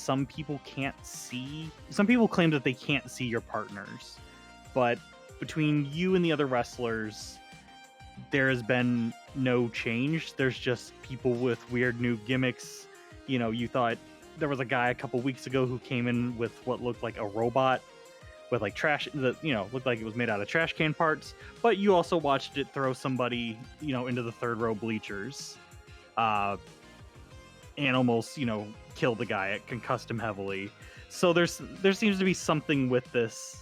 some people can't see. Some people claim that they can't see your partners, but between you and the other wrestlers, there has been no change. There's just people with weird new gimmicks. You know, you thought there was a guy a couple weeks ago who came in with what looked like a robot with like trash that, you know, looked like it was made out of trash can parts, but you also watched it throw somebody, you know, into the third row bleachers. And almost, you know, killed the guy. It concussed him heavily. So there seems to be something with these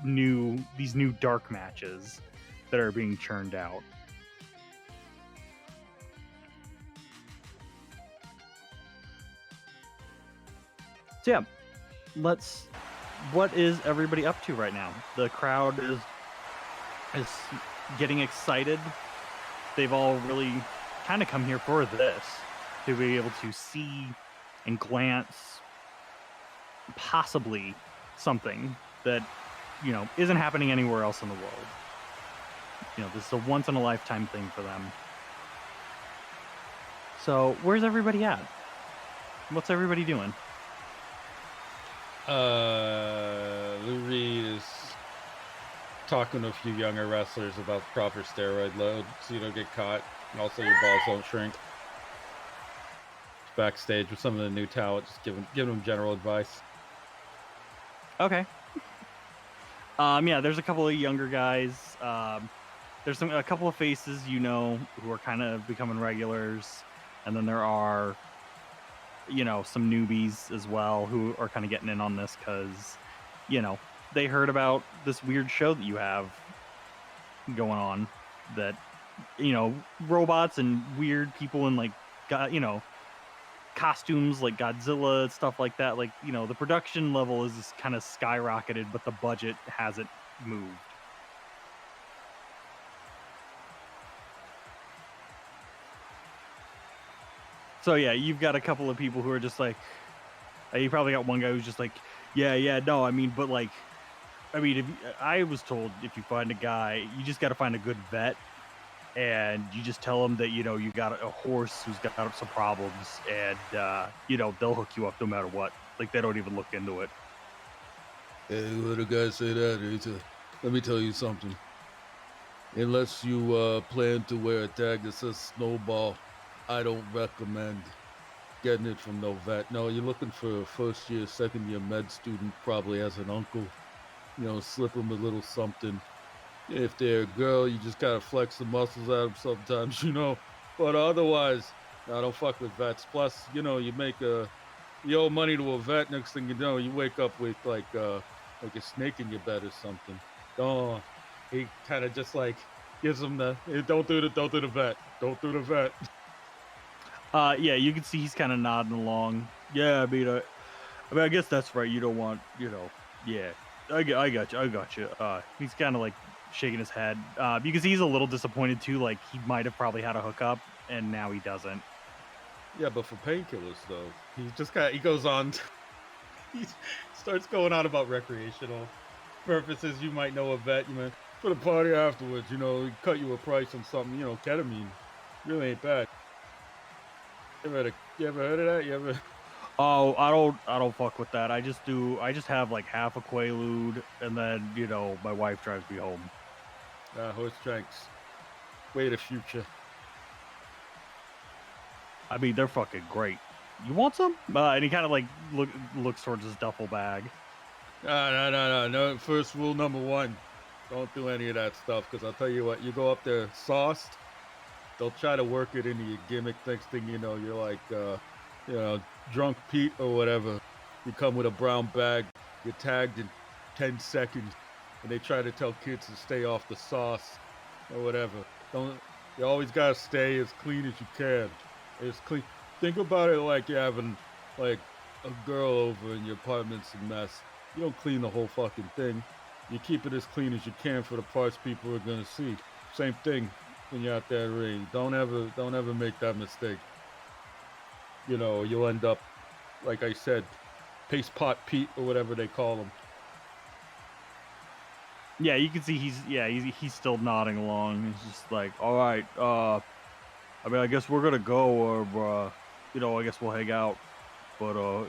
new dark matches that are being churned out. So yeah, what is everybody up to right now? The crowd is getting excited. They've all really kind of come here for this, to be able to see and glance possibly something that, you know, isn't happening anywhere else in the world. You know, this is a once in a lifetime thing for them. So where's everybody at? What's everybody doing? Lou Reed is talking to a few younger wrestlers about proper steroid load so you don't get caught, and also your balls don't shrink. Backstage with some of the new talent, just giving them general advice. Okay. Yeah, there's a couple of younger guys. There's a couple of faces, you know, who are kind of becoming regulars, and then there are, you know, some newbies as well who are kind of getting in on this because, you know, they heard about this weird show that you have going on, that, you know, robots and weird people in, like, you know, costumes like Godzilla, stuff like that. Like, you know, the production level is just kind of skyrocketed, but the budget hasn't moved. So yeah, you've got a couple of people who are just like, you probably got one guy who's just like, yeah, no, I mean, but like, I mean, I was told if you find a guy, you just got to find a good vet, and you just tell them that, you know, you got a horse who's got some problems, and you know, they'll hook you up no matter what. Like, they don't even look into it. Hey, what a guy say that? Let me tell you something. Unless you plan to wear a tag that says Snowball, I don't recommend getting it from no vet. No, you're looking for a first year, second year med student, probably as an uncle. You know, slip them a little something. If they're a girl, you just gotta flex the muscles out of them sometimes, you know. But otherwise, I don't fuck with vets. Plus, you know, you owe money to a vet. Next thing you know, you wake up with like a snake in your bed or something. Oh, he kind of just like gives them the don't do the vet. Don't do the vet. Yeah, you can see he's kind of nodding along. Yeah, I mean, I guess that's right. You don't want, you know, yeah. I got you. He's kind of like shaking his head because he's a little disappointed too. Like, he might have probably had a hookup, and now he doesn't. Yeah, but for painkillers though, he goes on. He starts going on about recreational purposes. You might know a vet. You might for the party afterwards. You know, cut you a price on something. You know, ketamine really ain't bad. You ever heard of that? You ever? Oh, I don't fuck with that. I just have like half a Quaalude, and then, you know, my wife drives me home. Horse tranks. Way the future. I mean, they're fucking great. You want some? And he kind of like looks towards his duffel bag. No. First rule number 1: don't do any of that stuff. Because I'll tell you what, you go up there sauced, they'll try to work it into your gimmick. Next thing you know, you're like, you know, Drunk Pete or whatever. You come with a brown bag, you're tagged in 10 seconds, and they try to tell kids to stay off the sauce or whatever. You always gotta stay as clean as you can. It's clean. Think about it like you're having like a girl over and your apartment's a mess. You don't clean the whole fucking thing. You keep it as clean as you can for the parts people are gonna see. Same thing when you're out there in the ring. Don't ever make that mistake. You know, you'll end up, like I said, Paste Pot Pete or whatever they call him. Yeah, you can see he's still nodding along. He's just like, all right, I mean, I guess we're gonna go, or you know, I guess we'll hang out. but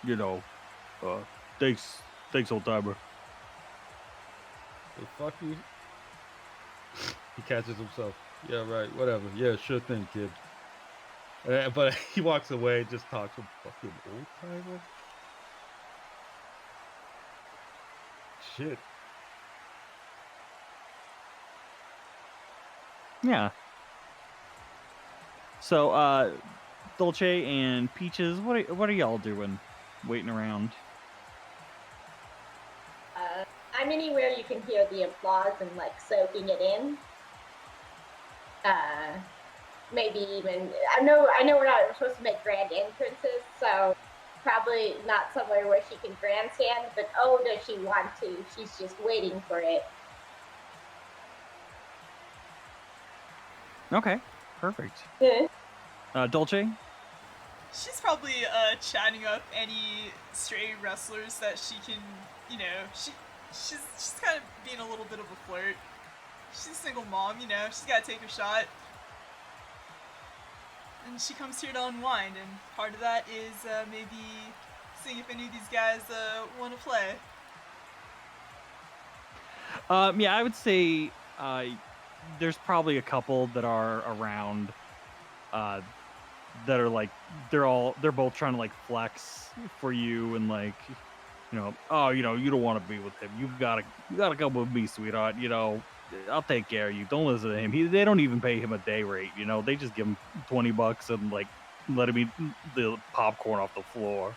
you know, uh, thanks, old timer. Hey, fuck you. He catches himself. Yeah, right. Whatever. Yeah, sure thing, kid. But he walks away, just talks with fucking old timer. Shit. Yeah. So, Dolce and Peaches, what are y'all doing? Waiting around. I'm anywhere you can hear the applause and like soaking it in. Maybe even I know we're supposed to make grand entrances, so probably not somewhere where she can grandstand, but oh, does she want to? She's just waiting for it. Okay, perfect. Yeah. Dolce. She's probably chatting up any stray wrestlers that she can, you know, she's kind of being a little bit of a flirt. She's a single mom, you know, she's gotta take her shot. And she comes here to unwind, and part of that is maybe seeing if any of these guys want to play. Yeah, I would say there's probably a couple that are around that are like they're both trying to like flex for you and like oh you don't want to be with him, you gotta come with me, sweetheart, I'll take care of you, don't listen to him, they don't even pay him a day rate, they just give him $20 and like let him eat the popcorn off the floor.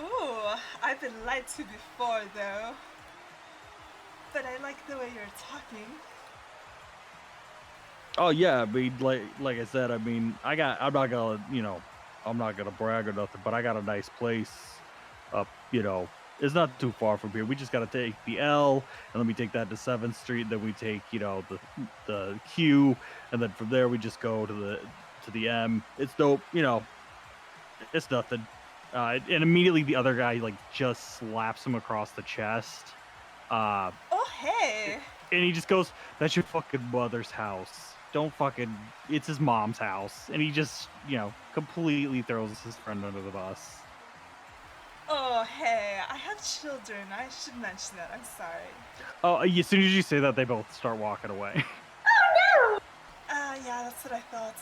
Ooh, I've been lied to before though, but I like the way you're talking. Oh yeah, I mean, like I said, I mean, I'm not gonna brag or nothing, but I got a nice place up, it's not too far from here. We just gotta take the L, and then we take that to 7th Street, then we take, the Q, and then from there we just go to the M. It's dope, it's nothing. And immediately the other guy like just slaps him across the chest. Oh hey. And he just goes, "That's your fucking mother's house. Don't fucking, it's his mom's house." And he just, completely throws his friend under the bus. Oh hey, I have children. I should mention that. I'm sorry. Oh, as soon as you say that, they both start walking away. Oh Yeah, that's what I thought.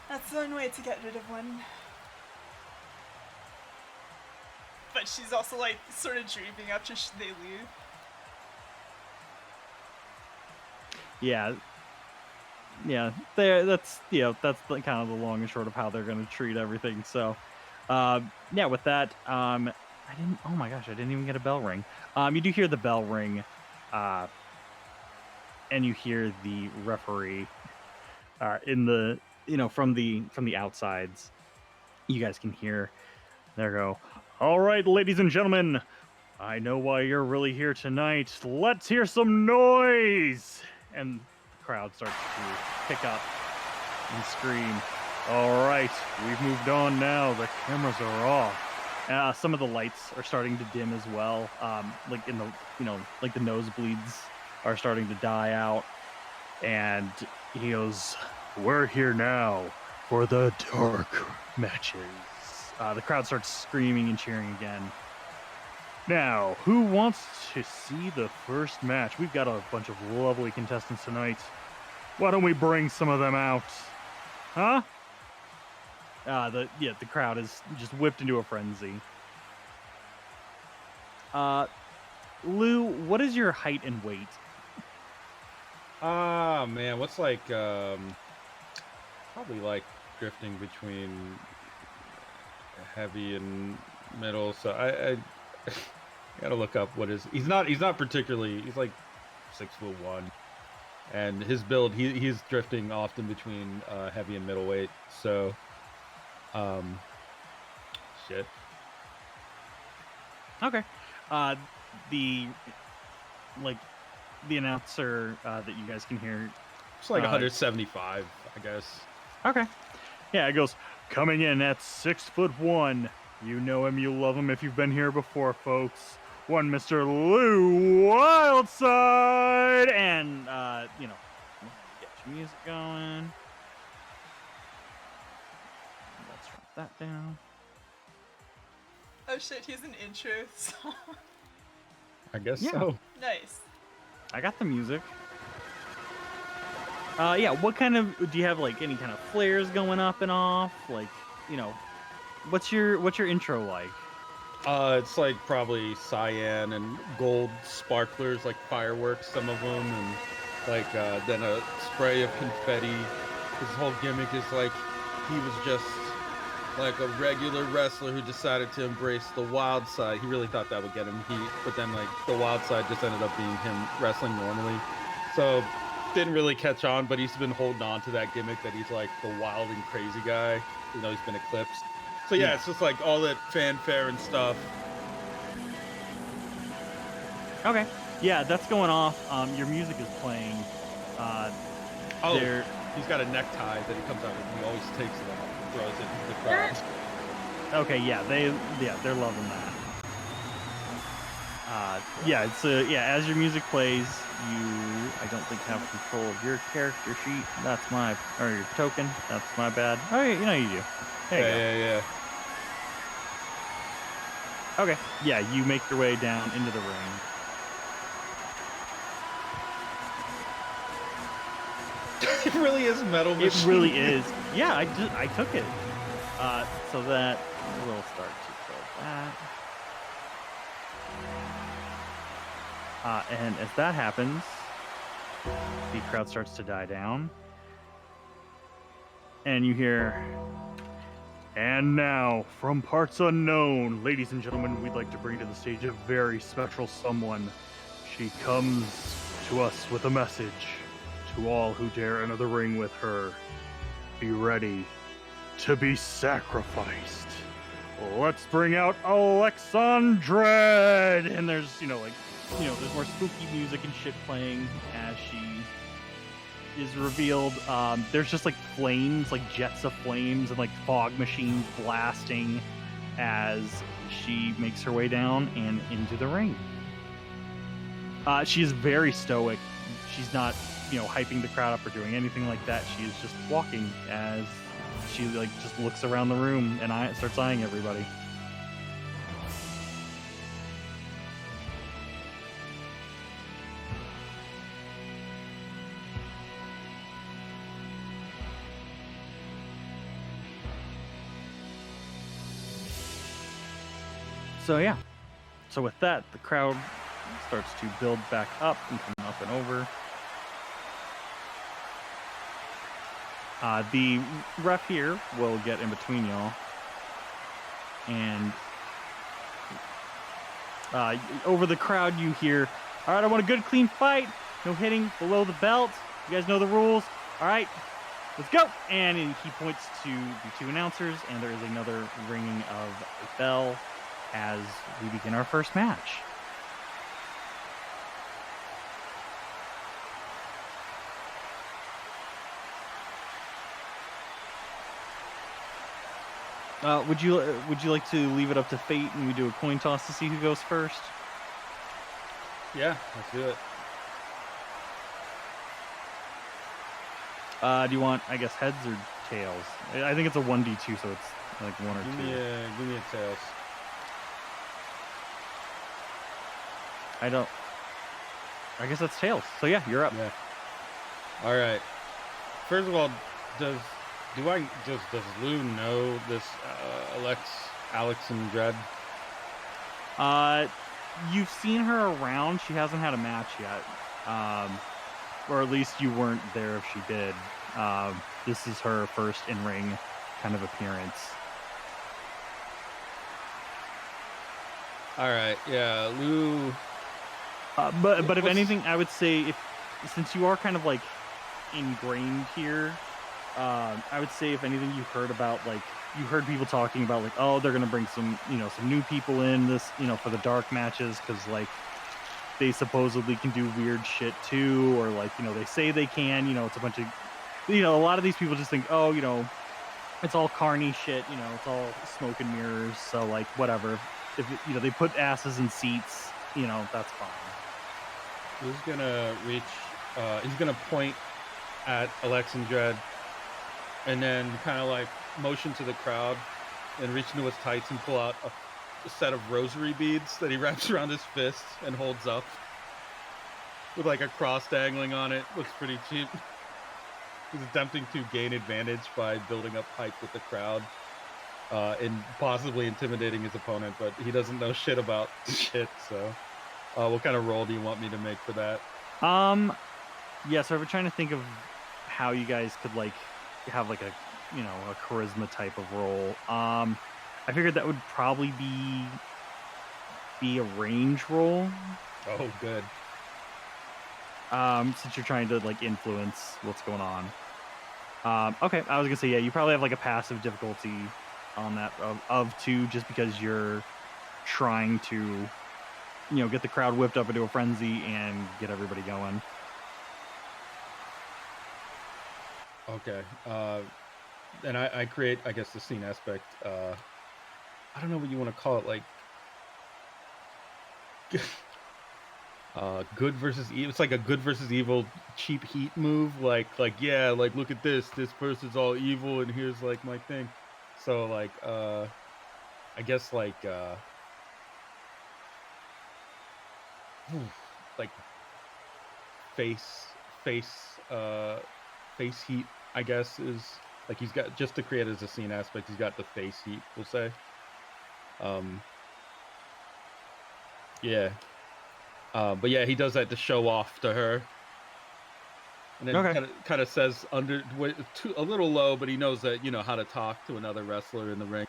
That's one way to get rid of one. But she's also like sort of dreaming after they leave. Yeah, that's like kind of the long and short of how they're gonna treat everything. So, yeah, with that, I didn't. Oh my gosh, I didn't even get a bell ring. You do hear the bell ring, and you hear the referee, in the from the outsides. You guys can hear. There go. All right, ladies and gentlemen, I know why you're really here tonight. Let's hear some noise! And the crowd starts to pick up and scream. All right, we've moved on now. The cameras are off. Some of the lights are starting to dim as well. Like in the, like the nosebleeds are starting to die out. And he goes, "We're here now for the dark matches." The crowd starts screaming and cheering again. Now, who wants to see the first match? We've got a bunch of lovely contestants tonight. Why don't we bring some of them out? Huh? The crowd is just whipped into a frenzy. Lou, what is your height and weight? Ah, man, what's like probably like drifting between heavy and middle. So I gotta look up what is. He's not particularly. He's like 6'1", and his build. He's drifting often between heavy and middleweight. So, shit. Okay. The announcer that you guys can hear. It's like 175, I guess. Okay. Yeah, it goes, coming in at 6'1". You know him, you love him if you've been here before, folks. One Mr. Lou Wildside, and get your music going. that down. Oh shit, he has an intro song. I guess Yeah. so. Nice. I got the music. Yeah, what kind of, do you have like any kind of flares going up and off? Like, you know, what's your intro like? It's like probably cyan and gold sparklers, like fireworks, some of them, and like then a spray of confetti. His whole gimmick is like he was just like a regular wrestler who decided to embrace the wild side. He really thought that would get him heat, but then like the wild side just ended up being him wrestling normally. So didn't really catch on, but he's been holding on to that gimmick that he's like the wild and crazy guy. You know, he's been eclipsed. So yeah, it's just like all that fanfare and stuff. Okay. Yeah, that's going off. Your music is playing. Oh, there- he's got a necktie that he comes out with. He always takes it off and throws it into the crowd. Okay, yeah, they're loving that. Yeah, it's as your music plays, I don't think have control of your character sheet. That's or your token. That's my bad. Oh, yeah, you know you do. There you go. Yeah. Okay, yeah, you make your way down into the ring. It really is Metal Machine. It really is. Yeah, I took it. So that we'll start to build that. And as that happens, the crowd starts to die down. And you hear, and now, from parts unknown, ladies and gentlemen, we'd like to bring to the stage a very special someone. She comes to us with a message. To all who dare enter the ring with her, be ready to be sacrificed. Let's bring out Alexandred! And there's, there's more spooky music and shit playing as she is revealed. There's just like flames, like jets of flames and like fog machines blasting as she makes her way down and into the ring. She is very stoic. She's not, hyping the crowd up or doing anything like that. She is just walking as she just looks around the room and starts eyeing everybody. So with that, the crowd starts to build back up and come up and over. The ref here will get in between y'all. And over the crowd you hear, all right, I want a good clean fight. No hitting below the belt. You guys know the rules. All right, let's go. And he points to the two announcers, and there is another ringing of a bell as we begin our first match. Would you like to leave it up to fate and we do a coin toss to see who goes first? Yeah, let's do it. Do you want, I guess, heads or tails? I think it's a 1d2, so it's like one or two. Give me a tails. I guess that's tails. So yeah, you're up. Yeah. All right. First of all, does Lou know this Alex and Dredd? You've seen her around. She hasn't had a match yet. Or at least you weren't there if she did. This is her first in-ring kind of appearance. All right. Yeah, Lou. But if anything, I would say since you are kind of like ingrained here, I would say if anything you heard people talking about like, oh, they're gonna bring some new people in this, for the dark matches because like they supposedly can do weird shit too, or like they say they can. It's a bunch of a lot of these people just think, oh, it's all carny shit. It's all smoke and mirrors. So like whatever. If they put asses in seats, that's fine. He's gonna reach. He's gonna point at Alex and Dredd, and then kind of like motion to the crowd and reach into his tights and pull out a set of rosary beads that he wraps around his fist and holds up with like a cross dangling on it. Looks pretty cheap. He's attempting to gain advantage by building up hype with the crowd and possibly intimidating his opponent, but he doesn't know shit about shit. So, what kind of roll do you want me to make for that? Yeah, so I've been trying to think of how you guys could like have like a a charisma type of role. I figured that would probably be a range roll. Oh, good. Since you're trying to like influence what's going on. Okay, I was gonna say, yeah, you probably have like a passive difficulty on that of 2, just because you're trying to get the crowd whipped up into a frenzy and get everybody going. Okay. And I create, I guess, the scene aspect. I don't know what you want to call it, like good versus evil. It's like a good versus evil cheap heat move. Like yeah, like look at this person's all evil and here's like my thing. So like I guess like like face heat, I guess, is like he's got, just to create as a scene aspect, he's got the face heat, we'll say. Yeah. But yeah, he does that to show off to her. And then Okay. kind of says a little low, but he knows that how to talk to another wrestler in the ring.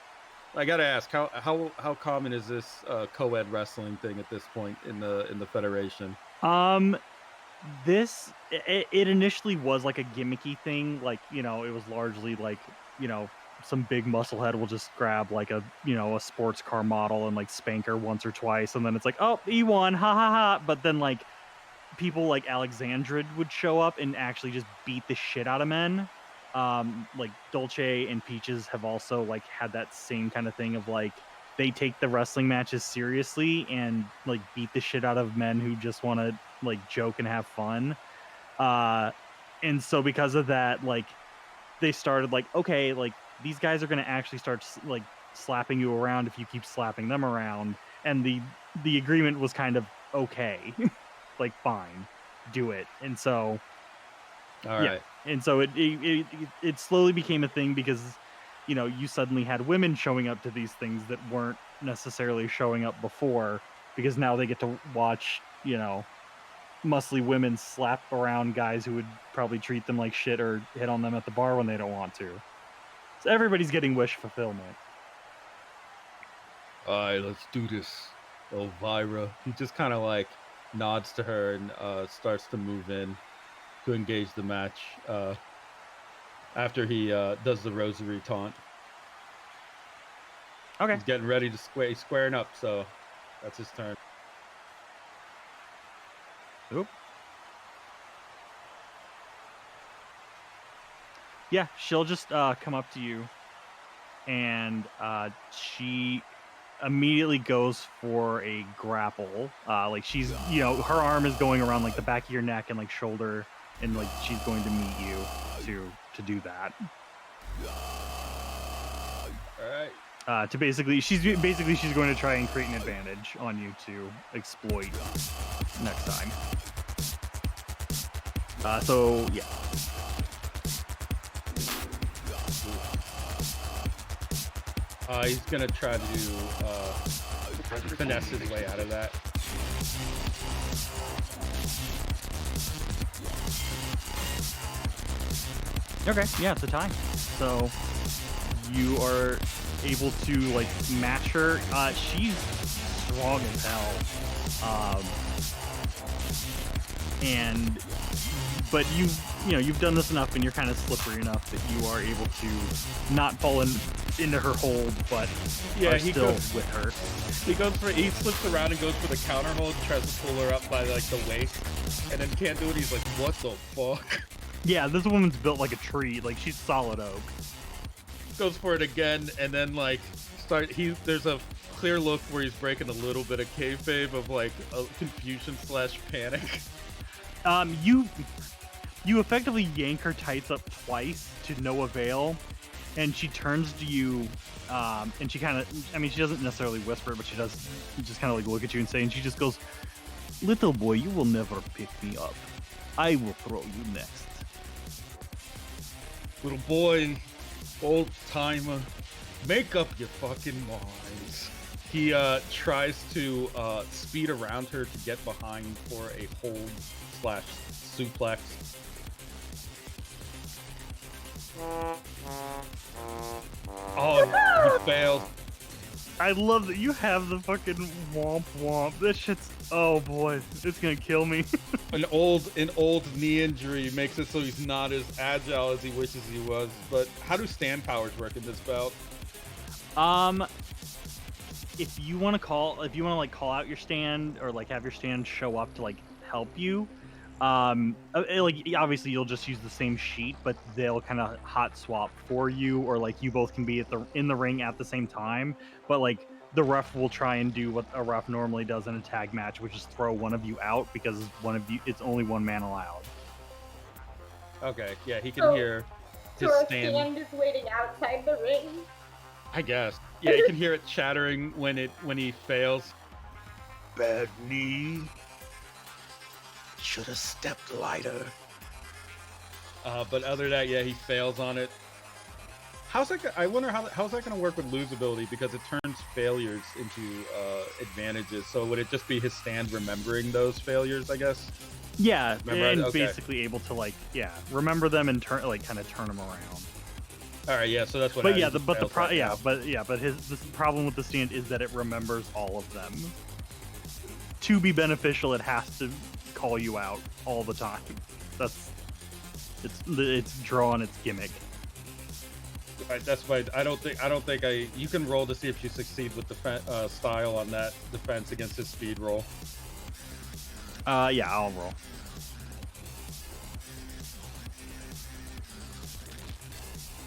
I gotta ask, how common is this co-ed wrestling thing at this point in the federation? This it initially was like a gimmicky thing, like it was largely like some big musclehead will just grab like a a sports car model and like spank her once or twice, and then it's like, oh, he won, ha ha ha. But then like people like Alexandra would show up and actually just beat the shit out of men. Like Dolce and Peaches have also like had that same kind of thing of like they take the wrestling matches seriously and like beat the shit out of men who just want to like joke and have fun. And so because of that, like they started like, okay, like these guys are going to actually start like slapping you around if you keep slapping them around. And the agreement was kind of okay. Like, fine, do it. And so All right. and so it slowly became a thing because you suddenly had women showing up to these things that weren't necessarily showing up before, because now they get to watch muscly women slap around guys who would probably treat them like shit or hit on them at the bar when they don't want to. So everybody's getting wish fulfillment. All right, let's do this, Elvira. He just kind of like nods to her and starts to move in to engage the match after he does the rosary taunt. Okay. He's getting ready to he's squaring up, so that's his turn. Oop. Yeah, she'll just come up to you, and she immediately goes for a grapple. Like she's, her arm is going around like the back of your neck and like shoulder, and like she's going to meet you to do that. All right. She's going to try and create an advantage on you to exploit next time. So yeah. He's gonna try to finesse his way out of that. Okay, yeah, it's a tie. So you are able to like match her. She's strong as hell. But you've done this enough and you're kind of slippery enough that you are able to not fall into her hold, but yeah, are still with her. He slips around and goes for the counter hold, tries to pull her up by like the waist, and then can't do it. He's like, what the fuck? Yeah, this woman's built like a tree. Like, she's solid oak. Goes for it again, and then like there's a clear look where he's breaking a little bit of kayfabe of like a confusion / panic. You effectively yank her tights up twice to no avail, and she turns to you, and she kind of, I mean, she doesn't necessarily whisper, but she does just kind of like look at you and say, and she just goes, "Little boy, you will never pick me up. I will throw you next." Little boy, old timer, make up your fucking minds. He tries to speed around her to get behind for a hold / suplex. Oh, he failed. I love that you have the fucking womp womp. This shit's, oh boy, it's gonna kill me. An old knee injury makes it so he's not as agile as he wishes he was. But how do stand powers work in this bout? If you want to like call out your stand or like have your stand show up to like help you, like obviously you'll just use the same sheet, but they'll kind of hot swap for you, or like you both can be in the ring at the same time. But like the ref will try and do what a ref normally does in a tag match, which is throw one of you out because it's only one man allowed. Okay, yeah, he can hear his So our stand. stand is waiting outside the ring. I guess. Yeah, you can hear it chattering when he fails. Bad knee. Should have stepped lighter. But other than that, yeah, he fails on it. I wonder how's that going to work with losability, because it turns failures into advantages. So would it just be his stand remembering those failures, I guess? Yeah, and Okay. basically able to like remember them and turn them around. All right, yeah, so that's what. But happens yeah, if the he fails that now. but the problem with the stand is that it remembers all of them. To be beneficial, it has to call you out all the time. It's drawn its gimmick. Right, that's why I don't think you can roll to see if you succeed with the style on that defense against his speed roll. Yeah, I'll roll.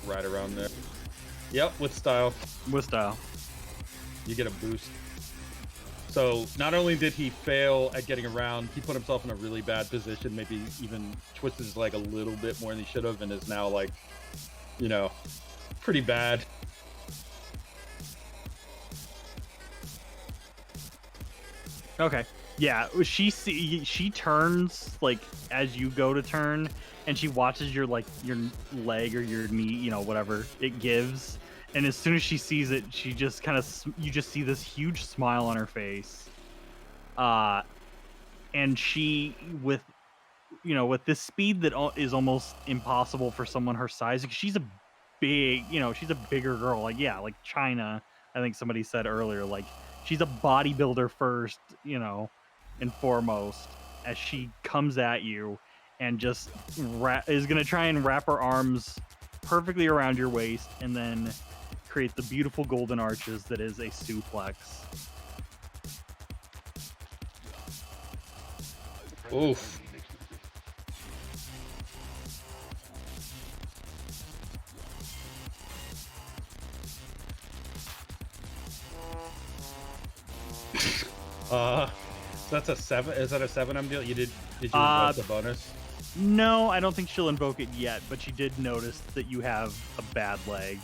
Right around there. Yep, with style. With style. You get a boost. So not only did he fail at getting around, he put himself in a really bad position, maybe even twisted his leg a little bit more than he should have, and is now like, pretty bad. Okay. Yeah, she turns like as you go to turn, and she watches your leg or your knee, whatever it gives. And as soon as she sees it, she just you just see this huge smile on her face. And she, with this speed that is almost impossible for someone her size, because she's a bigger girl. Like China, I think somebody said earlier, like she's a bodybuilder first, and foremost, as she comes at you and just is going to try and wrap her arms perfectly around your waist and then create the beautiful golden arches that is a suplex. Oof. That's a 7. Is that a 7 I'm dealing? Did you invoke the bonus? No, I don't think she'll invoke it yet, but she did notice that you have a bad leg.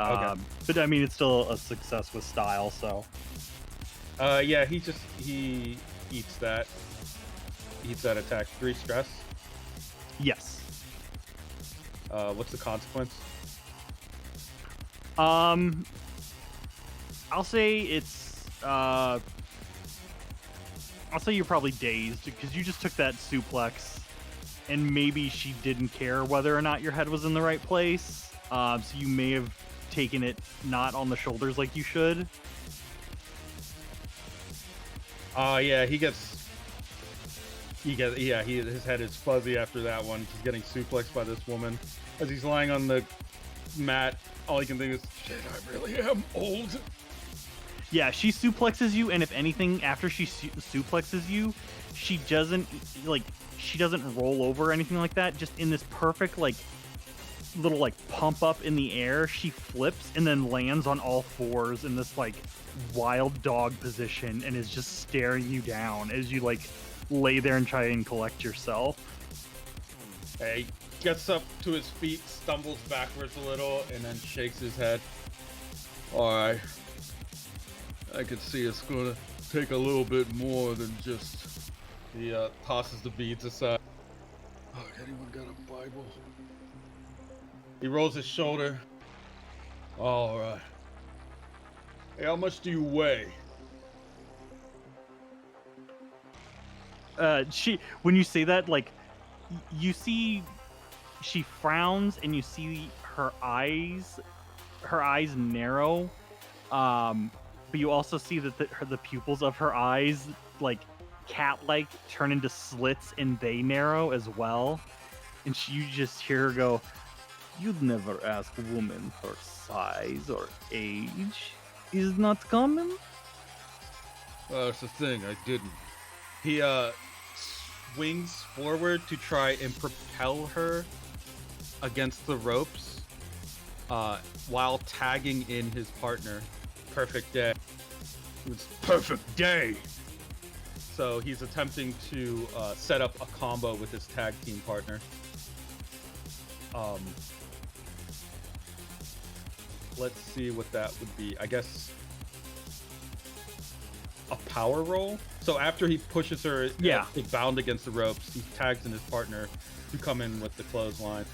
Okay. But I mean, it's still a success with style, so. Yeah, he eats that. Eats that attack. 3 stress. Yes. What's the consequence? I'll say it's I'll say you're probably dazed because you just took that suplex, and maybe she didn't care whether or not your head was in the right place. So you may have taken it not on the shoulders like you should. Yeah, his head is fuzzy after that one. He's getting suplexed by this woman. As he's lying on the mat, all he can think is, shit, I really am old. Yeah, she suplexes you, and if anything, after she suplexes you, she doesn't roll over or anything like that. Just in this perfect little pump up in the air, she flips and then lands on all fours in this wild dog position and is just staring you down as you lay there and try and collect yourself. Hey, gets up to his feet, stumbles backwards a little, and then shakes his head. All right. I can see it's gonna take a little bit more than just. He tosses the beads aside. Oh, anyone got a Bible? He rolls his shoulder. All right. Hey, how much do you weigh? When you say that, like, you see, she frowns and you see her eyes narrow. But you also see that the pupils of her eyes, like cat-like, turn into slits and they narrow as well. And you just hear her go, "You'd never ask a woman her size or age. Is not common?" That's the thing, I didn't. He swings forward to try and propel her against the ropes while tagging in his partner. Perfect day. It's perfect day. So he's attempting to set up a combo with his tag team partner. Let's see what that would be. I guess a power roll. So after he pushes her, Yeah, bound against the ropes, he tags in his partner to come in with the clothesline.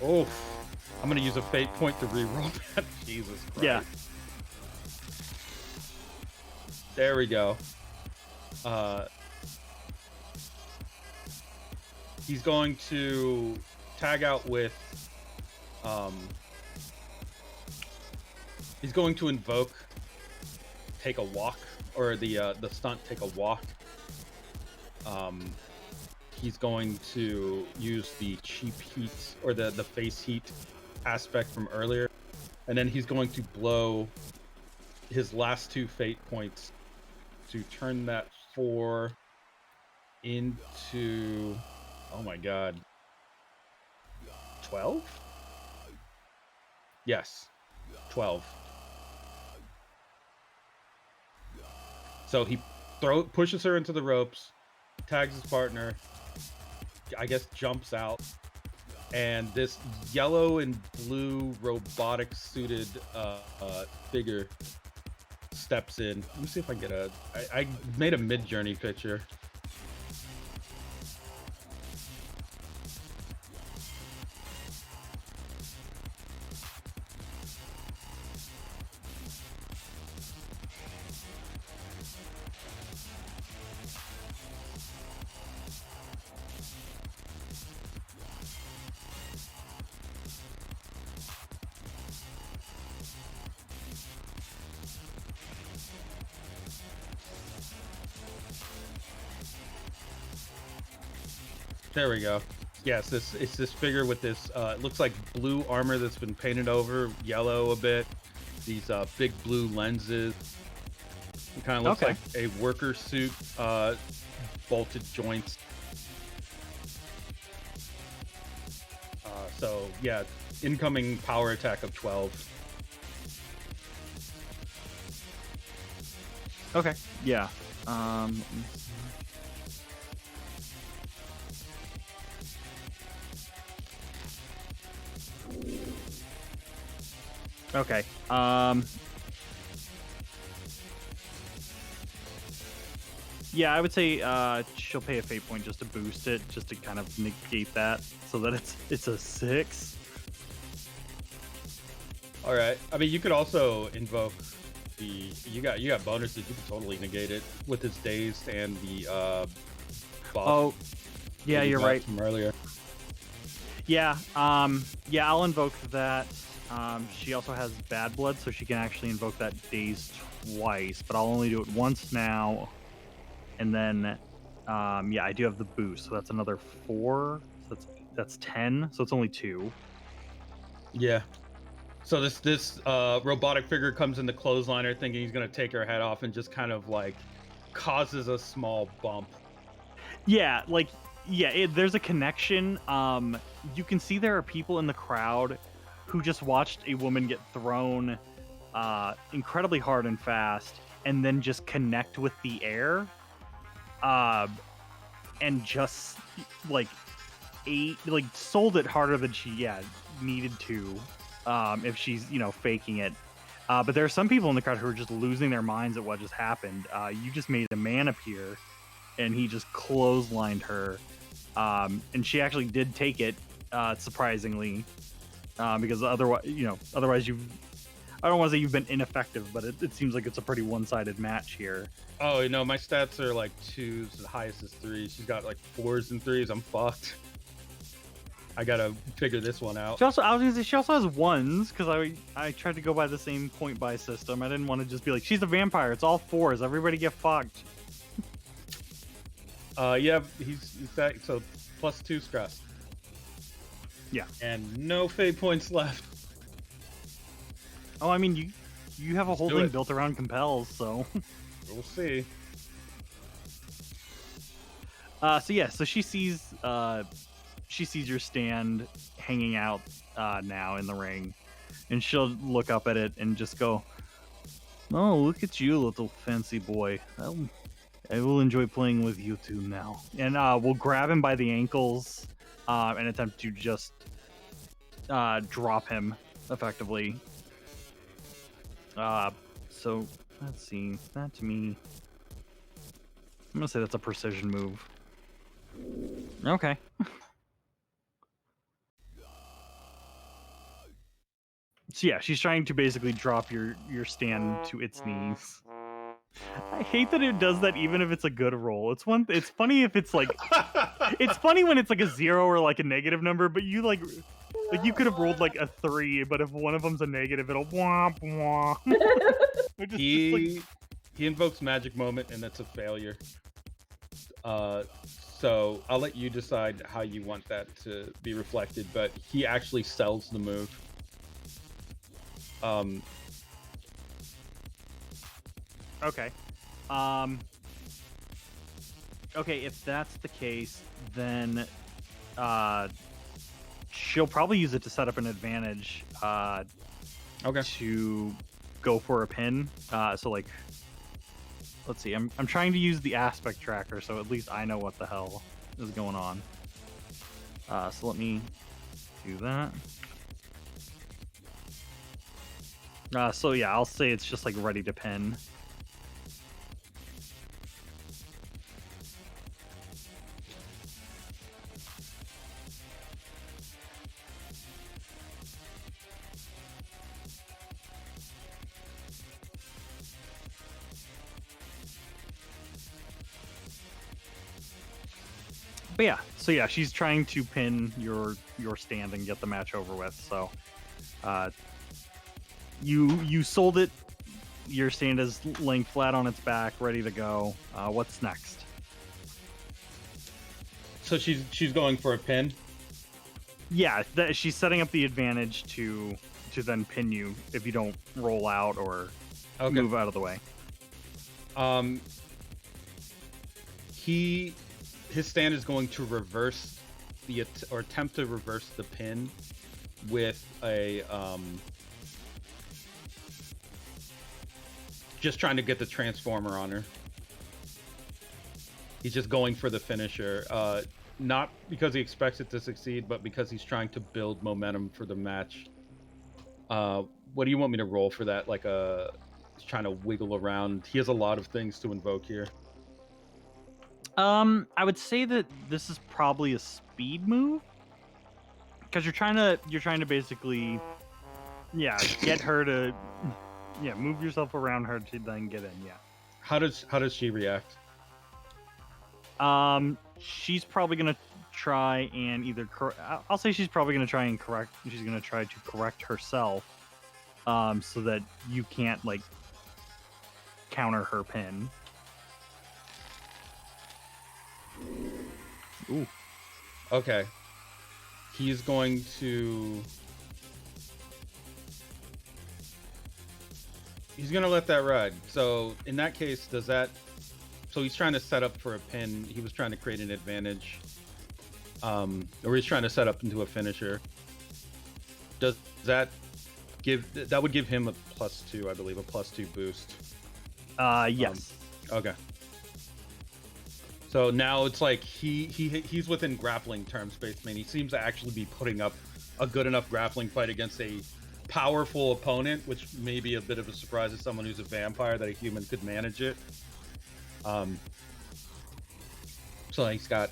Oh, I'm gonna use a fate point to reroll that. Jesus Christ. yeah. There we go. He's going to tag out with. He's going to invoke take a walk, or the stunt take a walk. He's going to use the cheap heat, or the face heat aspect from earlier, and then he's going to blow his last 2 fate points to turn that 4 into, oh my god, 12? Yes, 12. So he pushes her into the ropes, tags his partner, I guess jumps out, and this yellow and blue robotic suited figure steps in. Let me see if I can get I made a mid-journey picture. There we go. Yes, it's this figure with this, it looks like blue armor that's been painted over yellow a bit. These big blue lenses. It kind of looks like a worker suit, bolted joints. So yeah, incoming power attack of 12. Okay. Yeah. Okay. Yeah, I would say she'll pay a fate point just to boost it, just to kind of negate that, so that it's a 6. All right. I mean, you could also invoke the you got bonuses. You could totally negate it with his dazed and the buff. Oh, yeah, that you you're got right. from earlier. Yeah. Yeah, I'll invoke that. She also has bad blood, so she can actually invoke that daze twice, but I'll only do it once now. And then, yeah, I do have the boost, so that's another 4. So that's 10. So it's only 2. Yeah. So this robotic figure comes in the clothesliner thinking he's gonna take her head off, and just kind of like causes a small bump. Yeah, like, yeah, there's a connection. You can see there are people in the crowd who just watched a woman get thrown incredibly hard and fast, and then just connect with the air, and just like sold it harder than she needed to, if she's faking it. But there are some people in the crowd who are just losing their minds at what just happened. You just made a man appear, and he just clotheslined her, and she actually did take it, surprisingly, because otherwise I don't want to say you've been ineffective, but it seems like it's a pretty one-sided match here. Oh, my stats are like 2s, the highest is 3s. She's got like 4s and 3s. I'm fucked. I gotta figure this one out. I was gonna say she also has 1s, because I tried to go by the same point buy system. I didn't want to just be like, she's a vampire. It's all 4s. Everybody get fucked. Yeah, he's back. So +2 stress. Yeah. And no fate points left. Oh, I mean, you have a whole do thing it. built around compels, so. We'll see. So she sees your stand hanging out now in the ring, and she'll look up at it and just go, "Oh, look at you, little fancy boy. I will enjoy playing with you two now." And we'll grab him by the ankles and attempt to just drop him effectively. So let's see. That to me, I'm gonna say that's a precision move. Okay. So yeah, she's trying to basically drop your stand to its knees. I hate that it does that even if it's a good roll. It's funny if it's like it's funny when it's like a 0 or like a negative number, but you like you could have rolled like a 3, but if one of them's a negative, it'll womp womp. He invokes magic moment, and that's a failure. So I'll let you decide how you want that to be reflected, but he actually sells the move. Okay. Okay, if that's the case, then she'll probably use it to set up an advantage Okay. to go for a pin. So like, let's see, I'm trying to use the aspect tracker, so at least I know what the hell is going on. So let me do that. So yeah, I'll say it's just like ready to pin. But yeah, so yeah, she's trying to pin your stand and get the match over with. So, you sold it. Your stand is laying flat on its back, ready to go. What's next? So she's going for a pin. Yeah, she's setting up the advantage to then pin you if you don't roll out or move out of the way. His stand is going to reverse or attempt to reverse the pin with a just trying to get the transformer on her. He's just going for the finisher, not because he expects it to succeed, but because he's trying to build momentum for the match. What do you want me to roll for that? Like he's trying to wiggle around. He has a lot of things to invoke here. I would say that this is probably a speed move, because you're trying to basically, get her to, move yourself around her to then get in. Yeah. How does she react? She's probably gonna try and I'll say she's probably gonna try and correct. She's gonna try to correct herself, so that you can't like counter her pin. Ooh. Okay. He's going to let that ride. So in that case, so he's trying to set up for a pin. He was trying to create an advantage. Or he's trying to set up into a finisher. That would give him a +2, I believe, a +2 boost. Yes. Okay. So now it's like he's within grappling term space. Man, he seems to actually be putting up a good enough grappling fight against a powerful opponent, which may be a bit of a surprise to someone who's a vampire that a human could manage it. So he's got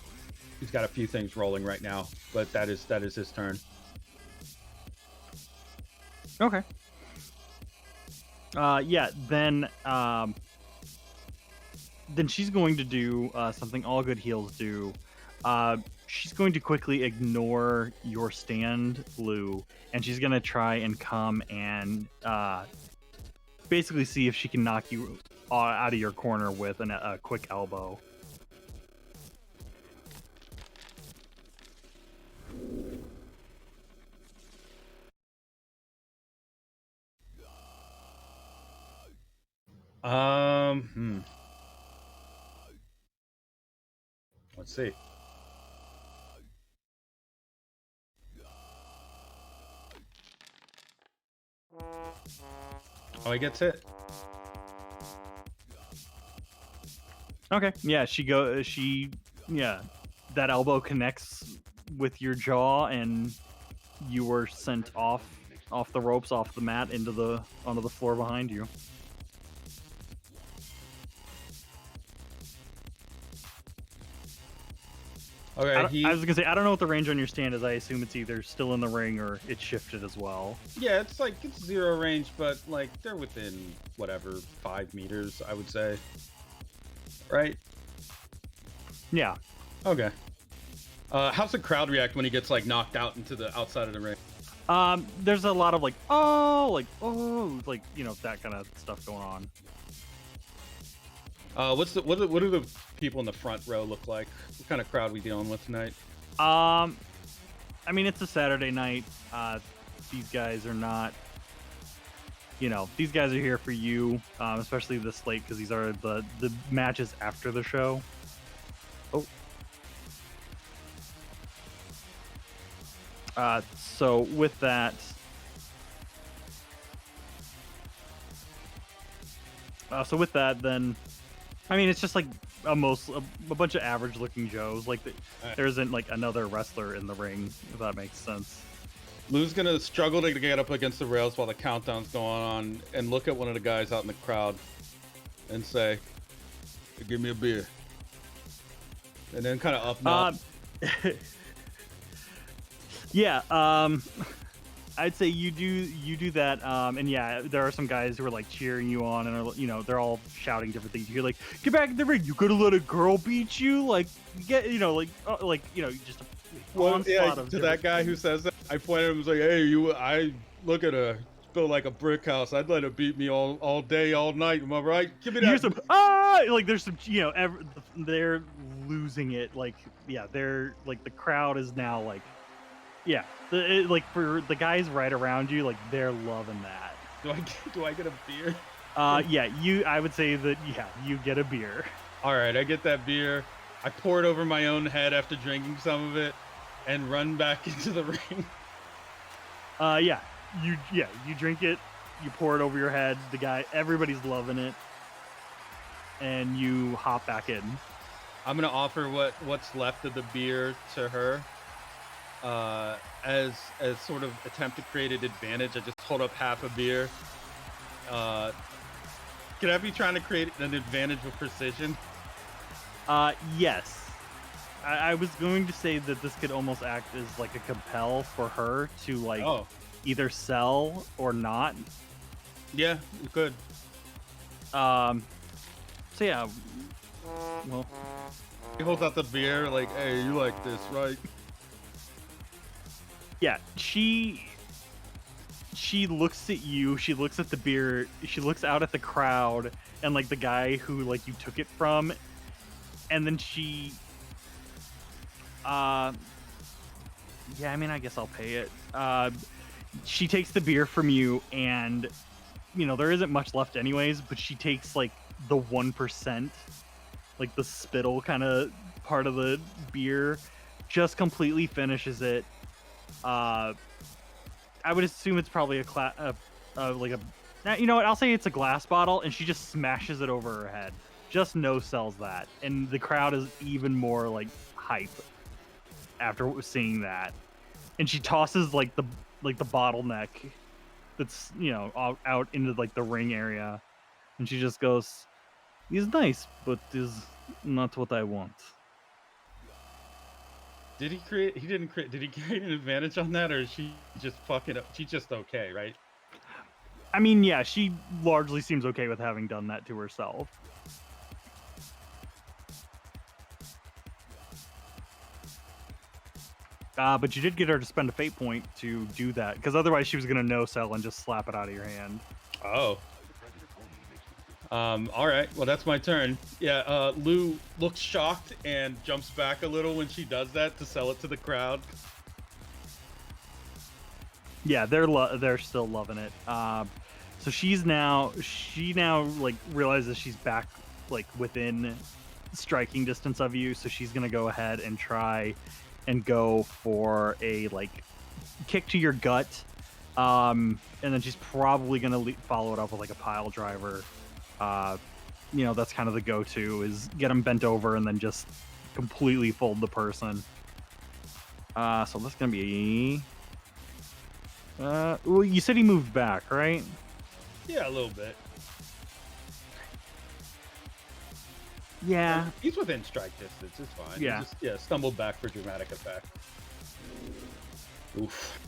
a few things rolling right now, but that is his turn. Okay. Yeah. Then she's going to do something all good heals do. She's going to quickly ignore your stand, Lou, and she's gonna try and come and basically see if she can knock you out of your corner with a quick elbow. Let's see. Oh, he gets hit. Okay. Yeah, yeah, that elbow connects with your jaw and you were sent off the ropes, off the mat onto the floor behind you. Okay, I was gonna say, I don't know what the range on your stand is. I assume it's either still in the ring or it's shifted as well. yeah, it's zero range, but like they're within whatever 5 meters, I would say. Right? Yeah. Okay. How's the crowd react when he gets like knocked out into the outside of the ring? There's a lot of like, oh, you know, that kind of stuff going on. What do the people in the front row look like? What kind of crowd we dealing with tonight? I mean, it's a Saturday night. These guys are not, you know, these guys are here for you, especially this late because these are the matches after the show. Oh. So with that, then, I mean, it's just like a bunch of average looking Joes. Like there isn't like another wrestler in the ring, if that makes sense. Lou's gonna struggle to get up against the rails while the countdown's going on, and look at one of the guys out in the crowd, and say, "Hey, give me a beer," and then kind of up and up. Yeah, I'd say you do that, and yeah, there are some guys who are like cheering you on, and are, you know, they're all shouting different things. You're like, "Get back in the ring! You gonna let a girl beat you? Like, get, you know, just a Well, yeah, onslaught of to that guy who says that, I pointed at him and was like, "Hey, I look at her, built like a brick house. I'd let her beat me all day, all night. Am I right? Give me that." Here's some like there's some, you know, they're losing it. Like, yeah, they're like, the crowd is now like, yeah, like for the guys right around you, like they're loving that. Do I get a beer? Yeah, I would say that, yeah, you get a beer. All right, I get that beer. I pour it over my own head after drinking some of it, and run back into the ring. Yeah, you drink it, you pour it over your head. Everybody's loving it, and you hop back in. I'm gonna offer what's left of the beer to her, as sort of attempt to create an advantage. I just hold up half a beer. Can I be trying to create an advantage with precision? Yes. I was going to say that this could almost act as like a compel for her to like either sell or not. Yeah, you could. So yeah. Well, he holds out the beer like, "Hey, you like this, right?" Yeah, she looks at you, she looks at the beer, she looks out at the crowd and like the guy who like you took it from, and then she yeah, I mean, I guess I'll pay it. She takes the beer from you, and you know, there isn't much left anyways, but she takes like the 1%, like the spittle kind of part of the beer, just completely finishes it. I would assume it's probably like a Now, you know what? I'll say it's a glass bottle, and she just smashes it over her head. Just no sells that, and the crowd is even more like hype after seeing that. And she tosses like the bottleneck that's out into like the ring area, and she just goes, "He's nice, but is not what I want." Did he create? He didn't create. Did he create an advantage on that, or is she just fucking up? She's just okay, right? I mean, yeah, she largely seems okay with having done that to herself. But you did get her to spend a fate point to do that, because otherwise she was gonna no sell and just slap it out of your hand. Oh. All right. Well, that's my turn. Yeah. Lou looks shocked and jumps back a little when she does that to sell it to the crowd. Yeah, they're still loving it. So she now like realizes she's back like within striking distance of you, so she's gonna go ahead and try and go for a like kick to your gut, and then she's probably gonna follow it up with like a pile driver. That's kind of the go-to, is get them bent over and then just completely fold the person. So that's gonna be well, you said he moved back, right? Yeah, a little bit. Yeah. He's within strike distance. It's fine. Yeah. He just, stumbled back for dramatic effect. Oof.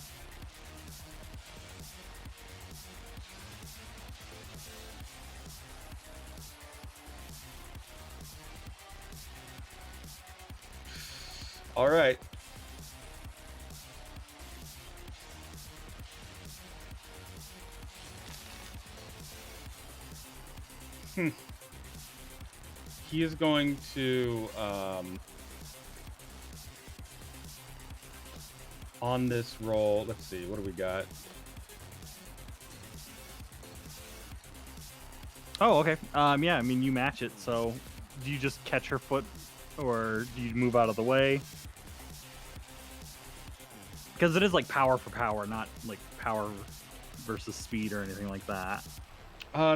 All right. He is going to on this roll. Let's see, what do we got? Oh, okay. Yeah, I mean, you match it. So, do you just catch her foot, or do you move out of the way? Because it is like power for power, not like power versus speed or anything like that.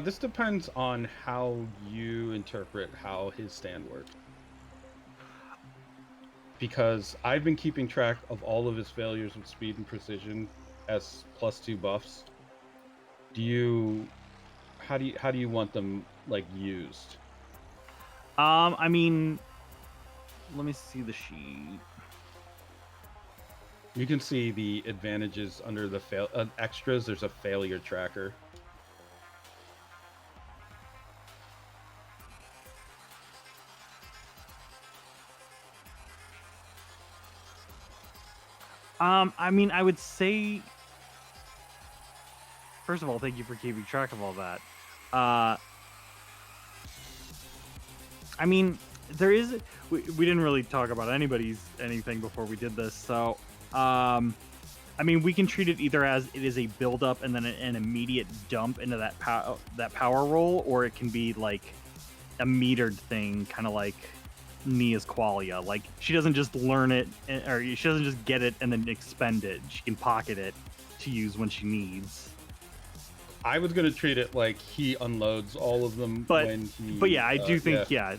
This depends on how you interpret how his stand works. Because I've been keeping track of all of his failures with speed and precision as +2 buffs. How do you want them like used? I mean, let me see the sheet. You can see the advantages under the extras. There's a failure tracker. I mean, I would say, first of all, thank you for keeping track of all that. I mean, we didn't really talk about anything before we did this, so I mean, we can treat it either as it is a build up and then an immediate dump into that power roll, or it can be like a metered thing, kind of like Nia's qualia. Like, she doesn't just learn it, or she doesn't just get it and then expend it. She can pocket it to use when she needs. I was gonna treat it like he unloads all of them when he. But yeah, I do think yeah,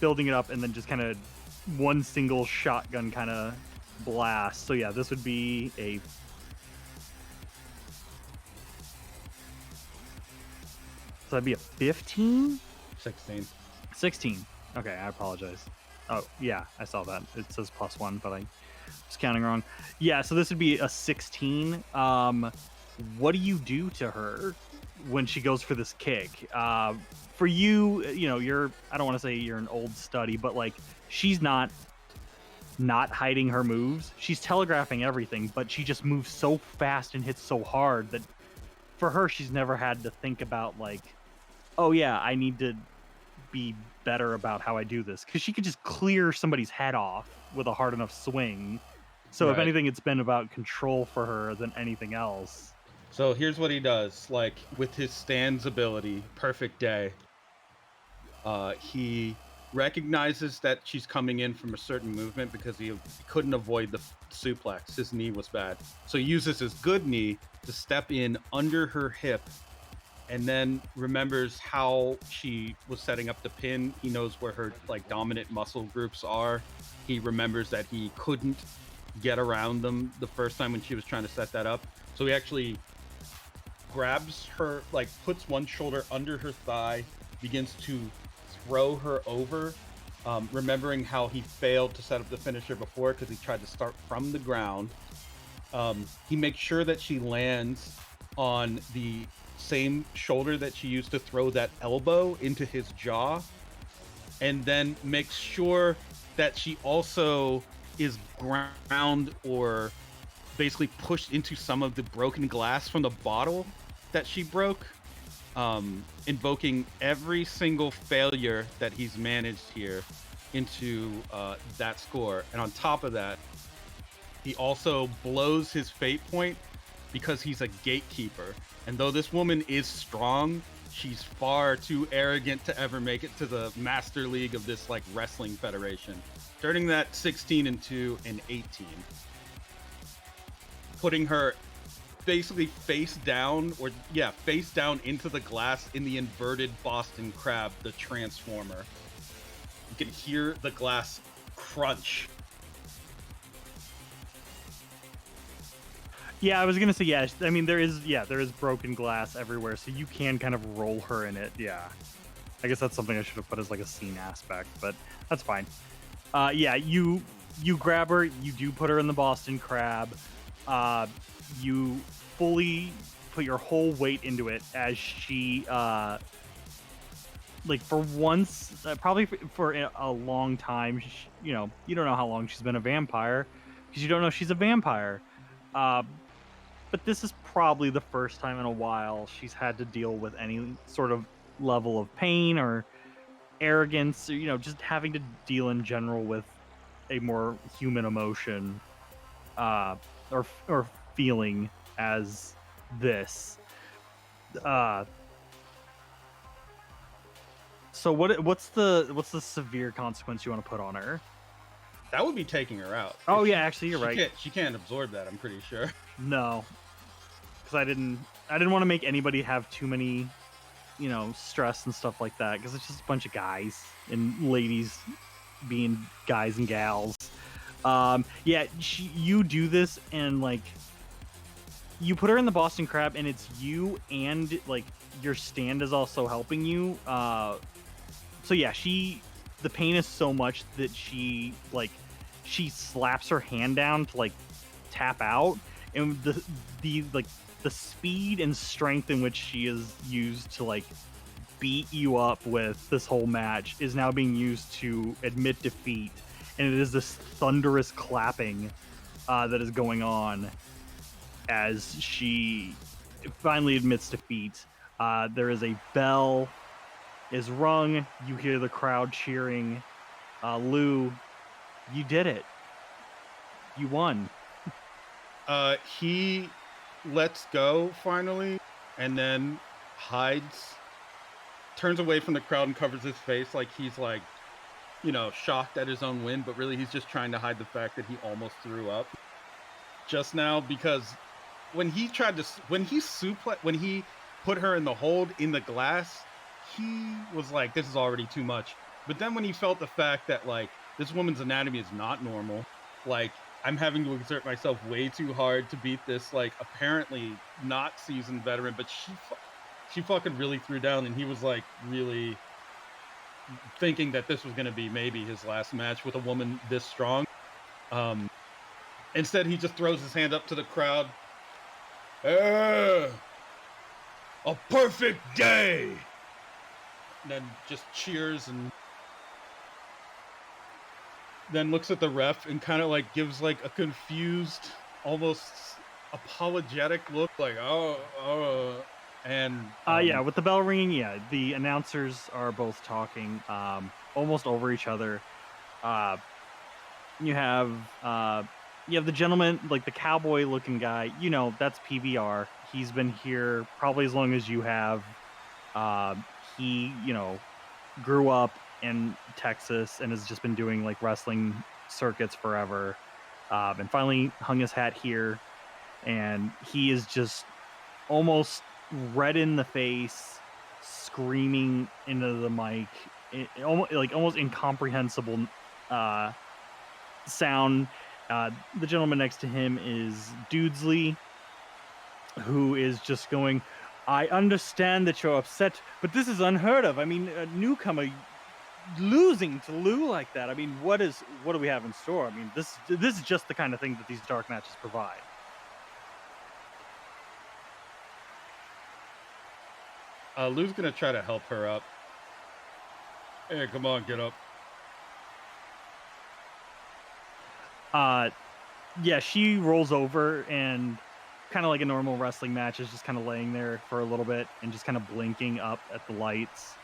building it up and then just kind of one single shotgun kind of blast. So yeah, this would be a. So that'd be a 15? 16. 16. Okay, I apologize. Oh, yeah, I saw that. It says +1, but I was counting wrong. Yeah, so this would be a 16. What do you do to her when she goes for this kick? For you, you're, I don't want to say you're an old study, but like, she's not hiding her moves. She's telegraphing everything, but she just moves so fast and hits so hard that for her, she's never had to think about like, oh yeah, I need to be better about how I do this, because she could just clear somebody's head off with a hard enough swing. So if anything, it's been about control for her than anything else. So here's what he does. Like, with his stands ability, Perfect Day, he recognizes that she's coming in from a certain movement because he couldn't avoid the suplex. His knee was bad. So he uses his good knee to step in under her hip and then remembers how she was setting up the pin. He knows where her like dominant muscle groups are. He remembers that he couldn't get around them the first time when she was trying to set that up. So he actually grabs her, like puts one shoulder under her thigh, begins to throw her over, remembering how he failed to set up the finisher before because he tried to start from the ground. He makes sure that she lands on the same shoulder that she used to throw that elbow into his jaw, and then makes sure that she also is ground or basically pushed into some of the broken glass from the bottle that she broke, invoking every single failure that he's managed here into that score. And on top of that, he also blows his fate point because he's a gatekeeper. And though this woman is strong, she's far too arrogant to ever make it to the master league of this like wrestling federation. Turning that 16-2 and 18. Putting her basically face down into the glass in the inverted Boston Crab, the Transformer. You can hear the glass crunch. Yeah, I was gonna say, yeah. I mean, there is broken glass everywhere, so you can kind of roll her in it. Yeah, I guess that's something I should have put as like a scene aspect, but that's fine. Yeah, you grab her, you do put her in the Boston Crab. You fully put your whole weight into it as she, like for once, probably for a long time. You know, you don't know how long she's been a vampire because you don't know she's a vampire. But this is probably the first time in a while she's had to deal with any sort of level of pain or arrogance, or, you know, just having to deal in general with a more human emotion, or feeling as this. So what's the severe consequence you want to put on her? That would be taking her out. Oh yeah, actually you're right. She can't absorb that, I'm pretty sure. No, because I didn't want to make anybody have too many, you know, stress and stuff like that, because it's just a bunch of guys and ladies being guys and gals. Yeah, you do this, and like you put her in the Boston Crab, and it's you and like your stand is also helping you. So yeah, the pain is so much that she slaps her hand down to like tap out, and the speed and strength in which she is used to like beat you up with this whole match is now being used to admit defeat, and it is this thunderous clapping that is going on as she finally admits defeat. There is a bell is rung. You hear the crowd cheering. Lou, you did it. You won. He lets go finally, and then hides, turns away from the crowd and covers his face like he's like, you know, shocked at his own win, but really he's just trying to hide the fact that he almost threw up just now, because when he put her in the hold in the glass, he was like, this is already too much. But then when he felt the fact that like this woman's anatomy is not normal, like I'm having to exert myself way too hard to beat this like apparently not seasoned veteran, but she fucking really threw down, and he was like really thinking that this was going to be maybe his last match with a woman this strong. Instead, he just throws his hand up to the crowd. A perfect day! And then just cheers, and then looks at the ref and kind of like gives like a confused, almost apologetic look, like, and yeah, with the bell ringing, yeah, the announcers are both talking almost over each other. You have the gentleman, like the cowboy looking guy, you know, that's PBR. He's been here probably as long as you have. He, you know, grew up in Texas and has just been doing like wrestling circuits forever, and finally hung his hat here, and he is just almost red in the face, screaming into the mic, almost incomprehensible sound. The gentleman next to him is Dudesley, who is just going, I understand that you're upset, but this is unheard of. I mean, a newcomer losing to Lou like that. I mean, what do we have in store? I mean, this is just the kind of thing that these dark matches provide. Lou's gonna try to help her up. Hey, come on, get up. Yeah, she rolls over and kind of like a normal wrestling match is just kind of laying there for a little bit and just kind of blinking up at the lights.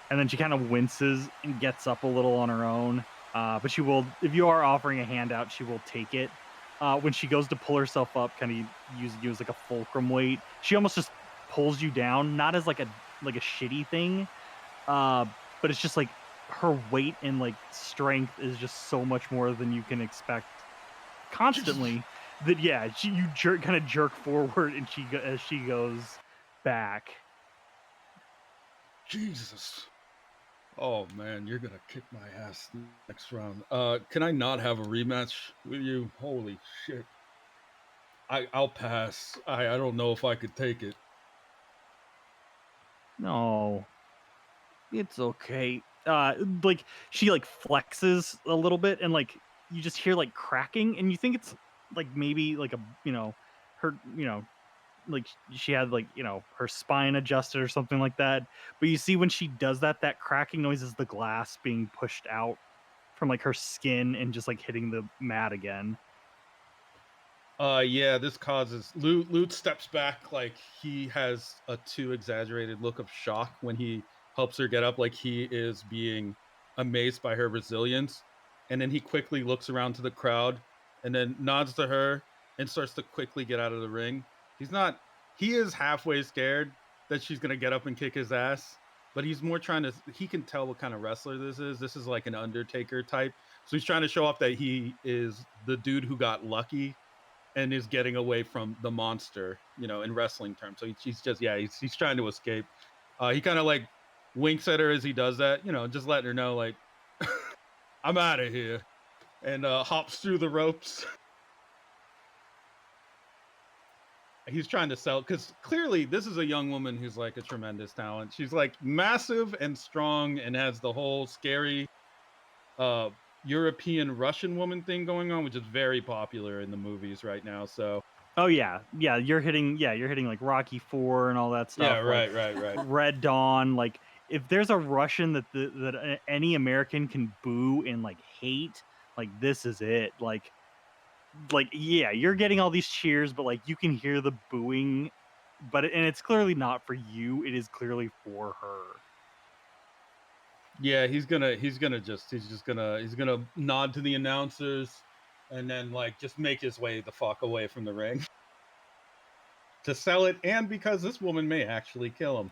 And then she kind of winces and gets up a little on her own. But she will, if you are offering a handout, she will take it. When she goes to pull herself up, kind of using you as like a fulcrum weight, she almost just pulls you down, not as like a shitty thing, but it's just like her weight and like strength is just so much more than you can expect constantly. That you kind of jerk forward and as she goes back. Jesus. Oh man, you're gonna kick my ass next round. Can I not have a rematch with you? Holy shit. I'll pass. I don't know if I could take it. No, it's okay. Like she like flexes a little bit and like you just hear like cracking and you think it's like maybe like her like she had like her spine adjusted or something like that. But you see when she does that cracking noise is the glass being pushed out from like her skin and just like hitting the mat again. Yeah, this causes Lute steps back like he has a too exaggerated look of shock when he helps her get up, like he is being amazed by her resilience. And then he quickly looks around to the crowd and then nods to her and starts to quickly get out of the ring. He is halfway scared that she's gonna get up and kick his ass, but he's more trying to, he can tell what kind of wrestler this is. This is like an Undertaker type. So he's trying to show off that he is the dude who got lucky and is getting away from the monster, in wrestling terms. So he's just, he's trying to escape. He kind of like winks at her as he does that, just letting her know, like, I'm out of here, and hops through the ropes. He's trying to sell, because clearly this is a young woman who's like a tremendous talent. She's like massive and strong and has the whole scary European Russian woman thing going on, which is very popular in the movies right now. So Oh yeah, you're hitting like Rocky 4 and all that stuff. yeah, like right. Red Dawn. Like if there's a Russian that any American can boo and like hate, like this is it. Like yeah, you're getting all these cheers, but like you can hear the booing, and it's clearly not for you. It is clearly for her. Yeah, he's gonna nod to the announcers and then like just make his way the fuck away from the ring to sell it, and because this woman may actually kill him.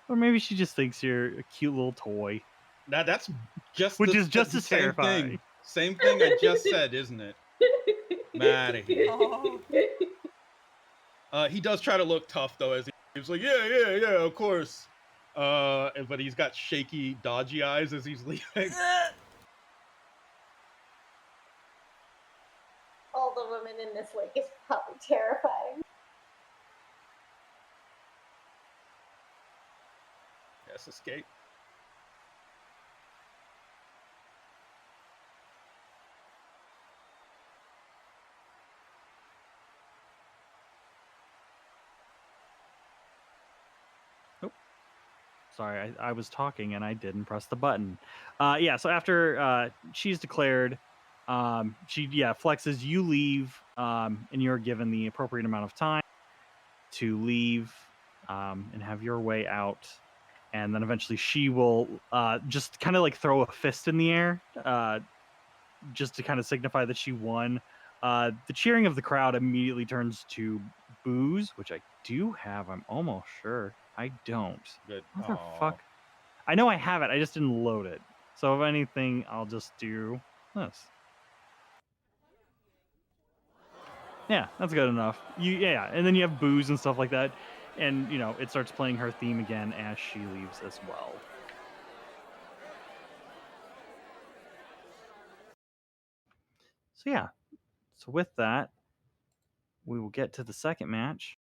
Or maybe she just thinks you're a cute little toy. That's just which is just the as same terrifying. thing. Same thing I just said, isn't it? I'm out of here. Oh. He does try to look tough though, as he's like, yeah, of course. But he's got shaky, dodgy eyes as he's leaving. All the women in this league is probably terrifying. Yes, escape. Sorry, I was talking and I didn't press the button. So after she's declared, she flexes. You leave, and you're given the appropriate amount of time to leave and have your way out. And then eventually she will just kind of like throw a fist in the air just to kind of signify that she won. The cheering of the crowd immediately turns to boos, which I do have. I'm almost sure. I don't. Good. Motherfuck. I know I have it. I just didn't load it. So if anything, I'll just do this. Yeah, that's good enough. Yeah, and then you have booze and stuff like that, and it starts playing her theme again as she leaves as well. So yeah, so with that, we will get to the second match.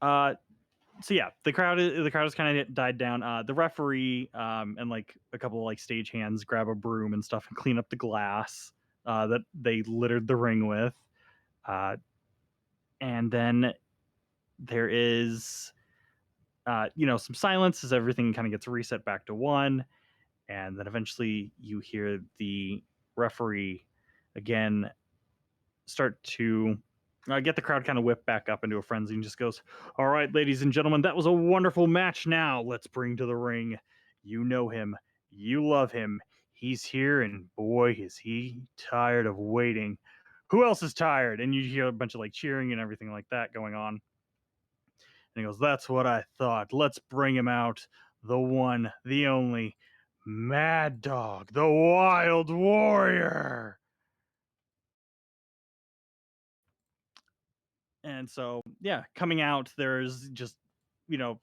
So yeah, the crowd has kind of died down. The referee and like a couple of like stage hands grab a broom and stuff and clean up the glass that they littered the ring with. And then there is some silence as everything kind of gets reset back to 1, and then eventually you hear the referee again start to get the crowd kind of whipped back up into a frenzy and just goes, "All right, ladies and gentlemen, that was a wonderful match. Now let's bring to the ring. You know him, you love him. He's here, and boy, is he tired of waiting. Who else is tired?" And you hear a bunch of like cheering and everything like that going on. And he goes, "That's what I thought. Let's bring him out. The one, the only, Mad Dog, the Wild Warrior." And so, yeah, coming out, there's just,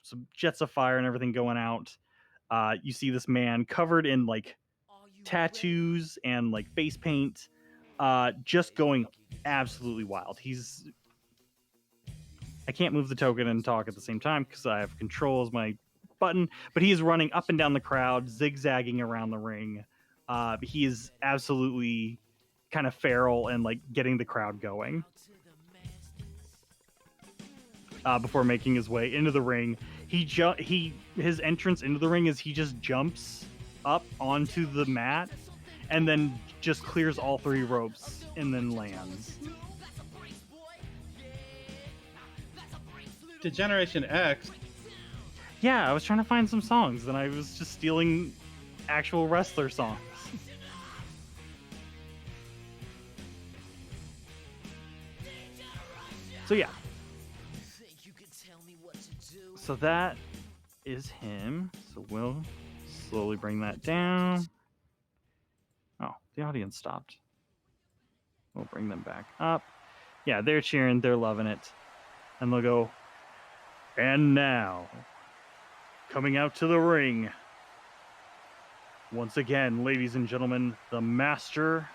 some jets of fire and everything going out. You see this man covered in like tattoos and like face paint, just going absolutely wild. I can't move the token and talk at the same time because I have control as my button, but he is running up and down the crowd, zigzagging around the ring. He is absolutely kind of feral and like getting the crowd going. Before making his way into the ring, his entrance into the ring is he just jumps up onto the mat and then just clears all 3 ropes and then lands. To Generation X. Yeah, I was trying to find some songs and I was just stealing actual wrestler songs. So yeah. So that is him. So we'll slowly bring that down. Oh, the audience stopped. We'll bring them back up. Yeah, they're cheering. They're loving it. And they'll go, "And now, coming out to the ring, once again, ladies and gentlemen, the master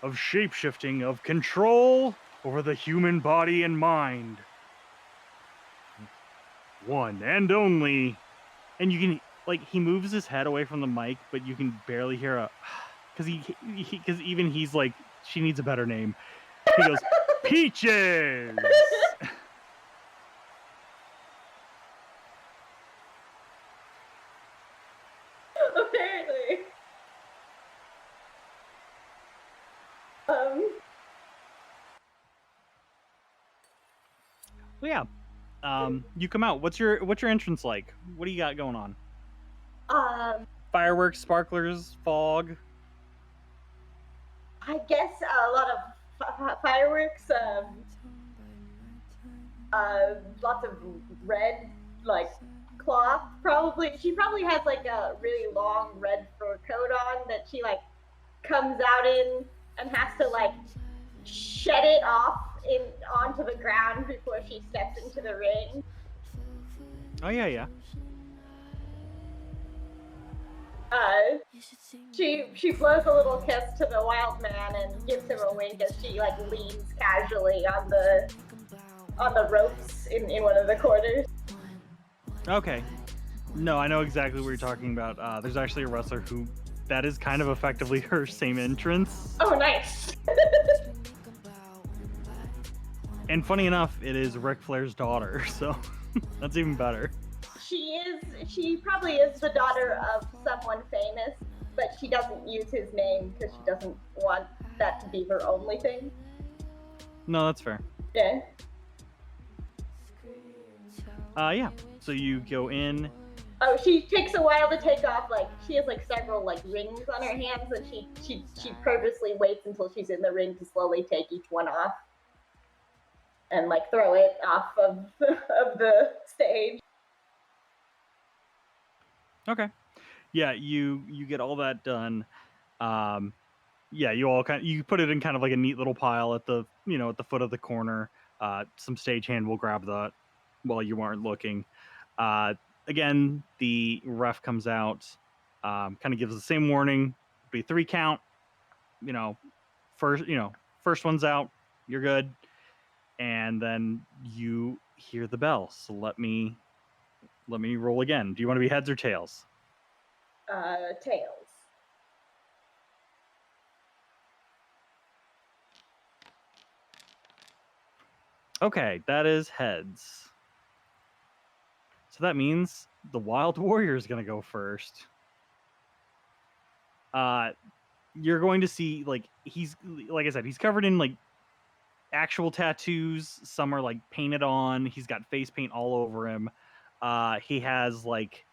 of shapeshifting, of control over the human body and mind. One and only." And you can, like, he moves his head away from the mic, but you can barely hear a, because even he's like, she needs a better name. He goes, "Peaches!" Apparently. So yeah, you come out. What's your entrance like? What do you got going on? Fireworks, sparklers, fog. I guess a lot of fireworks. Lots of red, like cloth. She probably has like a really long red fur coat on that she like comes out in and has to like shed it off onto the ground before she steps into the ring. Oh yeah. She blows a little kiss to the wild man and gives him a wink as she like leans casually on the ropes in one of the corners. Okay. No, I know exactly what you're talking about. There's actually a wrestler who that is kind of effectively her same entrance. Oh, nice. And funny enough, it is Ric Flair's daughter, so that's even better. She probably is the daughter of someone famous, but she doesn't use his name because she doesn't want that to be her only thing. No, that's fair. Yeah. Yeah. So you go in. Oh, she takes a while to take off. Like she has like several like rings on her hands, and she purposely waits until she's in the ring to slowly take each one off and like throw it off of the stage. Okay. Yeah, you get all that done. yeah, you put it in kind of like a neat little pile at the at the foot of the corner. Some stagehand will grab that while you aren't looking. Again, the ref comes out, kind of gives the same warning. Be 3 count. First first one's out, you're good, and then you hear the bell. So let me roll again. Do you want to be heads or tails? Tails. Okay, that is heads. So that means the Wild Warrior is going to go first. You're going to see, like I said, he's covered in like actual tattoos. Some are like painted on. He's got face paint all over him. He has like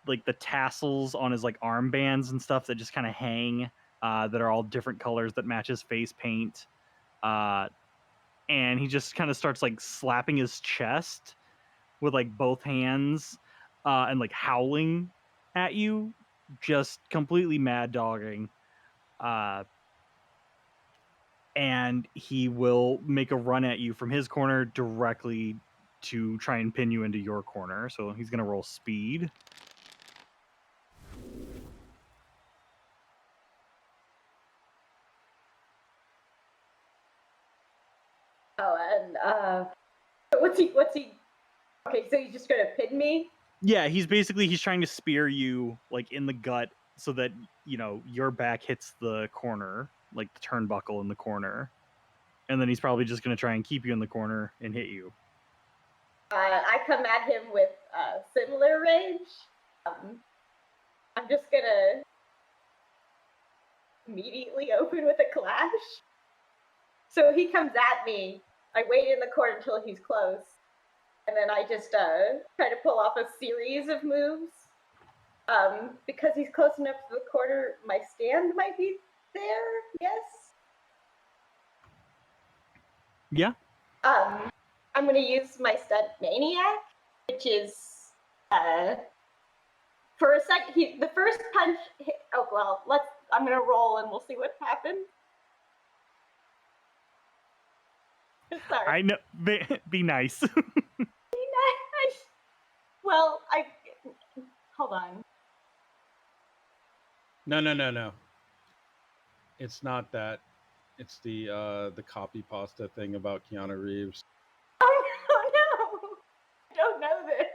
the tassels on his like armbands and stuff that just kind of hang, that are all different colors that match his face paint. And he just kind of starts like slapping his chest with like both hands, and like howling at you, just completely mad dogging. And he will make a run at you from his corner directly to try and pin you into your corner. So he's going to roll speed. Oh, and what's he? Okay, so he's just gonna pin me. Yeah, he's trying to spear you like in the gut so that your back hits the corner, like the turnbuckle in the corner, and then he's probably just going to try and keep you in the corner and hit you. I come at him with similar rage. I'm just gonna immediately open with a clash. So he comes at me. I wait in the corner until he's close, and then I just try to pull off a series of moves. Because he's close enough to the corner, my stand might be there. Yes. Yeah. I'm gonna use my stunt maniac, which is for a sec. The first punch. Oh well, I'm gonna roll and we'll see what happens. Sorry. I know. Be nice. Well, hold on. No. It's not that. It's the copy pasta thing about Keanu Reeves. Oh no! I don't know this.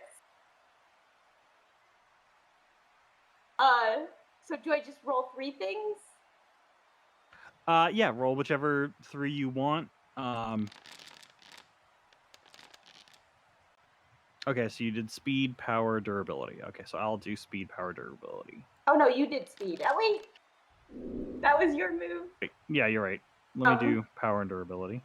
So do I just roll 3 things? Yeah, roll whichever 3 you want. Okay, so you did speed, power, durability. Okay, so I'll do speed, power, durability. Oh no, you did speed. Oh wait, that was your move. Wait, yeah, you're right. Let me do power and durability.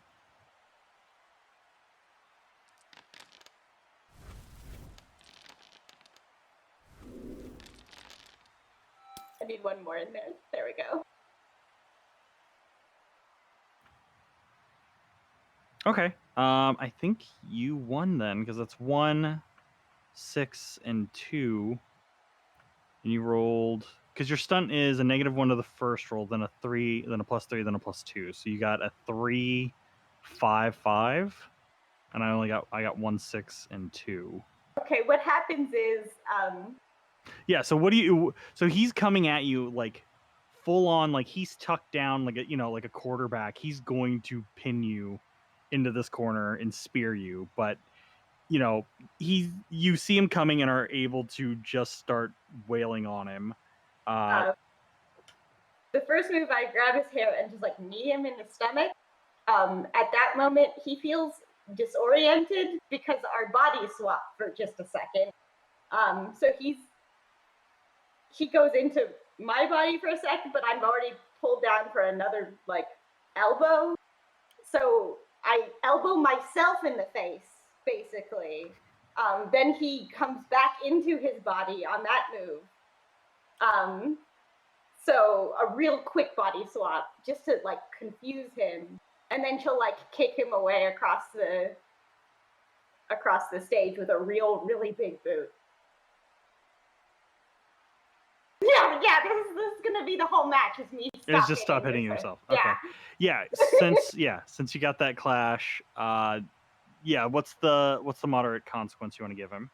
I need one more in there. There we go. Okay. I think you won then, because that's 1, 6, and 2. And you rolled, because your stunt is a -1 to the first roll, then a 3, then a +3, then a +2. So you got a 3, 5, 5, and I got 1, 6, and 2. Okay, what happens is Yeah. So so he's coming at you like full on, like he's tucked down like like a quarterback. He's going to pin you into this corner and spear you, but you see him coming and are able to just start wailing on him. The first move, I grab his hair and just like knee him in the stomach. At that moment, he feels disoriented because our bodies swap for just a second. So he goes into my body for a second, but I'm already pulled down for another like elbow. So I elbow myself in the face, basically. Then he comes back into his body on that move. So a real quick body swap just to like confuse him, and then she'll like kick him away across the stage with a really big boot. Yeah. This is gonna be the whole match with me. It's just stop hitting yourself. Okay. Yeah. Since you got that clash, yeah. What's the moderate consequence you want to give him?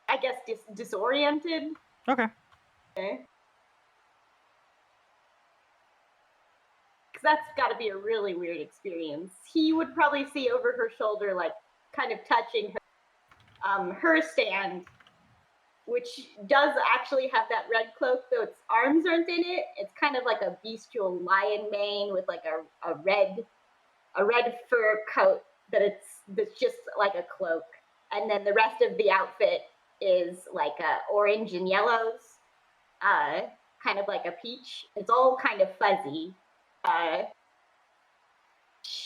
I guess disoriented. Okay. Because that's got to be a really weird experience. He would probably see over her shoulder, like kind of touching her stand, which does actually have that red cloak, though its arms aren't in it. It's kind of like a bestial lion mane with like a red fur coat that's just like a cloak, and then the rest of the outfit is like orange and yellows, kind of like a peach. It's all kind of fuzzy.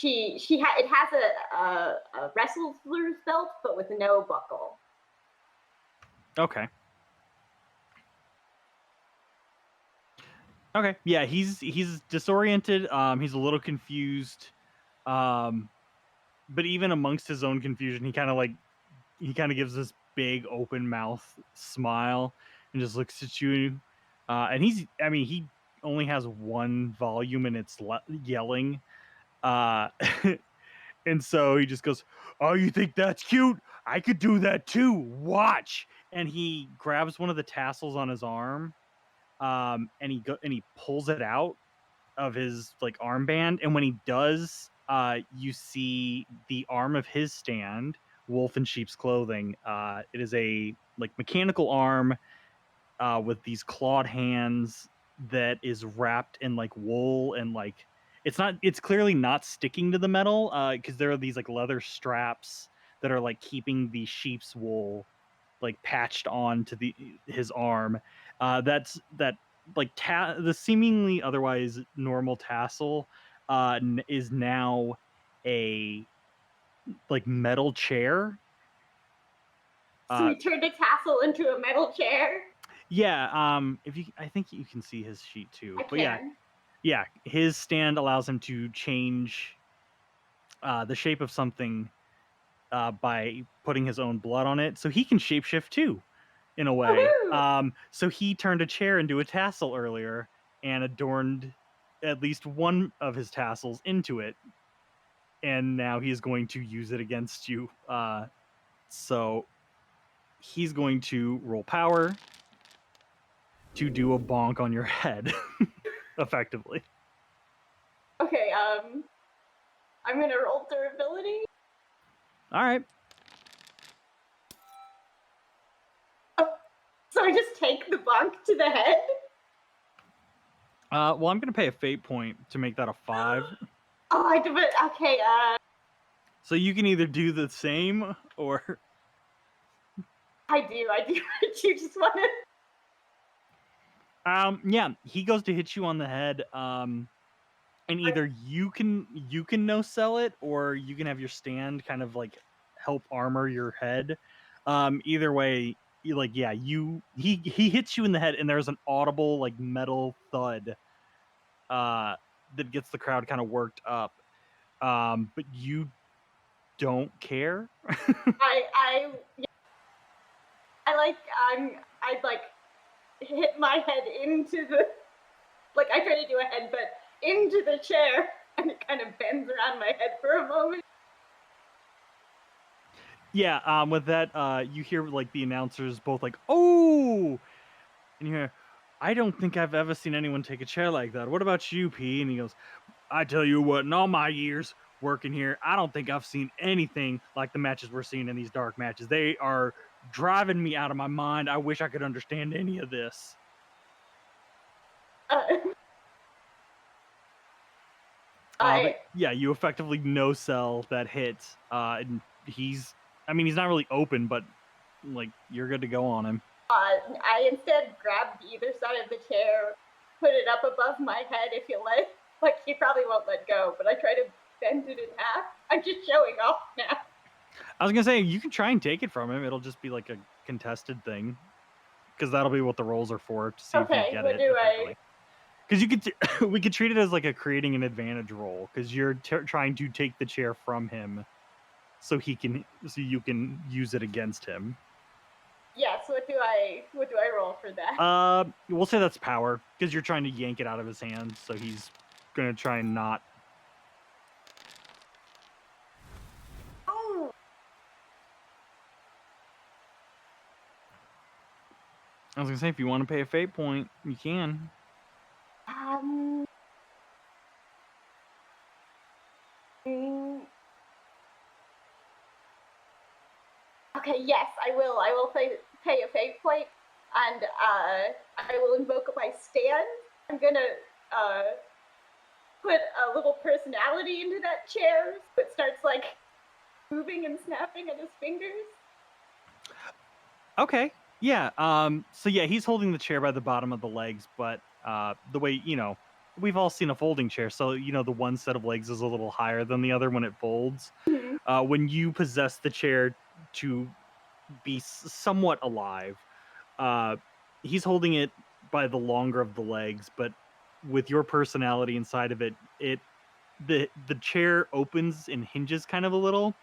It has a wrestler's belt, but with no buckle. Okay. Okay. Yeah, he's disoriented. He's a little confused. But even amongst his own confusion, he kind of gives this big open mouth smile and just looks at you. And he only has one volume and it's yelling. And so he just goes, "Oh, you think that's cute? I could do that too. Watch." And he grabs one of the tassels on his arm, and he pulls it out of his like armband. And when he does, you see the arm of his stand, wolf in sheep's clothing. It is a like mechanical arm with these clawed hands that is wrapped in like wool, and like it's clearly not sticking to the metal because there are these like leather straps that are like keeping the sheep's wool like patched on to his arm. That's like the seemingly otherwise normal tassel is now a like metal chair. So he turned a tassel into a metal chair. Yeah, I think you can see his sheet too. I But can. yeah, his stand allows him to change the shape of something by putting his own blood on it, so he can shapeshift too, in a way. Woohoo! So he turned a chair into a tassel earlier and adorned at least one of his tassels into it, and now he's going to use it against you. So he's going to roll power to do a bonk on your head, effectively. Okay, I'm gonna roll durability. All right. Oh, so I just take the bonk to the head? Well, I'm gonna pay a fate point to make that a 5. Oh, I do it. Okay, So you can either do the same or I do. You just want to. yeah, he goes to hit you on the head. And either you can no sell it, or you can have your stand kind of like help armor your head. Either way, he hits you in the head, and there's an audible like metal thud that gets the crowd kind of worked up. But you don't care. I'd like hit my head into the, like I try to do a headbutt into the chair, and it kind of bends around my head for a moment. Yeah, with that, you hear like the announcers both like, "Oh," and you hear, "I don't think I've ever seen anyone take a chair like that. What about you, P?" And he goes, "I tell you what, in all my years working here, I don't think I've seen anything like the matches we're seeing in these dark matches. They are driving me out of my mind. I wish I could understand any of this." Yeah, you effectively no sell that hit, and he's not really open, but like you're good to go on him. I instead grabbed either side of the chair, put it up above my head. If you like he probably won't let go, but I try to bend it in half. I'm just showing off now. I was gonna say you can try and take it from him. It'll just be like a contested thing, because that'll be what the rolls are for, to see if you get what it. do I? Because you could, we could treat it as like a creating an advantage roll, because you're trying to take the chair from him, so you can use it against him. What do I roll for that? We'll say that's power because you're trying to yank it out of his hands, so he's gonna try and not. Oh, I was gonna say if you want to pay a fate point, you can. mm, okay, yes, I will. I will pay a fate point, and I will invoke my stand. I'm gonna put a little personality into that chair, so it starts like moving and snapping at his fingers. Okay. Yeah. So yeah, he's holding the chair by the bottom of the legs, but the way we've all seen a folding chair, so the one set of legs is a little higher than the other when it folds. When you possess the chair to be somewhat alive, he's holding it by the longer of the legs, but with your personality inside of it, the chair opens and hinges kind of a little,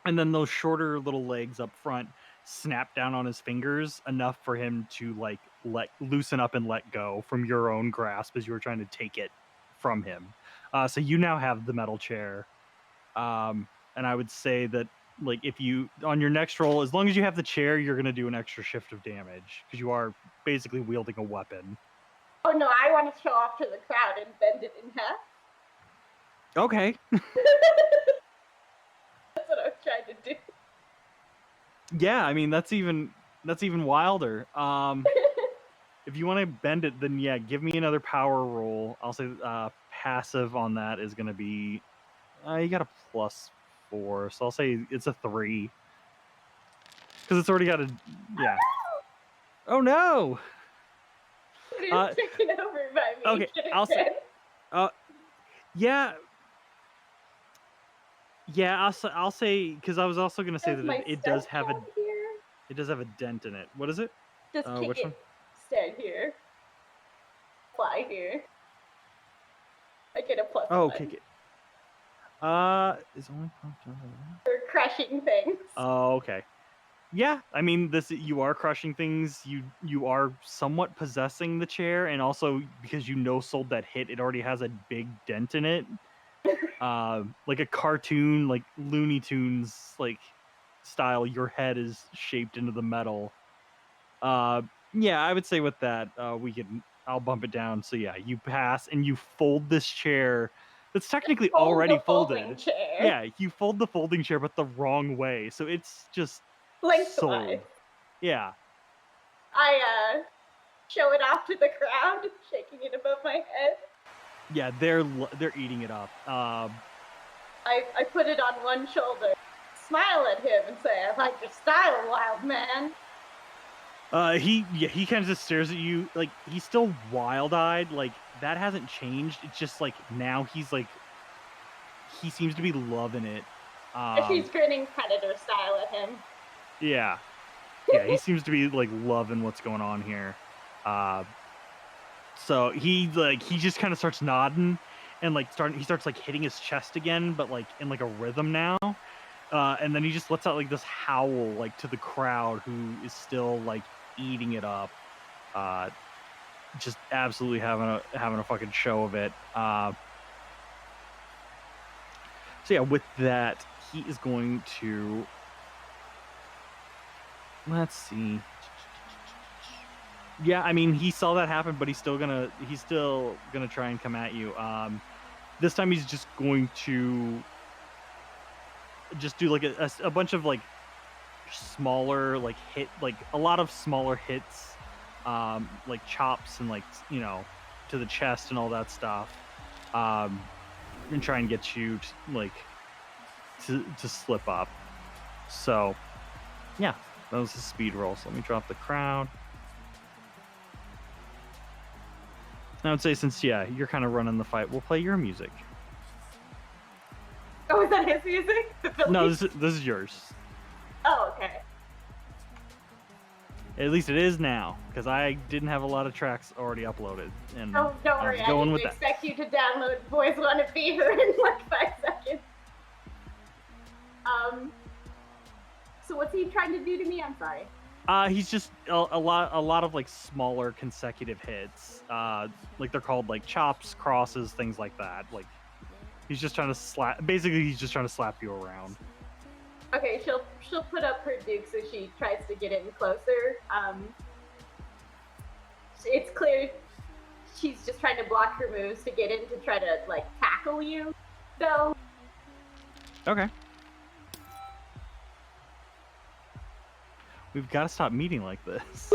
and then those shorter little legs up front snap down on his fingers enough for him to like loosen up and let go from your own grasp as you were trying to take it from him. So you now have the metal chair, and I would say that like if you on your next roll, as long as you have the chair, you're gonna do an extra shift of damage because you are basically wielding a weapon. Oh no, I want to show off to the crowd and bend it in half. Okay. That's what I was trying to do. Yeah, I mean that's even wilder. If you want to bend it, then yeah, give me another power roll. I'll say passive on that is going to be you got a +4, so I'll say it's a 3 because it's already got a yeah. Oh no! It is taken over by me. Okay, I'll say yeah. Yeah, I'll say because I was also going to say that it does have a here. It does have a dent in it. What is it? Just kick which it. one? Stand here. Fly here. I get a +1. Oh, kick it. Is only For crushing things. Oh, okay. Yeah, I mean you are crushing things. You are somewhat possessing the chair, and also because sold that hit, it already has a big dent in it. Like a cartoon, like Looney Tunes like style, your head is shaped into the metal. Yeah, I would say with that, I'll bump it down. So yeah, you pass and you fold this chair that's technically already folded. Chair. Yeah, you fold the folding chair, but the wrong way. So it's just lengthwise. sold. Yeah. I show it off to the crowd, shaking it above my head. Yeah, they're eating it up. I put it on one shoulder, smile at him, and say, "I like your style, wild man." He kind of just stares at you, like he's still wild-eyed, like that hasn't changed. It's just like now he's like he seems to be loving it. She's grinning predator style at him. Yeah, he seems to be like loving what's going on here. So he just kind of starts nodding and like he starts like hitting his chest again, but like in like a rhythm now. And then he just lets out like this howl like to the crowd who is still like eating it up. Just absolutely having a fucking show of it. So yeah, with that, he is going to, let's see. Yeah, I mean, he saw that happen, but he's still gonna try and come at you. This time he's just going to just do like a bunch of like smaller like a lot of smaller hits, like chops and like to the chest and all that stuff, and try and get you to slip up. So yeah, that was a speed roll. So let me drop the crowd. I would say since you're kind of running the fight, we'll play your music. Oh, is that his music? No, this is yours. Oh, okay. At least it is now, because I didn't have a lot of tracks already uploaded. And oh, don't worry, I didn't expect you to download Boys Wanna Be Her in like 5 seconds. So what's he trying to do to me? I'm sorry. He's just a lot of like smaller consecutive hits. Like they're called like chops, crosses, things like that. Like he's just trying to slap. Basically, he's just trying to slap you around. Okay, she'll put up her duke so she tries to get in closer. It's clear she's just trying to block her moves to get in to try to like tackle you, though. Okay. We've got to stop meeting like this.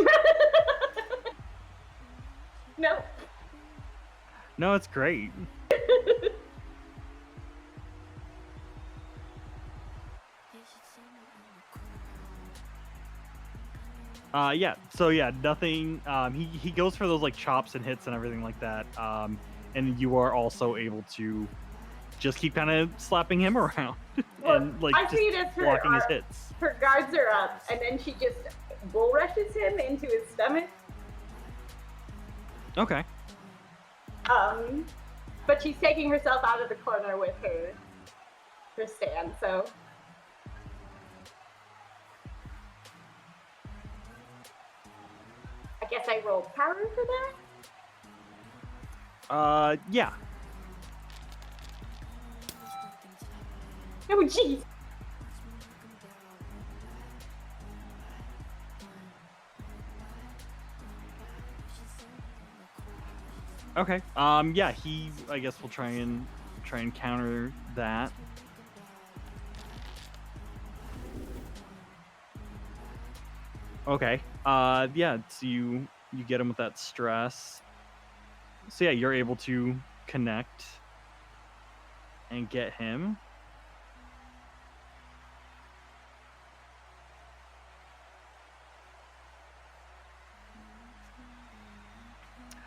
No. No, it's great. Yeah. So yeah, nothing. He goes for those like chops and hits and everything like that. And you are also able to just keep kind of slapping him around and like I just see it as blocking his hits. her guards are up, and then she just bull rushes him into his stomach. Okay. But she's taking herself out of the corner with her stand, so. I guess I roll power for that? Yeah. Oh, jeez. Okay. Yeah, he I guess will try and counter that. Okay. Yeah, so you get him with that stress. So yeah, you're able to connect and get him.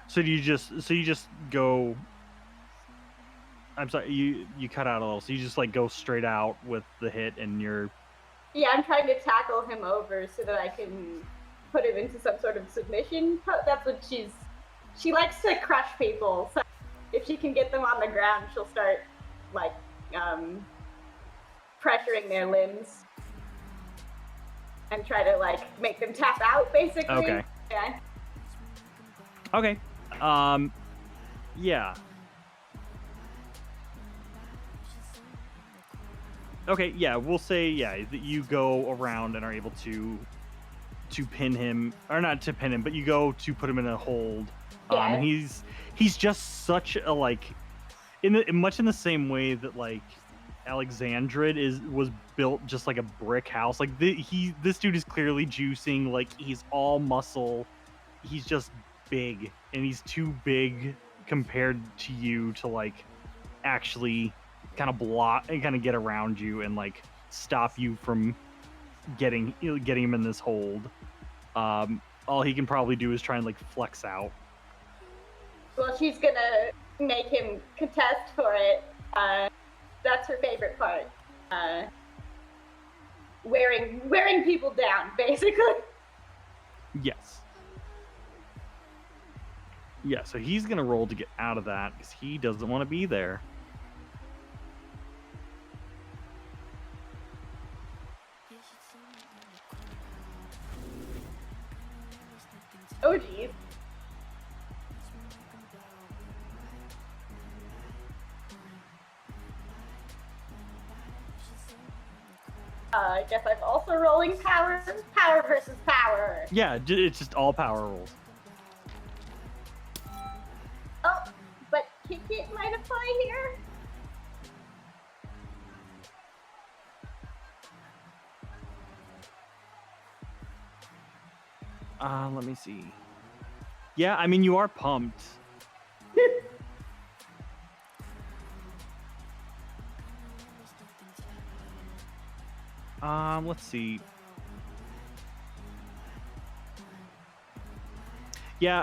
So do you just go I'm sorry, you cut out a little. So you just like go straight out with the hit and you're Yeah, I'm trying to tackle him over so that I can put him into some sort of submission. That's what she likes to crush people. So if she can get them on the ground, she'll start like pressuring their limbs and try to like make them tap out, basically. Okay. Yeah. Okay. Yeah. Okay, yeah, we'll say that you go around and are able to pin him, or not to pin him, but you go to put him in a hold. Yeah. And he's just such a like much in the same way that like Alexandrid was built just like a brick house. Like this dude is clearly juicing, like he's all muscle. He's just big, and he's too big compared to you to like actually kind of block and kind of get around you and like stop you from getting him in this hold. All he can probably do is try and like flex out. Well, she's gonna make him contest for it. That's her favorite part. Wearing people down, basically. Yes. Yeah, so he's gonna roll to get out of that because he doesn't want to be there. Oh, geez. I guess I'm also rolling power. Power versus power. Yeah, it's just all power rolls. Oh, but kick it might apply here. Let me see. Yeah, I mean you are pumped. Let's see. Yeah,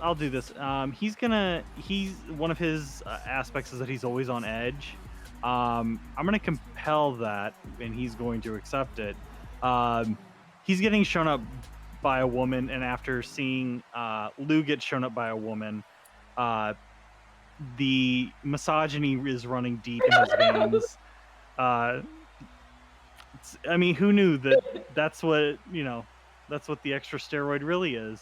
I'll do this. He's one of his aspects is that he's always on edge. I'm gonna compel that, and he's going to accept it. He's getting shown up by a woman, and after seeing Lou get shown up by a woman, the misogyny is running deep in his veins. I mean, who knew that? That's what That's what the extra steroid really is.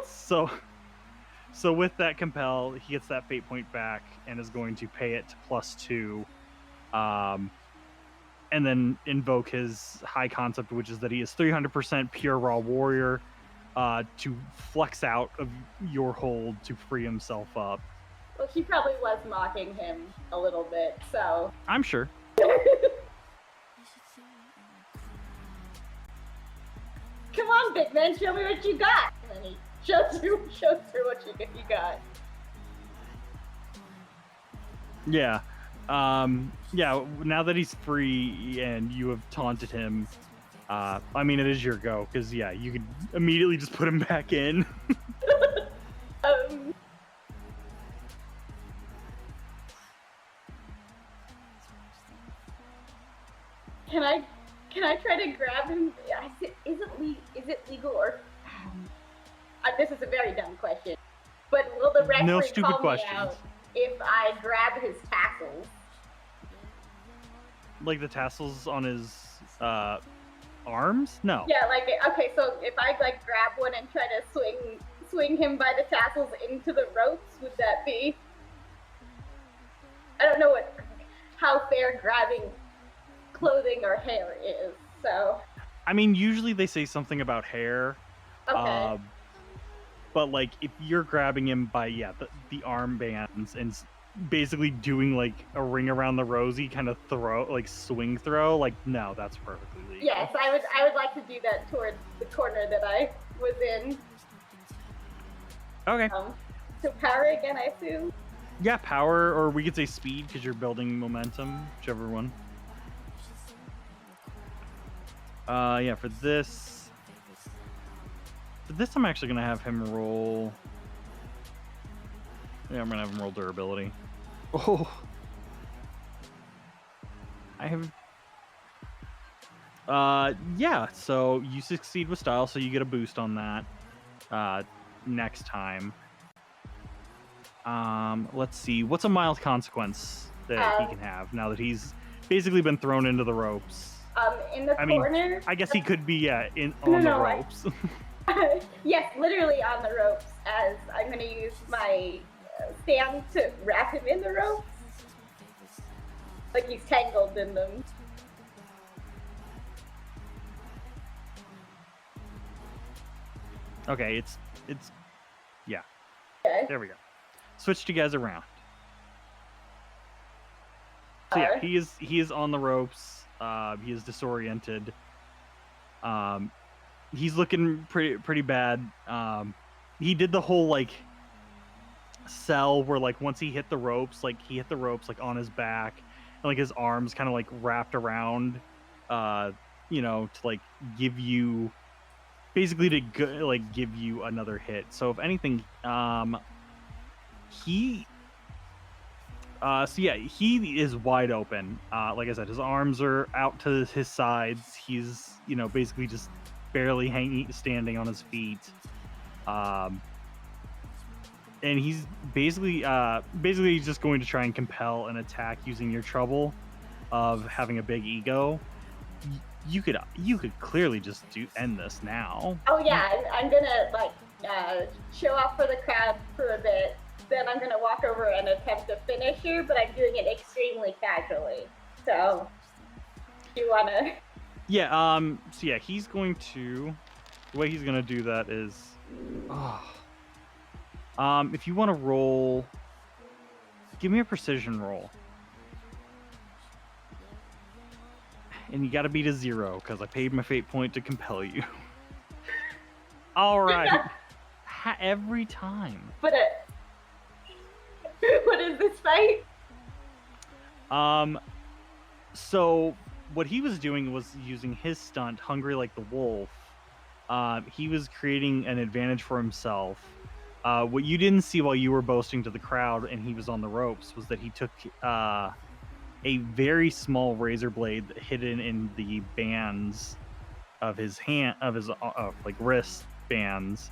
So with that compel, he gets that fate point back and is going to pay it to +2. And then invoke his high concept, which is that he is 300% pure raw warrior, to flex out of your hold to free himself up. Well, she probably was mocking him a little bit, so. I'm sure. Come on, big man, show me what you got. And then he shows her what you got. Yeah. Yeah, now that he's free and you have taunted him, I mean, it is your go, because, yeah, you could immediately just put him back in. Can I try to grab him? Is it legal or... this is a very dumb question. But will the referee No stupid call questions. me out if I grab his tassels? Like the tassels on his arms? No. Yeah, like, okay, so if I like grab one and try to swing him by the tassels into the ropes, would that be? I don't know how fair grabbing clothing or hair is, so. I mean, usually they say something about hair. Okay. But like, if you're grabbing him by the armbands and basically doing like a ring around the rosy kind of throw, like swing throw, like no, that's perfectly legal. Yes, I would like to do that towards the corner that I was in. Okay. So power again, I assume. Yeah, power, or we could say speed because you're building momentum, whichever one. Yeah, for this I'm actually gonna have him roll. Yeah, I'm gonna have him roll durability. Oh, I have. Yeah. So you succeed with style, so you get a boost on that. Next time. Let's see. What's a mild consequence that he can have now that he's basically been thrown into the ropes? In the corner. I guess he could be on the ropes. Yes, literally on the ropes, as I'm going to use my stand to wrap him in the ropes. Like he's tangled in them. Okay, it's yeah. Okay. There we go. Switch you guys around. So yeah, he is on the ropes. He is disoriented. He's looking pretty bad. He did the whole like sell where like once he hit the ropes, like he hit the ropes like on his back and like his arms kind of like wrapped around, to like give you basically to give you another hit. So if anything, he is wide open. Like I said, his arms are out to his sides. He's basically just barely standing on his feet. And he's basically just going to try and compel an attack using your trouble of having a big ego. You could clearly just end this now. Oh yeah, I'm gonna show off for the crowd for a bit. Then I'm gonna walk over and attempt to finish her, but I'm doing it extremely casually. So, do you wanna? Yeah. So yeah, he's going to. The way he's gonna do that is. If you want to roll, give me a precision roll. And you got to beat a 0 because I paid my fate point to compel you. All right. Every time. But what is this fight? So what he was doing was using his stunt, Hungry Like the Wolf. He was creating an advantage for himself. What you didn't see while you were boasting to the crowd and he was on the ropes was that he took a very small razor blade hidden in the bands of his wrist bands,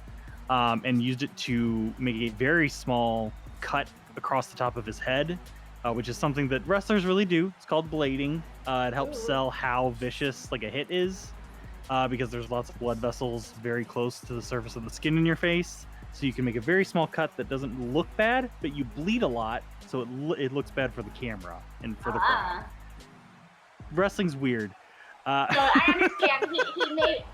and used it to make a very small cut across the top of his head, which is something that wrestlers really do. It's called blading. It helps sell how vicious like a hit is. because there's lots of blood vessels very close to the surface of the skin in your face. So you can make a very small cut that doesn't look bad, but you bleed a lot, so it looks bad for the camera and for the crowd. Wrestling's weird. So I understand. He made.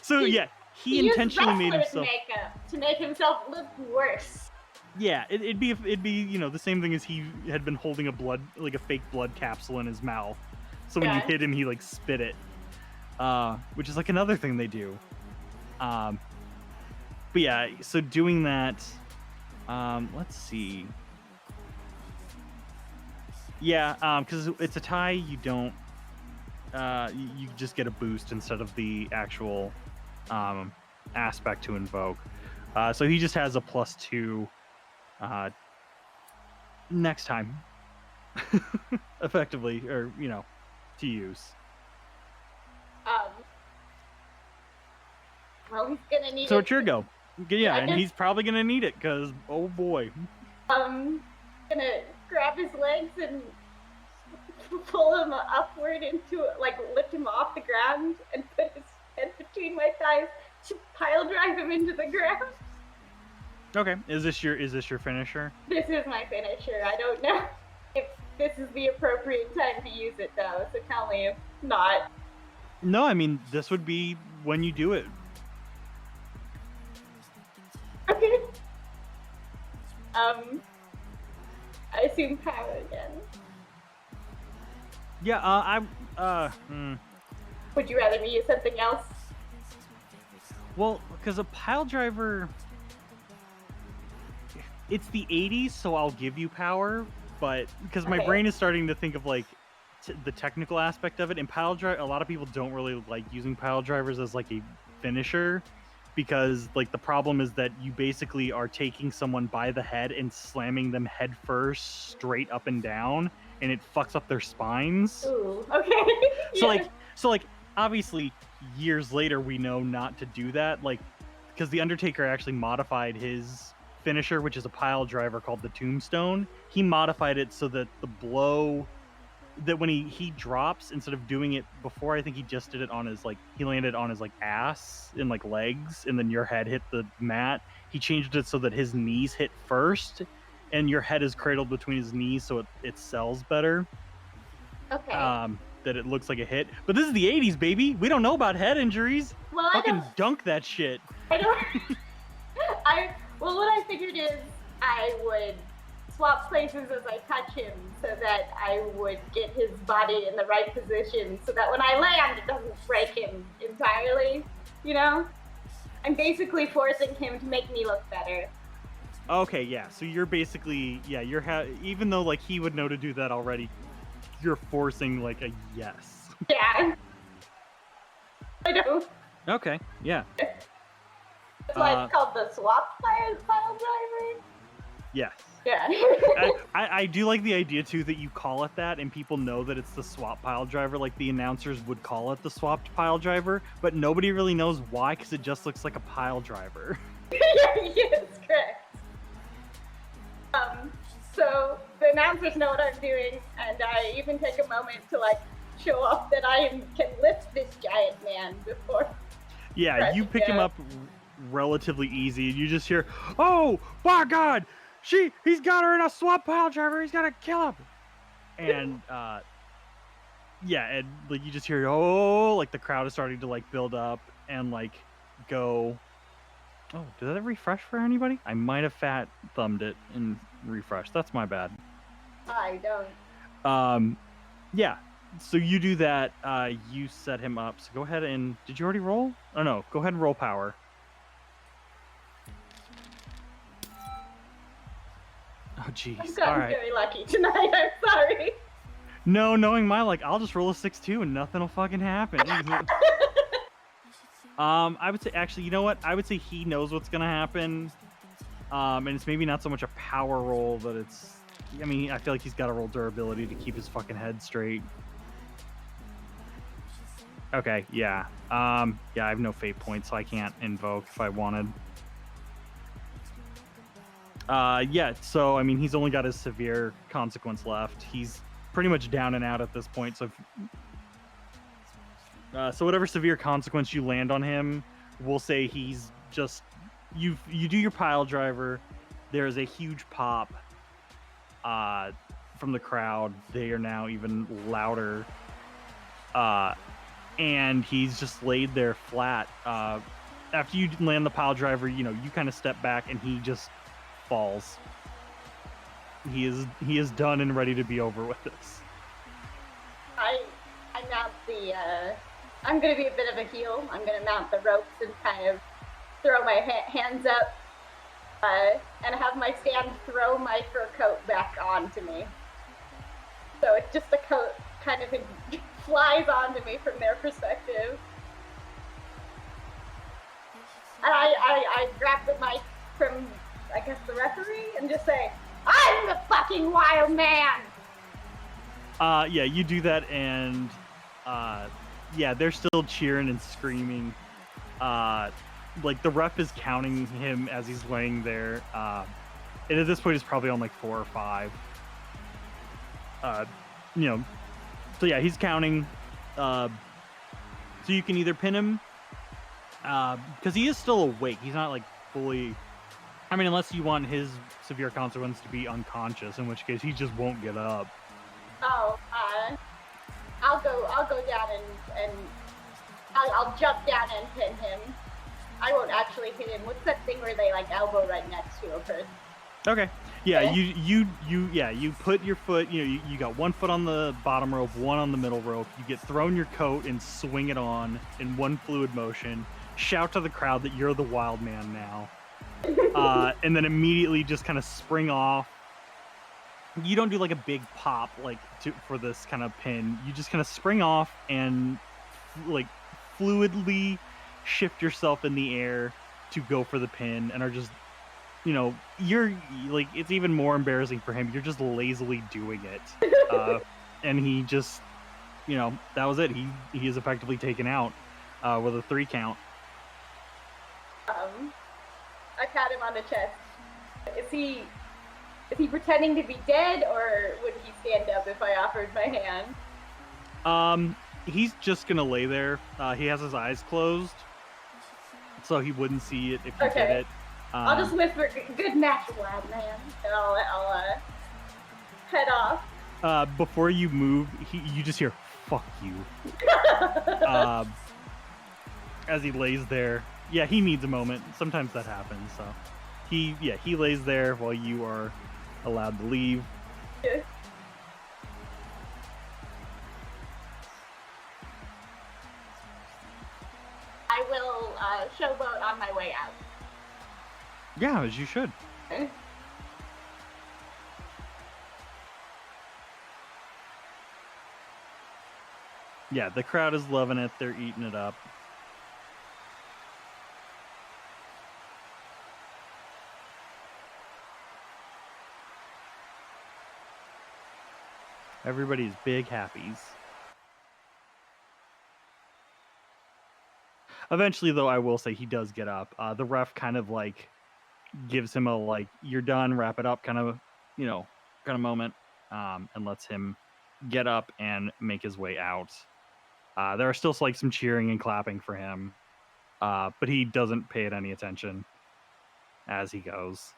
So he- yeah, he used intentionally made wrestler's himself. makeup to make himself look worse. Yeah, it'd be the same thing as he had been holding a fake blood capsule in his mouth. So when you Yeah. hit him, he like spit it, which is like another thing they do. But yeah, so doing that, let's see. Yeah, because it's a tie, you don't, you just get a boost instead of the actual aspect to invoke. So he just has a +2 next time, effectively, or to use. Well, he's gonna need So it. it's your go. Yeah, and just- he's probably gonna need it because oh boy. Gonna grab his legs and pull him upward into lift him off the ground and put his head between my thighs to pile drive him into the ground. Okay, is this your finisher? This is my finisher. I don't know if this is the appropriate time to use it though, so tell me if not. No, I mean this would be when you do it. Okay. I assume power again. Yeah, Would you rather me use something else? well, because a pile driver, it's the 80s, so I'll give you power, but because my Okay. brain is starting to think of like the technical aspect of it, and pile drive, a lot of people don't really like using pile drivers as like a finisher, because like the problem is that you basically are taking someone by the head and slamming them head first straight up and down, and it fucks up their spines. Ooh, okay. So Yeah. like obviously years later we know not to do that, like because the Undertaker actually modified his finisher, which is a pile driver called the Tombstone. He modified it so that the blow that when he drops, instead of doing it before, I think he just did it on his he landed on his ass and legs, and then your head hit the mat. He changed it so that his knees hit first and your head is cradled between his knees, so it sells better. Okay. That it looks like a hit. But this is the 80s, baby. We don't know about head injuries. Well, I Fucking don't. dunk that shit. I don't. Well, what I figured is I would swap places as I touch him, so that I would get his body in the right position, so that when I land, it doesn't break him entirely. You know, I'm basically forcing him to make me look better. Okay, yeah. So you're basically, yeah, even though he would know to do that already, you're forcing a yes. Yeah. I know. Okay, yeah. That's why it's called the swap pile driver. Yes. Yeah. I do like the idea too that you call it that and people know that it's the swap pile driver. Like the announcers would call it the swapped pile driver, but nobody really knows why, because it just looks like a pile driver. Yes, correct. So the announcers know what I'm doing, and I even take a moment to show off that I can lift this giant man before. Yeah, you pick him Yeah. up relatively easy. You just hear, "Oh my God, he's got her in a swap pile driver. He's gotta kill him." And yeah, and you just hear, "Oh!" The crowd is starting to build up and go. Oh, did that refresh for anybody? I might have fat thumbed it and refreshed. That's my bad. I don't. Yeah. So you do that. You set him up. So go ahead and did you already roll? Oh no, go ahead and roll power. Oh jeez. I've All gotten right. very lucky tonight. I'm sorry. No, knowing my I'll just roll a 6-2 and nothing will fucking happen. I would say actually, you know what? I would say he knows what's gonna happen. And it's maybe not so much a power roll, but it's. I mean, I feel like he's got to roll durability to keep his fucking head straight. Okay, yeah. Yeah, I have no fate points, so I can't invoke if I wanted. Yeah, so I mean, he's only got his severe consequence left. He's pretty much down and out at this point. So, So whatever severe consequence you land on him, we'll say he's just you do your pile driver. There is a huge pop from the crowd. They are now even louder. And he's just laid there flat. After you land the pile driver, you kind of step back and he just falls. He is done and ready to be over with this. I mount the. I'm gonna be a bit of a heel. I'm gonna mount the ropes and kind of throw my hands up, and have my stand throw my fur coat back onto me. So it's just the coat kind of flies onto me from their perspective. And I grab the mic from, I guess, the referee and just say, "I'm the fucking wild man!" Yeah, you do that, and yeah, they're still cheering and screaming. Like the ref is counting him as he's laying there. And at this point, he's probably on like 4 or 5. So yeah, he's counting. So you can either pin him, because he is still awake. He's not like fully. I mean, unless you want his severe consequence to be unconscious, in which case he just won't get up. Oh, I'll go down and I'll jump down and pin him. I won't actually hit him. What's that thing where they like elbow right next to a person? Okay. Yeah, Okay. you put your foot, you got 1 foot on the bottom rope, 1 on the middle rope. You get thrown your coat and swing it on in one fluid motion. Shout to the crowd that you're the wild man now. And then immediately just kind of spring off. You don't do like a big pop for this kind of pin. You just kind of spring off and like fluidly shift yourself in the air to go for the pin, and are just you're like, it's even more embarrassing for him. You're just lazily doing it. And he just that was it. He is effectively taken out with a 3 count. I pat him on the chest. Is he pretending to be dead, or would he stand up if I offered my hand? He's just gonna lay there. He has his eyes closed, so he wouldn't see it if you Okay. did it. I'll just whisper, "Good match, wild man," and I'll head off. Before you move, you just hear "fuck you" as he lays there. Yeah, he needs a moment. Sometimes that happens. So he lays there while you are allowed to leave. Yeah. I will showboat on my way out. Yeah, as you should. Yeah, the crowd is loving it. They're eating it up. Everybody's big happies. Eventually, though, I will say he does get up. The ref kind of like gives him a like, "You're done, wrap it up" kind of moment, and lets him get up and make his way out. There are still like some cheering and clapping for him, but he doesn't pay it any attention as he goes.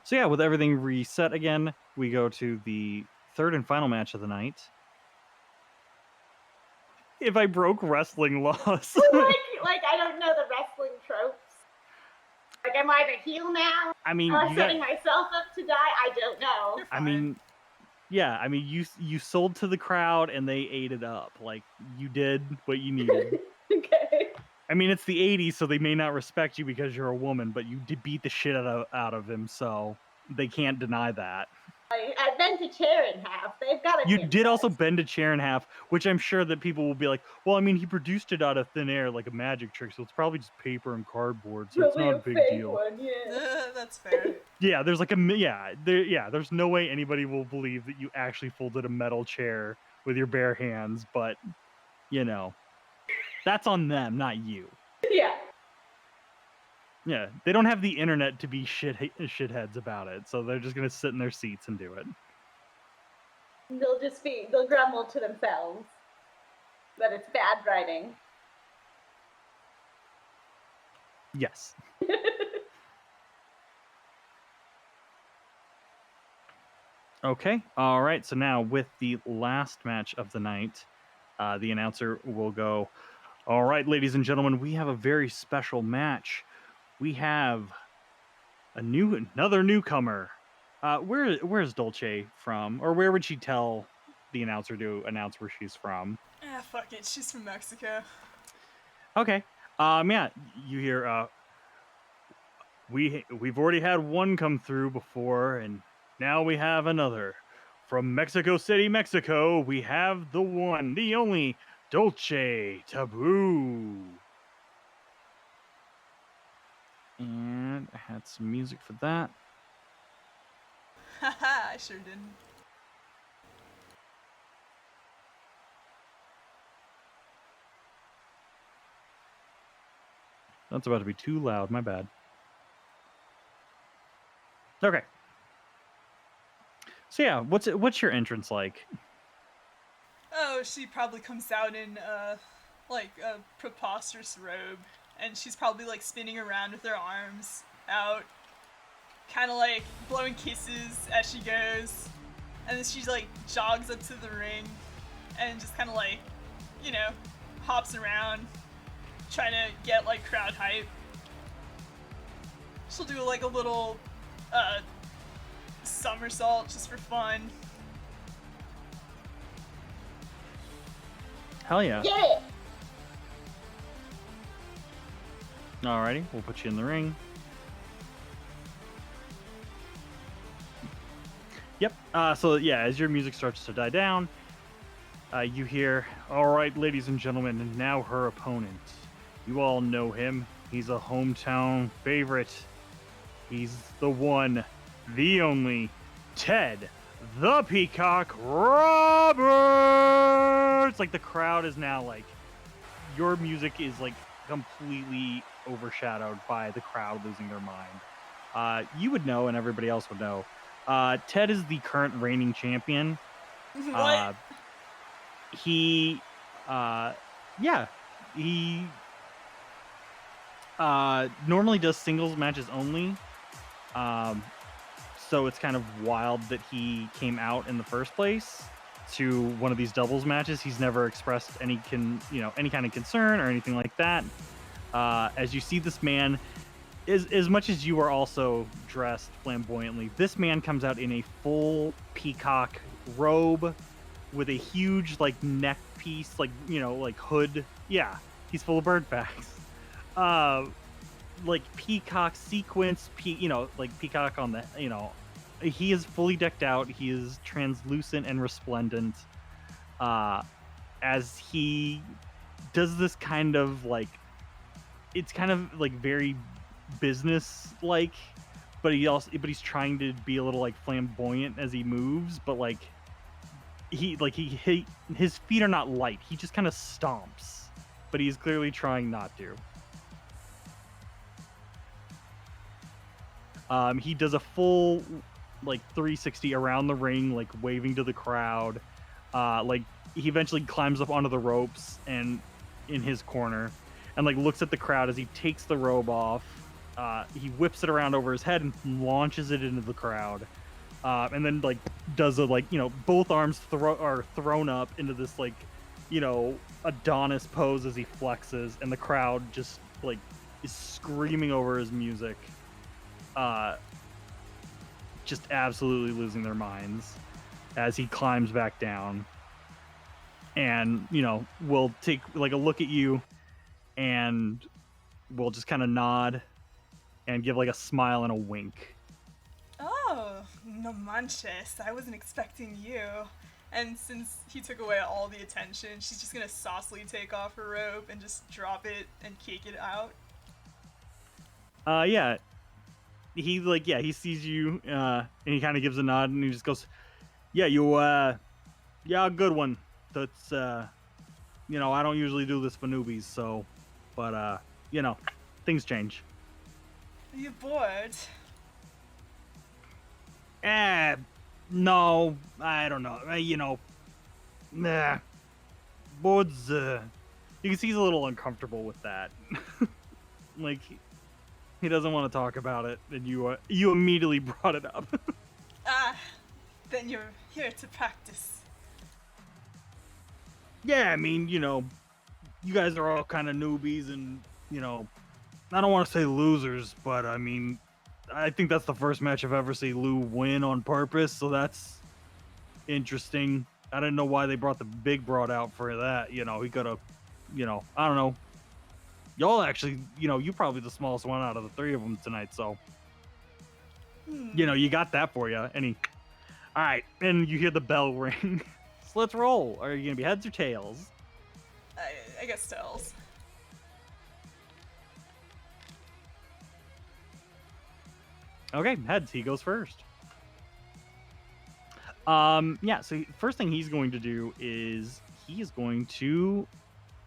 So yeah, with everything reset again, we go to the 3rd and final match of the night. If I broke wrestling laws. like I don't know the wrestling tropes. Like, am I the heel now? I mean, Am I setting myself up to die? I don't know. You're I fine. mean, yeah, I mean, you sold to the crowd and they ate it up. Like, you did what you needed. Okay. I mean, it's the 80s, so they may not respect you because you're a woman, but you did beat the shit out of him, so they can't deny that. I bent a chair in half. They've got to. You did also bend a chair in half, which I'm sure that people will be like, well, I mean, he produced it out of thin air like a magic trick, so it's probably just paper and cardboard, so it's not a big deal. One, yeah. That's fair. Yeah, there's like there's no way anybody will believe that you actually folded a metal chair with your bare hands, but that's on them, not you. Yeah. Yeah, they don't have the internet to be shitheads about it, so they're just gonna sit in their seats and do it. They'll grumble to themselves that it's bad writing. Yes. Okay. All right. So now with the last match of the night, the announcer will go, all right, ladies and gentlemen, we have a very special match. We have another newcomer. Where's Dolce from? Or where would she tell the announcer to announce where she's from? Ah, fuck it. She's from Mexico. Okay. Yeah, you hear we've already had one come through before, and now we have another. From Mexico City, Mexico, we have the one, the only Dolce Taboo. And I had some music for that. Haha, I sure didn't. That's about to be too loud, my bad. Okay. So yeah, what's your entrance like? Oh, she probably comes out in, like, a preposterous robe. And she's probably, like, spinning around with her arms out. Kind of, like, blowing kisses as she goes. And then she, like, jogs up to the ring. And just kind of, like, you know, hops around. Trying to get, like, crowd hype. She'll do, like, a little, somersault just for fun. Hell yeah. Get it! Alrighty, we'll put you in the ring. Yep. So yeah, as your music starts to die down, you hear, all right, ladies and gentlemen, and now her opponent. You all know him. He's a hometown favorite. He's the one, the only, Ted, the Peacock Roberts. Like the crowd is now like, your music is like completely overshadowed by the crowd losing their mind. You would know, and everybody else would know. Ted is the current reigning champion. What? He normally does singles matches only. So it's kind of wild that he came out in the first place to one of these doubles matches. He's never expressed any kind of concern or anything like that. As you see this man, as much as you are also dressed flamboyantly, this man comes out in a full peacock robe with a huge like neck piece, like like hood. Yeah, he's full of bird bags. Like peacock sequence, like peacock on the, he is fully decked out. He is translucent and resplendent. As he does this kind of like, it's kind of like very business like, but he's trying to be a little like flamboyant as he moves, but like his feet are not light. He just kind of stomps, but he's clearly trying not to. He does a full like 360 around the ring, like waving to the crowd. Like he eventually climbs up onto the ropes and in his corner, and like looks at the crowd as he takes the robe off. He whips it around over his head and launches it into the crowd. And then like does a both arms are thrown up into this like Adonis pose as he flexes, and the crowd just like is screaming over his music. Just absolutely losing their minds as he climbs back down, and we'll take like a look at you, and we'll just kind of nod and give like a smile and a wink. Oh, no manches. I wasn't expecting you. And since he took away all the attention, she's just gonna saucily take off her robe and just drop it and kick it out. Yeah. He sees you, and he kind of gives a nod, and he just goes, yeah, good one. That's, I don't usually do this for newbies, so, but, things change. Are you bored? No, I don't know. Nah. Boards, you can see he's a little uncomfortable with that. Like, he doesn't want to talk about it, and you immediately brought it up. Ah, then you're here to practice. Yeah, I mean, you guys are all kind of newbies, and, I don't want to say losers, but I mean, I think that's the first match I've ever seen Lou win on purpose, so that's interesting. I didn't know why they brought the big broad out for that. He could have, I don't know. Y'all actually, you probably the smallest one out of the three of them tonight, so you got that for you. All right, and you hear the bell ring. So let's roll. Are you gonna be heads or tails? I guess tails. Okay, heads. He goes first. Yeah. So first thing he's going to do is he is going to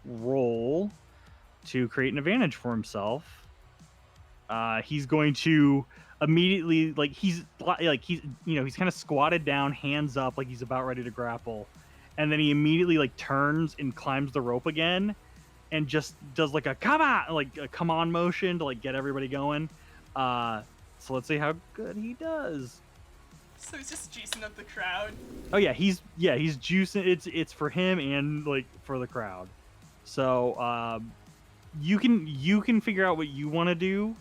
roll to create an advantage for himself. He's going to immediately he's kind of squatted down, hands up, like he's about ready to grapple, and then he immediately turns and climbs the rope again, and just does like a come on motion to get everybody going. So let's see how good he does. So he's just juicing up the crowd. Oh yeah, he's juicing. It's for him and for the crowd. So you can figure out what you want to do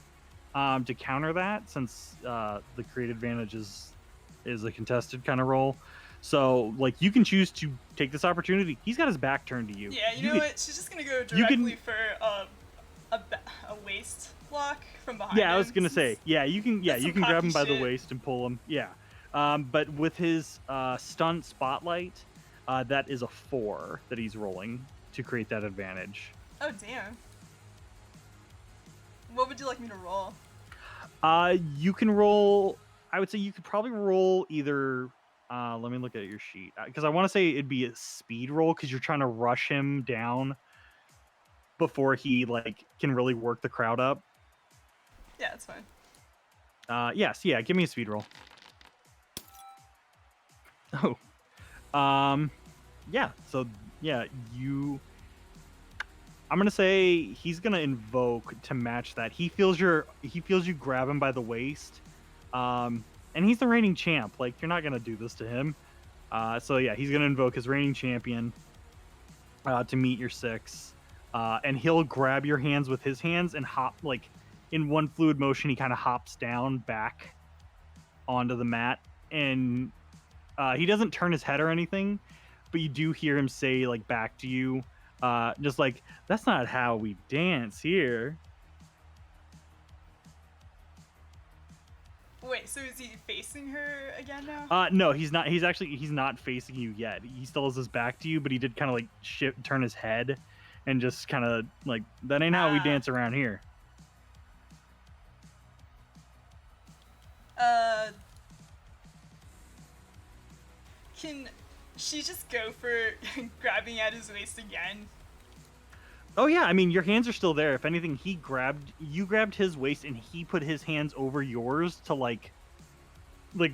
to counter that, since the create advantage is a contested kind of roll. So you can choose to take this opportunity. He's got his back turned to you. Yeah, you know what? She's just gonna go directly for a waist lock from behind. Yeah, I was him. gonna say. Yeah, you can. Yeah, That's you some can grab him by cocky the shit. waist and pull him. Yeah. But with his stunt spotlight, that is a 4 that he's rolling to create that advantage. Oh damn. What would you like me to roll? You can roll. I would say you could probably roll either. Let me look at your sheet, because I want to say it'd be a speed roll, because you're trying to rush him down before he can really work the crowd up. Yeah, that's fine. Yes, yeah. Give me a speed roll. Oh, yeah. So yeah, I'm gonna say he's gonna invoke to match that. He feels you grab him by the waist, and he's the reigning champ. You're not gonna do this to him. So yeah, he's gonna invoke his reigning champion to meet your 6, and he'll grab your hands with his hands and hop in one fluid motion. He kind of hops down back onto the mat, and he doesn't turn his head or anything, but you do hear him say back to you, just that's not how we dance here. Wait, so is he facing her again now? No, he's not. He's not facing you yet. He still has his back to you, but he did kind of turn his head, and just kind of that ain't how we dance around here. Can she just go for grabbing at his waist again? Oh yeah, I mean your hands are still there. If anything, you grabbed his waist, and he put his hands over yours to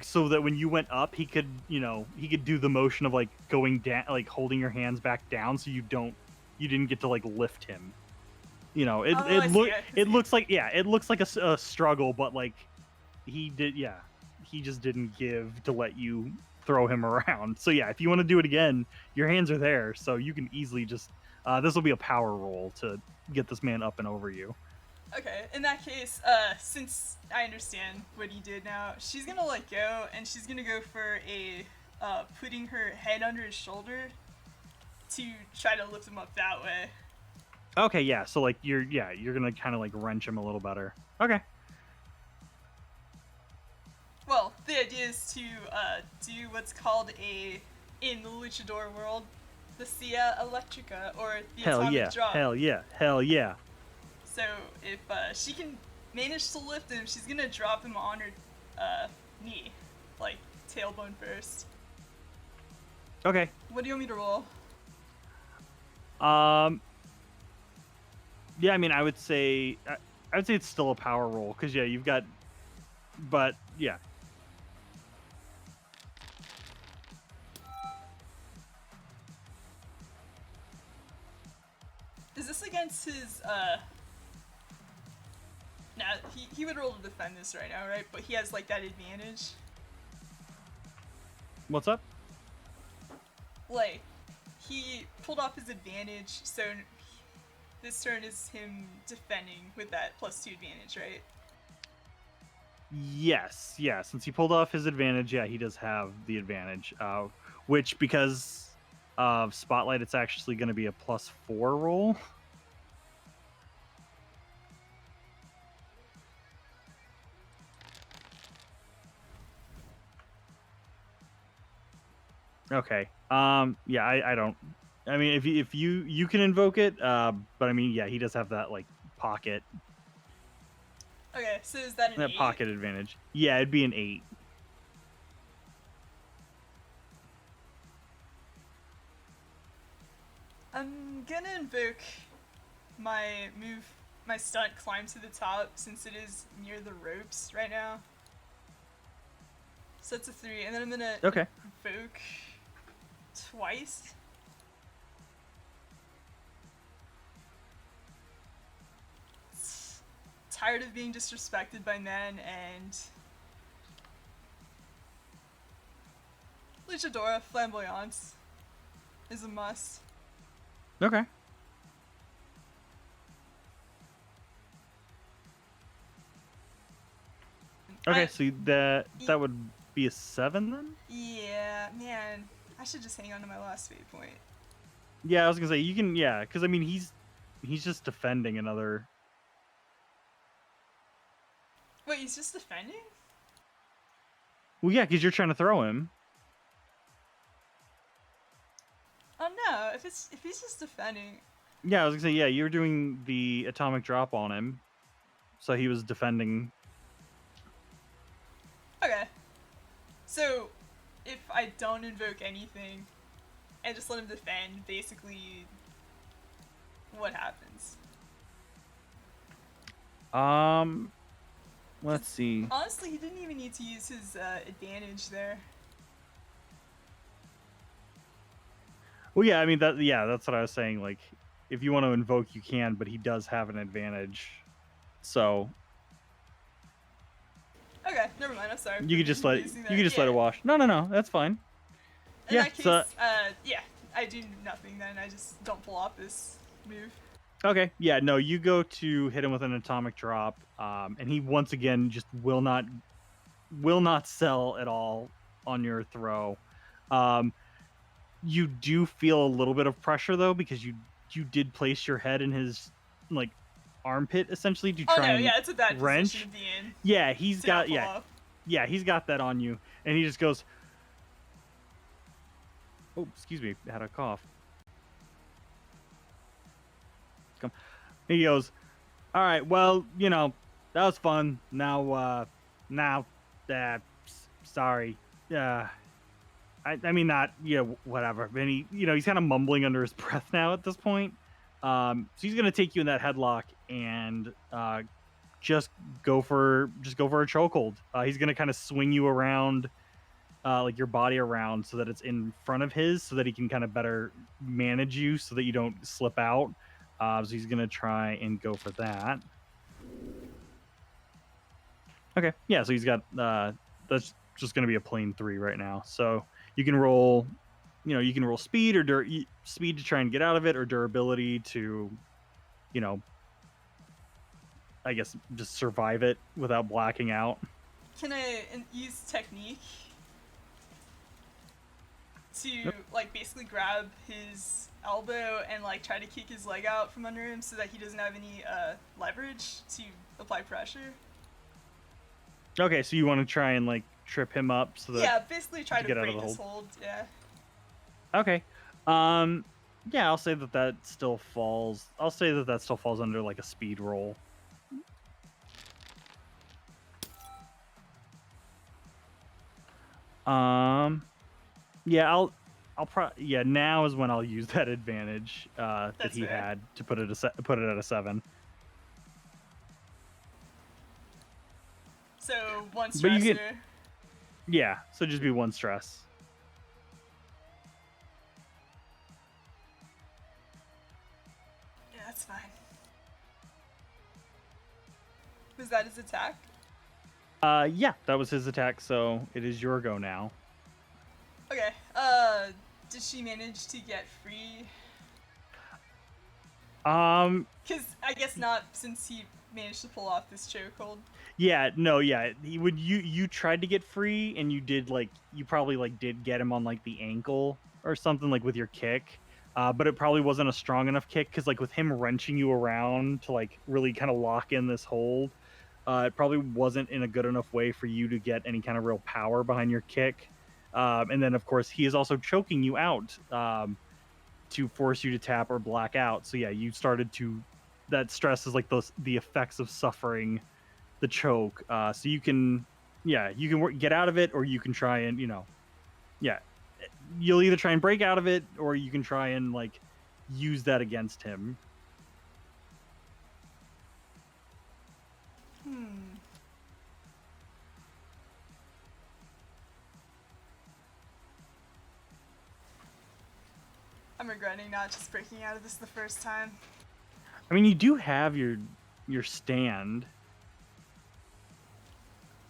so that when you went up, he could do the motion of going down, holding your hands back down, so you didn't get to lift him. It looks like a struggle, but he just didn't give to let you throw him around. So yeah, if you want to do it again, your hands are there, so you can easily just this will be a power roll to get this man up and over you. Okay, in that case, since I understand what he did now, she's gonna let go, and she's gonna go for putting her head under his shoulder to try to lift him up that way. Okay, yeah. So you're gonna kind of wrench him a little better. Okay. Well, the idea is to do what's called in the luchador world, the Cia Electrica, or the atomic drop. Hell yeah. So if she can manage to lift him, she's gonna drop him on her knee, tailbone first. Okay. What do you want me to roll? Yeah, I mean, I would say it's still a power roll, because yeah, you've got, but yeah. Is this against his, Nah, he would roll to defend this right now, right? But he has, like, that advantage. What's up? Like, he pulled off his advantage, so this turn is him defending with that +2 advantage, right? Yes, yeah. Since he pulled off his advantage, yeah, he does have the advantage. Which, because of Spotlight, it's actually going to be a +4 roll. Okay. Yeah, I don't. I mean, if you can invoke it, but I mean, yeah, he does have that like pocket Okay, so is that an 8? pocket advantage. Yeah, it'd be an 8. I'm gonna invoke my move, my stunt climb to the top, since it is near the ropes right now. So it's a 3, and then I'm gonna Okay. invoke twice. Tired of being disrespected by men, and Luchadora Flamboyance is a must. Okay. Okay, I- so that would be a 7 then? Yeah, man. I should just hang on to my last fate point. Yeah, I was gonna say you can. Yeah, because I mean he's just defending another. Wait, he's just defending? Well, yeah, because you're trying to throw him. Oh no, if he's just defending. Yeah, I was gonna say yeah, you're doing the atomic drop on him, so he was defending. Okay. So, if I don't invoke anything and just let him defend, basically, what happens? Let's see. Honestly, he didn't even need to use his advantage there. Well, yeah, I mean that's what I was saying. Like, if you want to invoke, you can, but he does have an advantage, so Okay, never mind. I'm sorry. you for could just let using you that. could just let it wash. No, that's fine. In Yeah, that case, so- yeah, I do nothing then. I just don't pull off this move. Okay, yeah, no, you go to hit him with an atomic drop, and he once again just will not sell at all on your throw. You do feel a little bit of pressure though because you did place your head in his like armpit essentially to Oh try no, and yeah, it's a bad wrench. position to be in. Yeah, he's To not got pull yeah. off. Yeah, he's got that on you, and he just goes. Oh, excuse me, I had a cough. Come. He goes. All right, well, you know, that was fun. Now, sorry. I mean, not, whatever. And he, he's kind of mumbling under his breath now at this point. So he's gonna take you in that headlock and just go for a chokehold. He's gonna kind of swing you around, like your body around, so that it's in front of his, so that he can kind of better manage you, so that you don't slip out. So he's gonna try and go for that. Okay, yeah. So he's got that's just gonna be a plain 3 right now. So you can roll, you can roll speed or speed to try and get out of it, or durability to, I guess just survive it without blacking out. Can I use technique to Yep. like basically grab his elbow and like try to kick his leg out from under him so that he doesn't have any leverage to apply pressure? Okay, so you want to try and like trip him up so that Yeah, basically try to to get out of break the his hold. Yeah. Okay. Yeah, I'll say that still falls. I'll say that still falls under like a speed roll. Yeah, yeah, now is when I'll use that advantage that That's he fair. had to put it at a 7. So one But you stressor. get- Yeah, so just be 1 stress. Yeah, That's fine. Was that his attack? Yeah, that was his attack, so it is your go now. Okay. Did she manage to get free? Because I guess not, since he managed to pull off this chokehold. Yeah, no, yeah. You tried to get free, and you did you probably did get him on the ankle or something with your kick. But it probably wasn't a strong enough kick because with him wrenching you around to really kind of lock in this hold, it probably wasn't in a good enough way for you to get any kind of real power behind your kick. And then of course he is also choking you out to force you to tap or black out. So yeah, you started to that stress is the effects of suffering the choke. So you can get out of it, or you can try and you'll either try and break out of it, or you can try and use that against him. I'm regretting not just breaking out of this the first time. I mean, you do have your stand.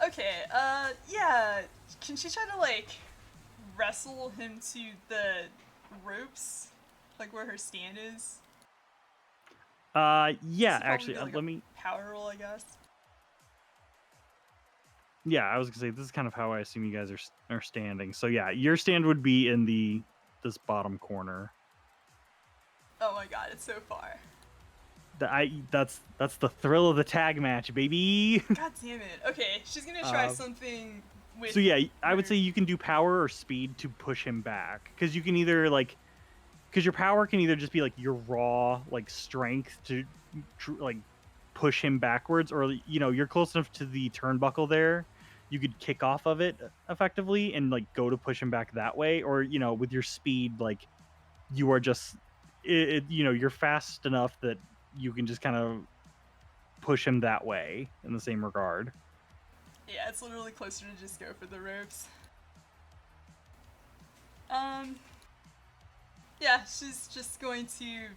Okay, yeah. Can she try to, wrestle him to the ropes? Where her stand is? Yeah, This would probably actually, be, let me. Power roll, I guess. Yeah, I was gonna say this is kind of how I assume you guys are standing. So yeah, your stand would be in this bottom corner. Oh my god, it's so far. That's the thrill of the tag match, baby. God damn it. Okay, she's gonna try something with. So yeah, I would her- say you can do power or speed to push him back, because you can either because your power can either just be your raw strength to push him backwards, or you're close enough to the turnbuckle there, you could kick off of it effectively and go to push him back that way, or with your speed you are just you're fast enough that you can just kind of push him that way in the same regard. Yeah, it's literally closer to just go for the ropes. Yeah, she's just going to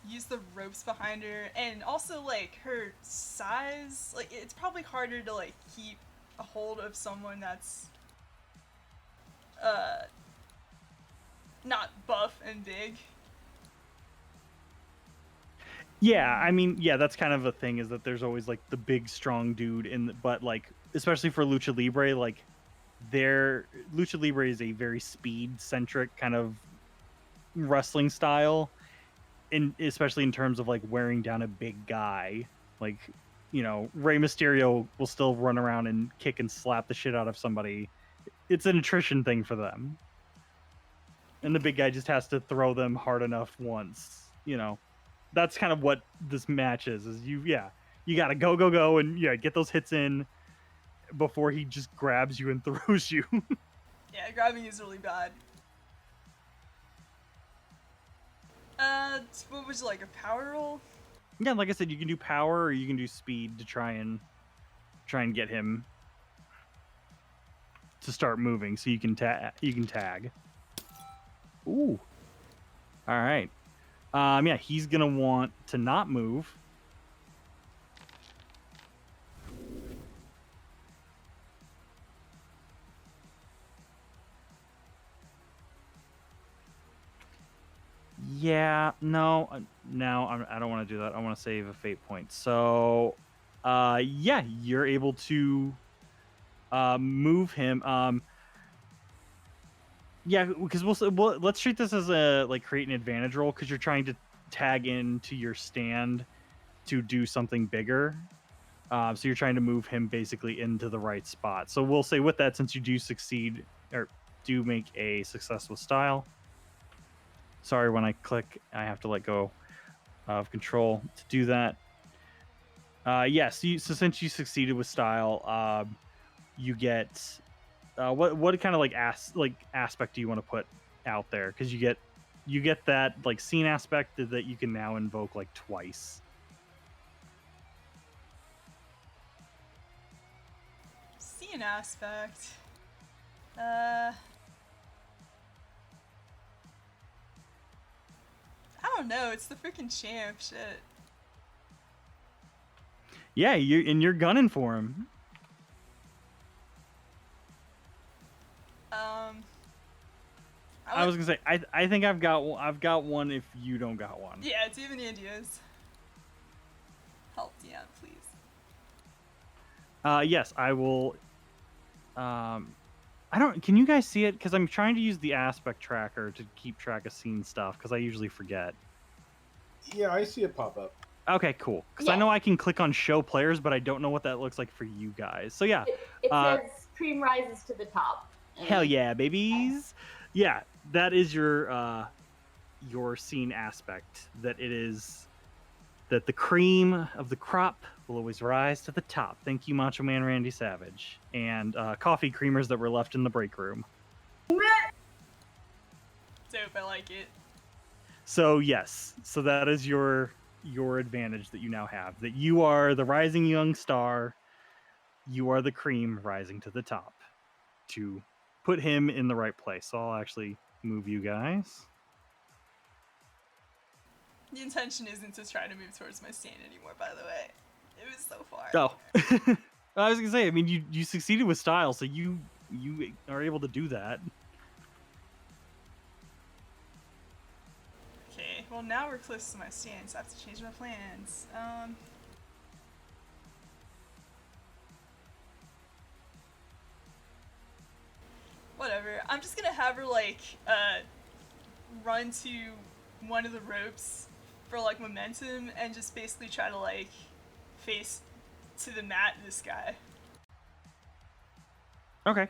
use the ropes behind her, and also her size, it's probably harder to keep a hold of someone that's not buff and big. Yeah, I mean, yeah, that's kind of a thing, is that there's always the big strong dude but especially for lucha libre, their lucha libre is a very speed centric kind of wrestling style, especially in terms of wearing down a big guy. Rey Mysterio will still run around and kick and slap the shit out of somebody. It's an attrition thing for them, and the big guy just has to throw them hard enough once. That's kind of what this match is you gotta go and get those hits in before he just grabs you and throws you. Yeah, grabbing is really bad. What would you like, a power roll? Yeah, like I said, you can do power or you can do speed to try and get him to start moving, so you can tag. Ooh. All right. Yeah, he's gonna want to not move. Yeah, no, I don't want to do that. I want to save a fate point. So, yeah, you're able to move him. Yeah, because let's treat this as a create an advantage roll, because you're trying to tag into your stand to do something bigger. So you're trying to move him basically into the right spot. So we'll say with that, since you do succeed or do make a success with style. Sorry, when I click, I have to let go of control to do that. Yes, so since you succeeded with style, you get what kind of aspect do you want to put out there? Because you get that scene aspect that you can now invoke twice. See an aspect. I don't know. It's the freaking champ. Shit. Yeah, you're gunning for him. I was gonna say I think I've got one if you don't got one. Yeah. Do you have any ideas? Help, Deanne, please. Yes, I will. I don't. Can you guys see it? Because I'm trying to use the aspect tracker to keep track of scene stuff. Because I usually forget. Yeah, I see it pop up. Okay, cool. Because I Yeah. know I can click on show players, but I don't know what that looks like for you guys. So yeah, It Uh, says cream rises to the top. hell yeah, babies. Yeah, that is your scene aspect. That it is that the cream of the crop will always rise to the top. Thank you, Macho Man Randy Savage, and coffee creamers that were left in the break room. Dope. I like it. So yes, so that is your advantage that you now have. That you are the rising young star. You are the cream rising to the top to put him in the right place. So I'll actually move you guys. The intention isn't to try to move towards my stand anymore, by the way. It was so far. Oh, I was gonna say. I mean, you succeeded with style, so you are able to do that. Okay, well now we're close to my stand, so I have to change my plans. Whatever. I'm just gonna have her like run to one of the ropes for like momentum and just basically try to like face to the mat this guy. Okay.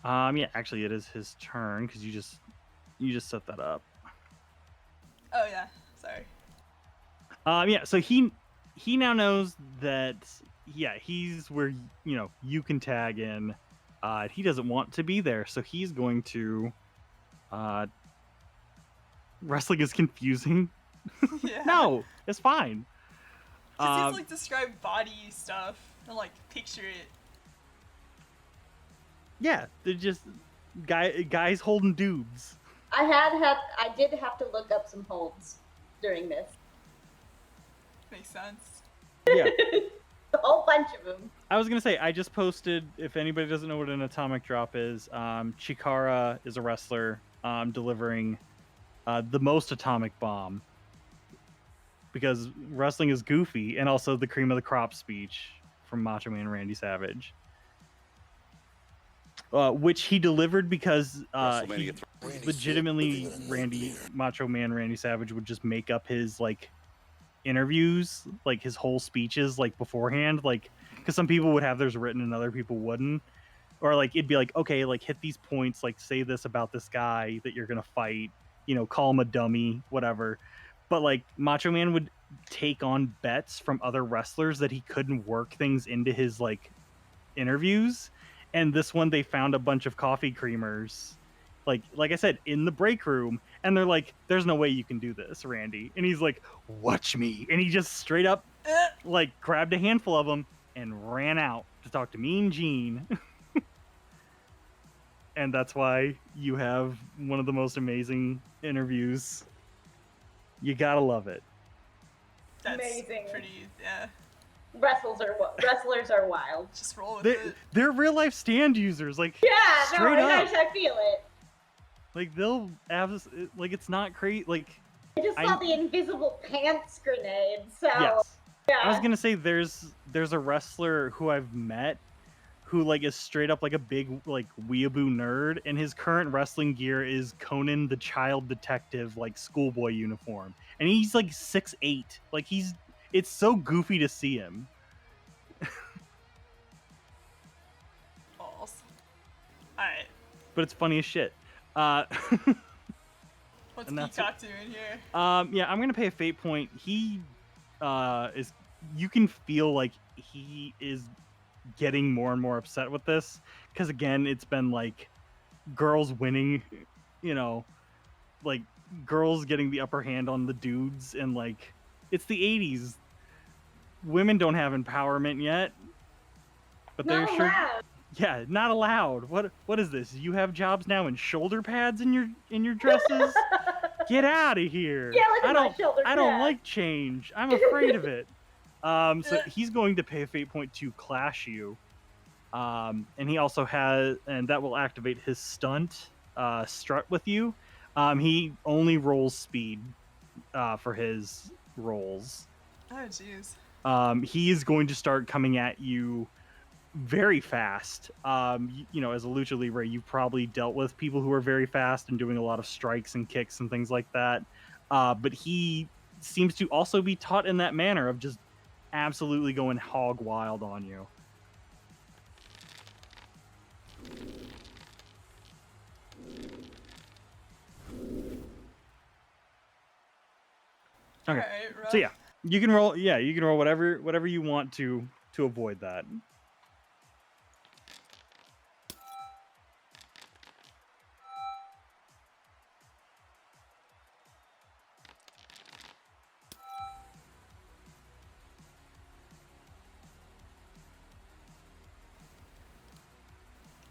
Yeah, actually, it is his turn because you just set that up. Oh yeah, sorry. Yeah, so he now knows that he's where you can tag in. He doesn't want to be there, so he's going to wrestling is confusing. Yeah. No, it's fine. Just you have to like describe body stuff and like picture it. Yeah, they're just guys holding dudes. I did have to look up some holds during this. Makes sense. Yeah. A whole bunch of them. I was gonna say I just posted. If anybody doesn't know what an atomic drop is, Chikara is a wrestler delivering the most atomic bomb because wrestling is goofy, and also the cream of the crop speech from Macho Man Randy Savage, which he delivered because he legitimately Macho Man Randy Savage would just make up his like interviews, like his whole speeches, like beforehand, like because some people would have theirs written and other people wouldn't, or like it'd be like, okay, like hit these points, like say this about this guy that you're gonna fight, call him a dummy, whatever. But like Macho Man would take on bets from other wrestlers that he couldn't work things into his like interviews, and this one they found a bunch of coffee creamers like I said, in the break room, and they're like, there's no way you can do this, Randy. And he's like, watch me. And he just straight up like grabbed a handful of them and ran out to talk to Mean Gene. And that's why you have one of the most amazing interviews. You gotta love it. That's Amazing. pretty, yeah. Wrestlers are wild. Just roll with They, it. they're real life stand users, like Yeah, no, straight up. I feel it. Like they'll have like it's not crazy. Like I just saw the invisible pants grenade, so yes. yeah. I was gonna say there's a wrestler who I've met who like is straight up like a big like weeaboo nerd, and his current wrestling gear is Conan the Child Detective like schoolboy uniform, and he's like 6'8". Like it's so goofy to see him. Balls. Alright. But it's funny as shit. What's And that's Peacock doing here? Yeah, I'm gonna pay a fate point. He is. You can feel like he is getting more and more upset with this because again, it's been like girls winning. Like girls getting the upper hand on the dudes, and like it's the '80s. Women don't have empowerment yet, but they're Not sure. allowed. Yeah, not allowed. What is this? You have jobs now in shoulder pads in your dresses? Get out of here. Yeah, look at my shoulder. I don't yeah. like change. I'm afraid of it. So he's going to pay a fate point to clash you. And he also has, and that will activate his stunt, strut with you. He only rolls speed for his rolls. Oh, jeez. He is going to start coming at you very fast. You know, as a lucha libre, you've probably dealt with people who are very fast and doing a lot of strikes and kicks and things like that. But he seems to also be taught in that manner of just absolutely going hog wild on you. Okay. Alright, rough. So yeah, you can roll. Yeah, you can roll whatever you want to avoid that.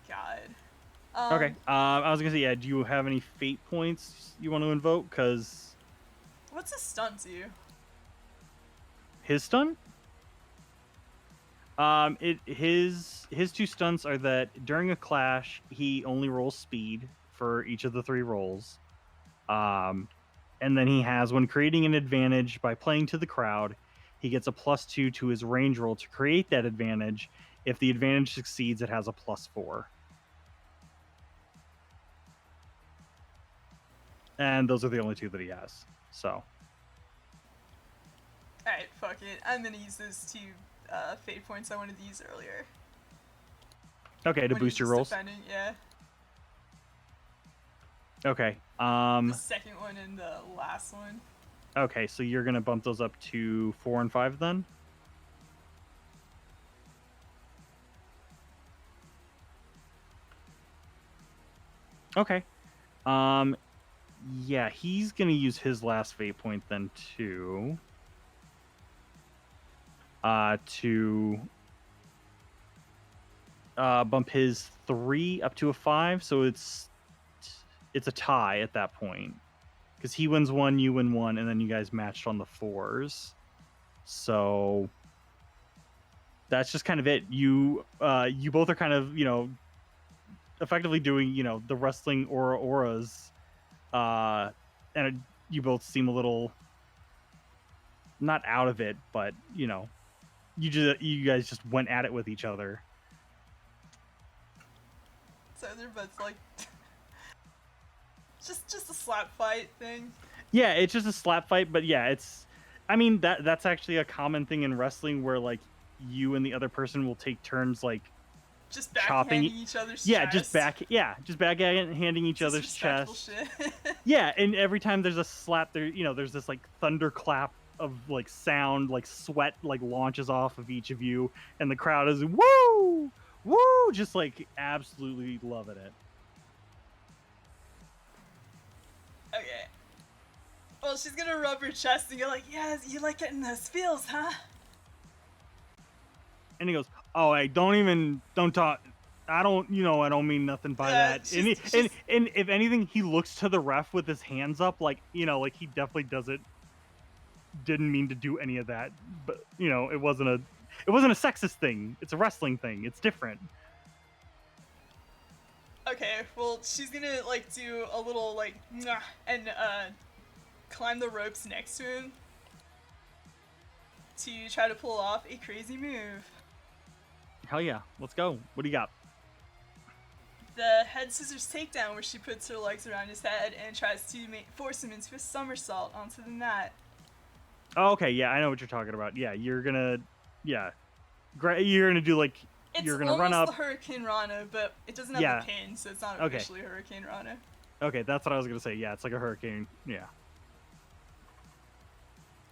God. Okay. I was gonna say, yeah. Do you have any fate points you want to invoke? Because What's a stunt do? his stun. His two stunts are that during a clash he only rolls speed for each of the 3 rolls, and then he has, when creating an advantage by playing to the crowd, he gets a +2 to his range roll to create that advantage. If the advantage succeeds, it has a +4. And those are the only 2 that he has. So Alright, fuck it. I'm gonna use those 2 fate points I wanted to use earlier. okay, to When boost he's your just rolls. defending, yeah. Okay. The second one and the last one. Okay, so you're gonna bump those up to 4 and 5 then? Okay. Yeah, he's gonna use his last fate point then too. To bump his 3 up to a 5, so it's a tie at that point. Because he wins 1, you win 1, and then you guys matched on the 4s. So that's just kind of it. You both are kind of, effectively doing, the wrestling auras. And you both seem a little not out of it, but you guys just went at it with each other. So they're both like just a slap fight thing. Yeah, it's just a slap fight, but yeah, that's actually a common thing in wrestling where like you and the other person will take turns like Just chopping backhanding each other's yeah, chest. just backhanding each other's Disrespectful chest. shit. Yeah, and every time there's a slap, there's this like thunderclap of like sound, like sweat like launches off of each of you, and the crowd is woo, woo, just like absolutely loving it. Okay. Well, she's gonna rub her chest and go like, "Yeah, you like getting those feels, huh?" And he goes, "Oh, hey, don't talk. I don't mean nothing by Yeah, that." And if anything, he looks to the ref with his hands up, like like he definitely didn't mean to do any of that. But it wasn't a sexist thing. It's a wrestling thing. It's different. Okay, well, she's gonna like do a little like mwah, and climb the ropes next to him to try to pull off a crazy move. Hell yeah, let's go. What do you got? The head scissors takedown, where she puts her legs around his head and tries to force him into a somersault onto the mat. Oh, okay, yeah, I know what you're talking about. Yeah, you're gonna do like you're gonna run up. It's almost the Hurricane Rana, but it doesn't have Yeah. the pin, so it's not Okay. officially Hurricane Rana. Okay, that's what I was gonna say. Yeah, it's like a hurricane. Yeah.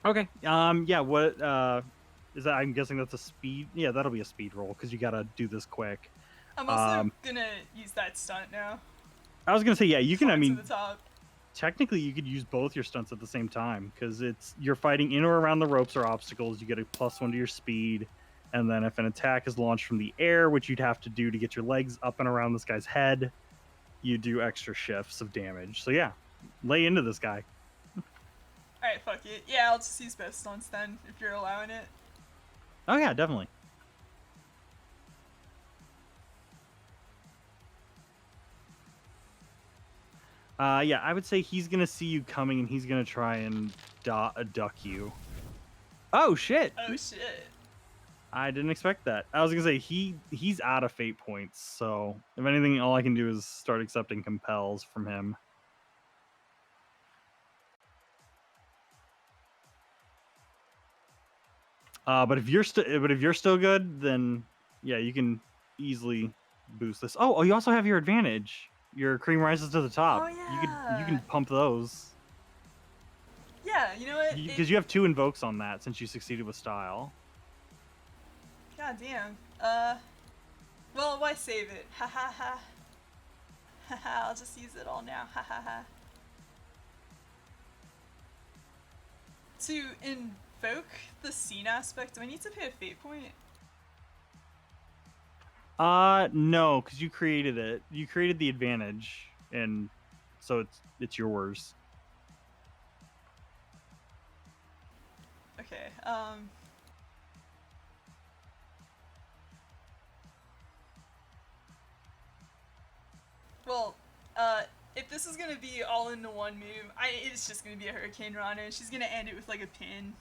Okay. Yeah. What? Is that? I'm guessing that's a speed. Yeah, that'll be a speed roll because you gotta do this quick. I'm also gonna use that stunt now. I was gonna say, yeah, you can. I Climb mean, to the top. technically, you could use both your stunts at the same time because you're fighting in or around the ropes or obstacles. You get a +1 to your speed, and then if an attack is launched from the air, which you'd have to do to get your legs up and around this guy's head, you do extra shifts of damage. So yeah, lay into this guy. Alright, fuck it. Yeah, I'll just use both stunts then, if you're allowing it. Oh yeah, definitely. Yeah, I would say he's gonna see you coming and he's gonna try and duck you. Oh shit! Oh shit. I didn't expect that. I was gonna say he's out of fate points, so if anything, all I can do is start accepting compels from him. But if you're still good, then yeah, you can easily boost this. Oh, you also have your advantage. Your cream rises to the top. Oh, You can yeah. pump those Yeah, you know what? because you have 2 invokes on that since you succeeded with style. God damn. Well, why save it? Ha ha ha. Ha ha, I'll just use it all now. Ha ha ha. To invoke the scene aspect, do I need to pay a fate point? No, because you created it. You created the advantage, and so it's yours. Okay, well, if this is gonna be all into one move, it's just gonna be a Hurricane Rana, and she's gonna end it with like a pin.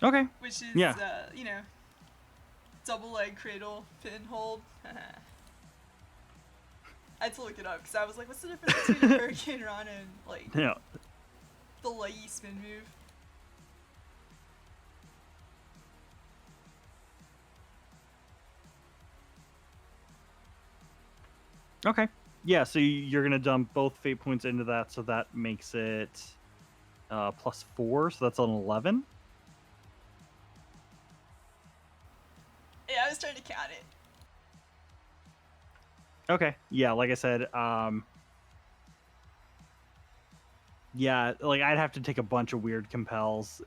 Okay. Which is, Yeah. You know, double leg cradle pin hold. I had to look it up because I was like, what's the difference between a Hurricane Rana and like Yeah. the leggy spin move? Okay. Yeah, so you're gonna dump both fate points into that, so that makes it +4, so that's an 11. Yeah, I was trying to count it. Okay. Yeah, like I said, yeah, like I'd have to take a bunch of weird compels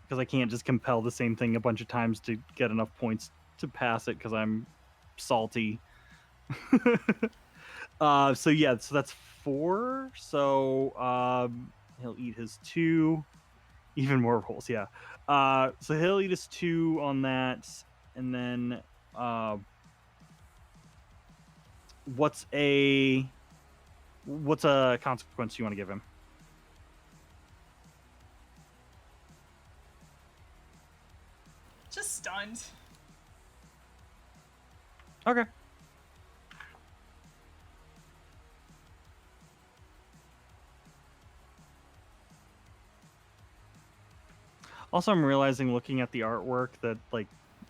because I can't just compel the same thing a bunch of times to get enough points to pass it because I'm salty. So yeah, so that's 4. So he'll eat his 2. Even more rolls, yeah. So he'll eat his 2 on that, and then what's a consequence you want to give him? Just stunned. Okay. Also, I'm realizing looking at the artwork that like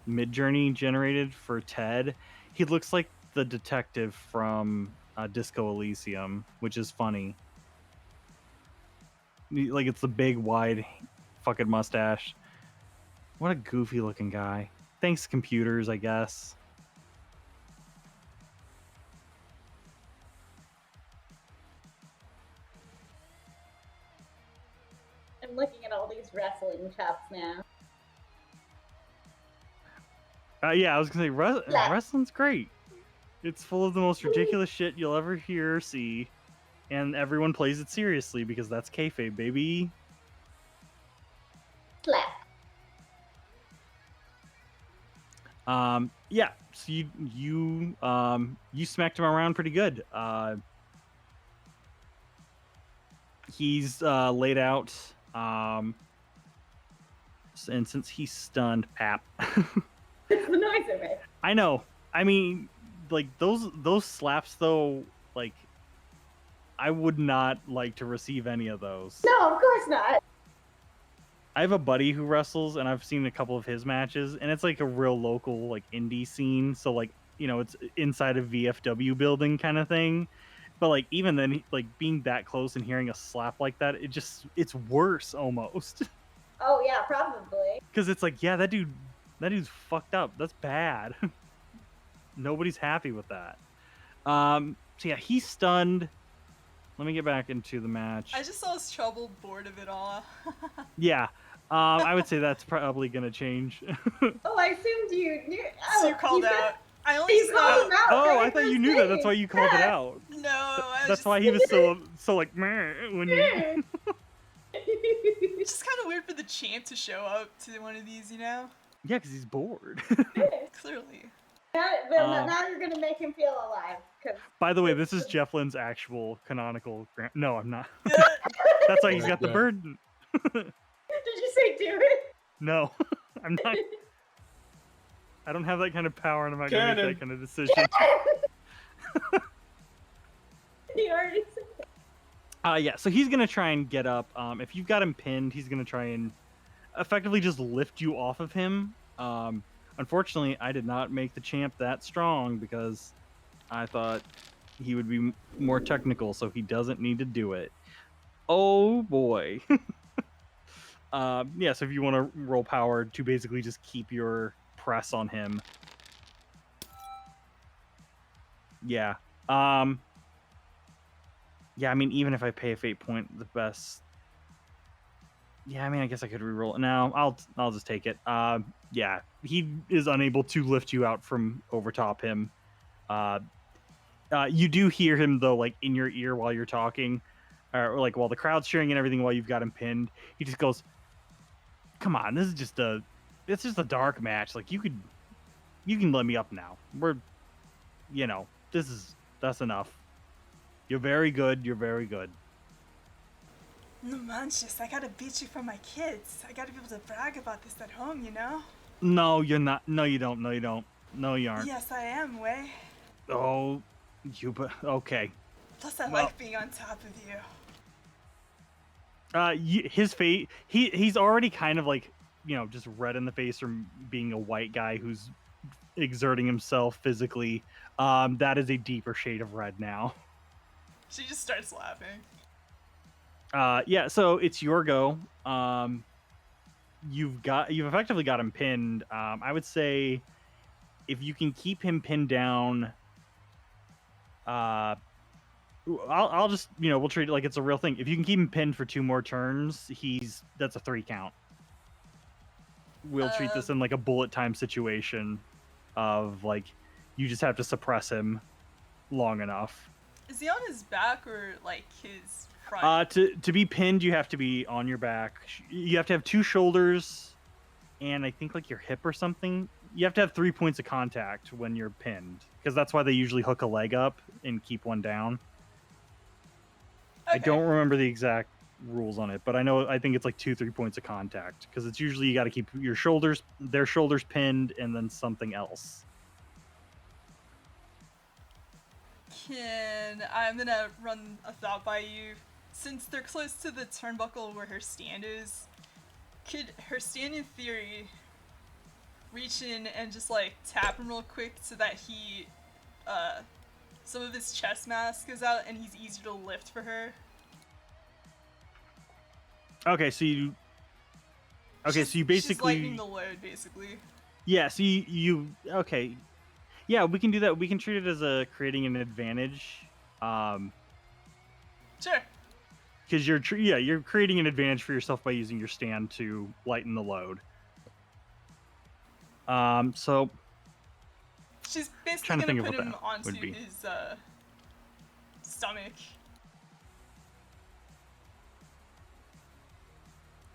Midjourney generated for Ted, he looks like the detective from Disco Elysium, which is funny. Like it's the big, wide, fucking mustache. What a goofy looking guy. Thanks, computers, I guess. I'm looking at all these wrestling chops now. Yeah, I was gonna say Yeah. wrestling's great. It's full of the most ridiculous shit you'll ever hear or see, and everyone plays it seriously because that's kayfabe, baby. Slap. Yeah. So you smacked him around pretty good. He's laid out. And since he's stunned, Pap. It's the noise of it. I know. I mean, like those slaps though, like I would not like to receive any of those. No, of course not. I have a buddy who wrestles, and I've seen a couple of his matches, and it's like a real local like indie scene. So like it's inside a VFW building kind of thing. But like even then, like being that close and hearing a slap like that, it's worse almost. Oh yeah, probably. Because it's like, yeah, that dude's fucked up. That's bad. Nobody's happy with that. So yeah, he's stunned. Let me get back into the match. I just saw his troubled bored of it all. Yeah. I would say that's probably gonna change. Oh, I assumed you knew. So Oh, you called said- out. I only You saw. called him out. Oh, right I thought from you knew that. That's saying. why you called it Yeah. out. No, I That's just, why he was so like meh when you. It's just kind of weird for the champ to show up to one of these, you know? Yeah, because he's bored. Clearly. Now you're gonna make him feel alive. Cause By the way, this is Jeff Lynn's actual canonical. No, I'm not. Yeah. That's why he's Oh, got the God. bird. did you say do it? No, I'm not. I don't have that kind of power, and I'm not going to make Cannon. that kind of decision. He already said it. Yeah, so he's gonna try and get up. If you've got him pinned, he's gonna try and effectively just lift you off of him. Unfortunately, I did not make the champ that strong because I thought he would be more technical, so he doesn't need to do it. Oh boy. Yeah, so if you want to roll power to basically just keep your press on him. Yeah. Yeah, I mean, even if I pay a fate point, the best. Yeah, I mean, I guess I could reroll it. No, I'll just take it. Yeah, he is unable to lift you out from overtop him. You do hear him though, like in your ear while you're talking, or like while the crowd's cheering and everything, while you've got him pinned. He just goes, "Come on, it's just a dark match. Like you can let me up now. That's enough. You're very good. You're very good." No manches, I gotta beat you for my kids. I gotta be able to brag about this at home, you know? No, you're not. No, you don't. No, you don't. No, you aren't. Yes, I am, Way. Oh, okay. Plus, I Well- like being on top of you. His face. He's already kind of like, just red in the face from being a white guy who's exerting himself physically. That is a deeper shade of red now. She just starts laughing. Yeah. So it's your go. You've effectively got him pinned. I would say if you can keep him pinned down, I'll just, we'll treat it like it's a real thing. If you can keep him pinned for 2 more turns, that's a 3 count. We'll treat this in like a bullet time situation of like, you just have to suppress him long enough. Is he on his back or like his front? To be pinned, you have to be on your back. You have to have 2 shoulders and I think like your hip or something. You have to have 3 points of contact when you're pinned, because that's why they usually hook a leg up and keep one down. Okay. I don't remember the exact rules on it, but I think it's like 2-3 points of contact, because it's usually you got to keep their shoulders pinned and then something else. I'm gonna run a thought by you. Since they're close to the turnbuckle where her stand is, could her stand in theory reach in and just like tap him real quick so that some of his chest mass goes out and he's easier to lift for her? Okay, so you basically she's lightening the load, basically. Yeah, so you okay. Yeah, we can do that. We can treat it as creating an advantage. Sure. Because you're creating an advantage for yourself by using your stand to lighten the load. So She's basically trying to gonna think of put what him that onto would be. his stomach.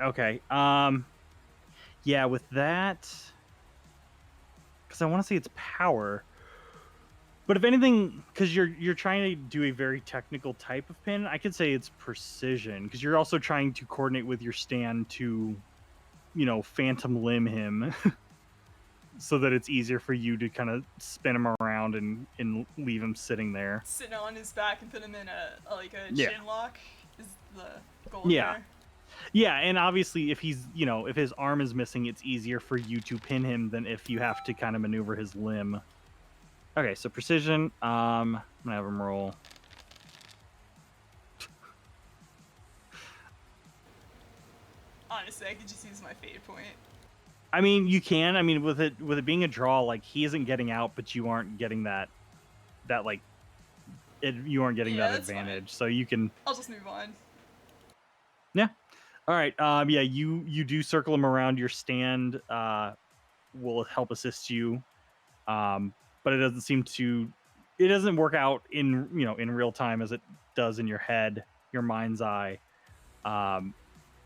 Okay. Yeah, with that, because I want to say it's power. But if anything, because you're trying to do a very technical type of pin, I could say it's precision, because you're also trying to coordinate with your stand to, phantom limb him, so that it's easier for you to kind of spin him around and leave him sitting there. Sitting on his back and put him in a Yeah. chin lock is the goal Yeah. there. Yeah, and obviously if he's, if his arm is missing, it's easier for you to pin him than if you have to kind of maneuver his limb. Okay, so precision. I'm gonna have him roll. Honestly, I could just use my fate point. I mean, you can. I mean, with it being a draw, like he isn't getting out, but you aren't getting that like you aren't getting Yeah, that that's fine. advantage. So you can. I'll just move on. Yeah. All right. Yeah. You do circle him around. Your stand will help assist you. But it doesn't seem to. It doesn't work out in real time as it does in your head, your mind's eye.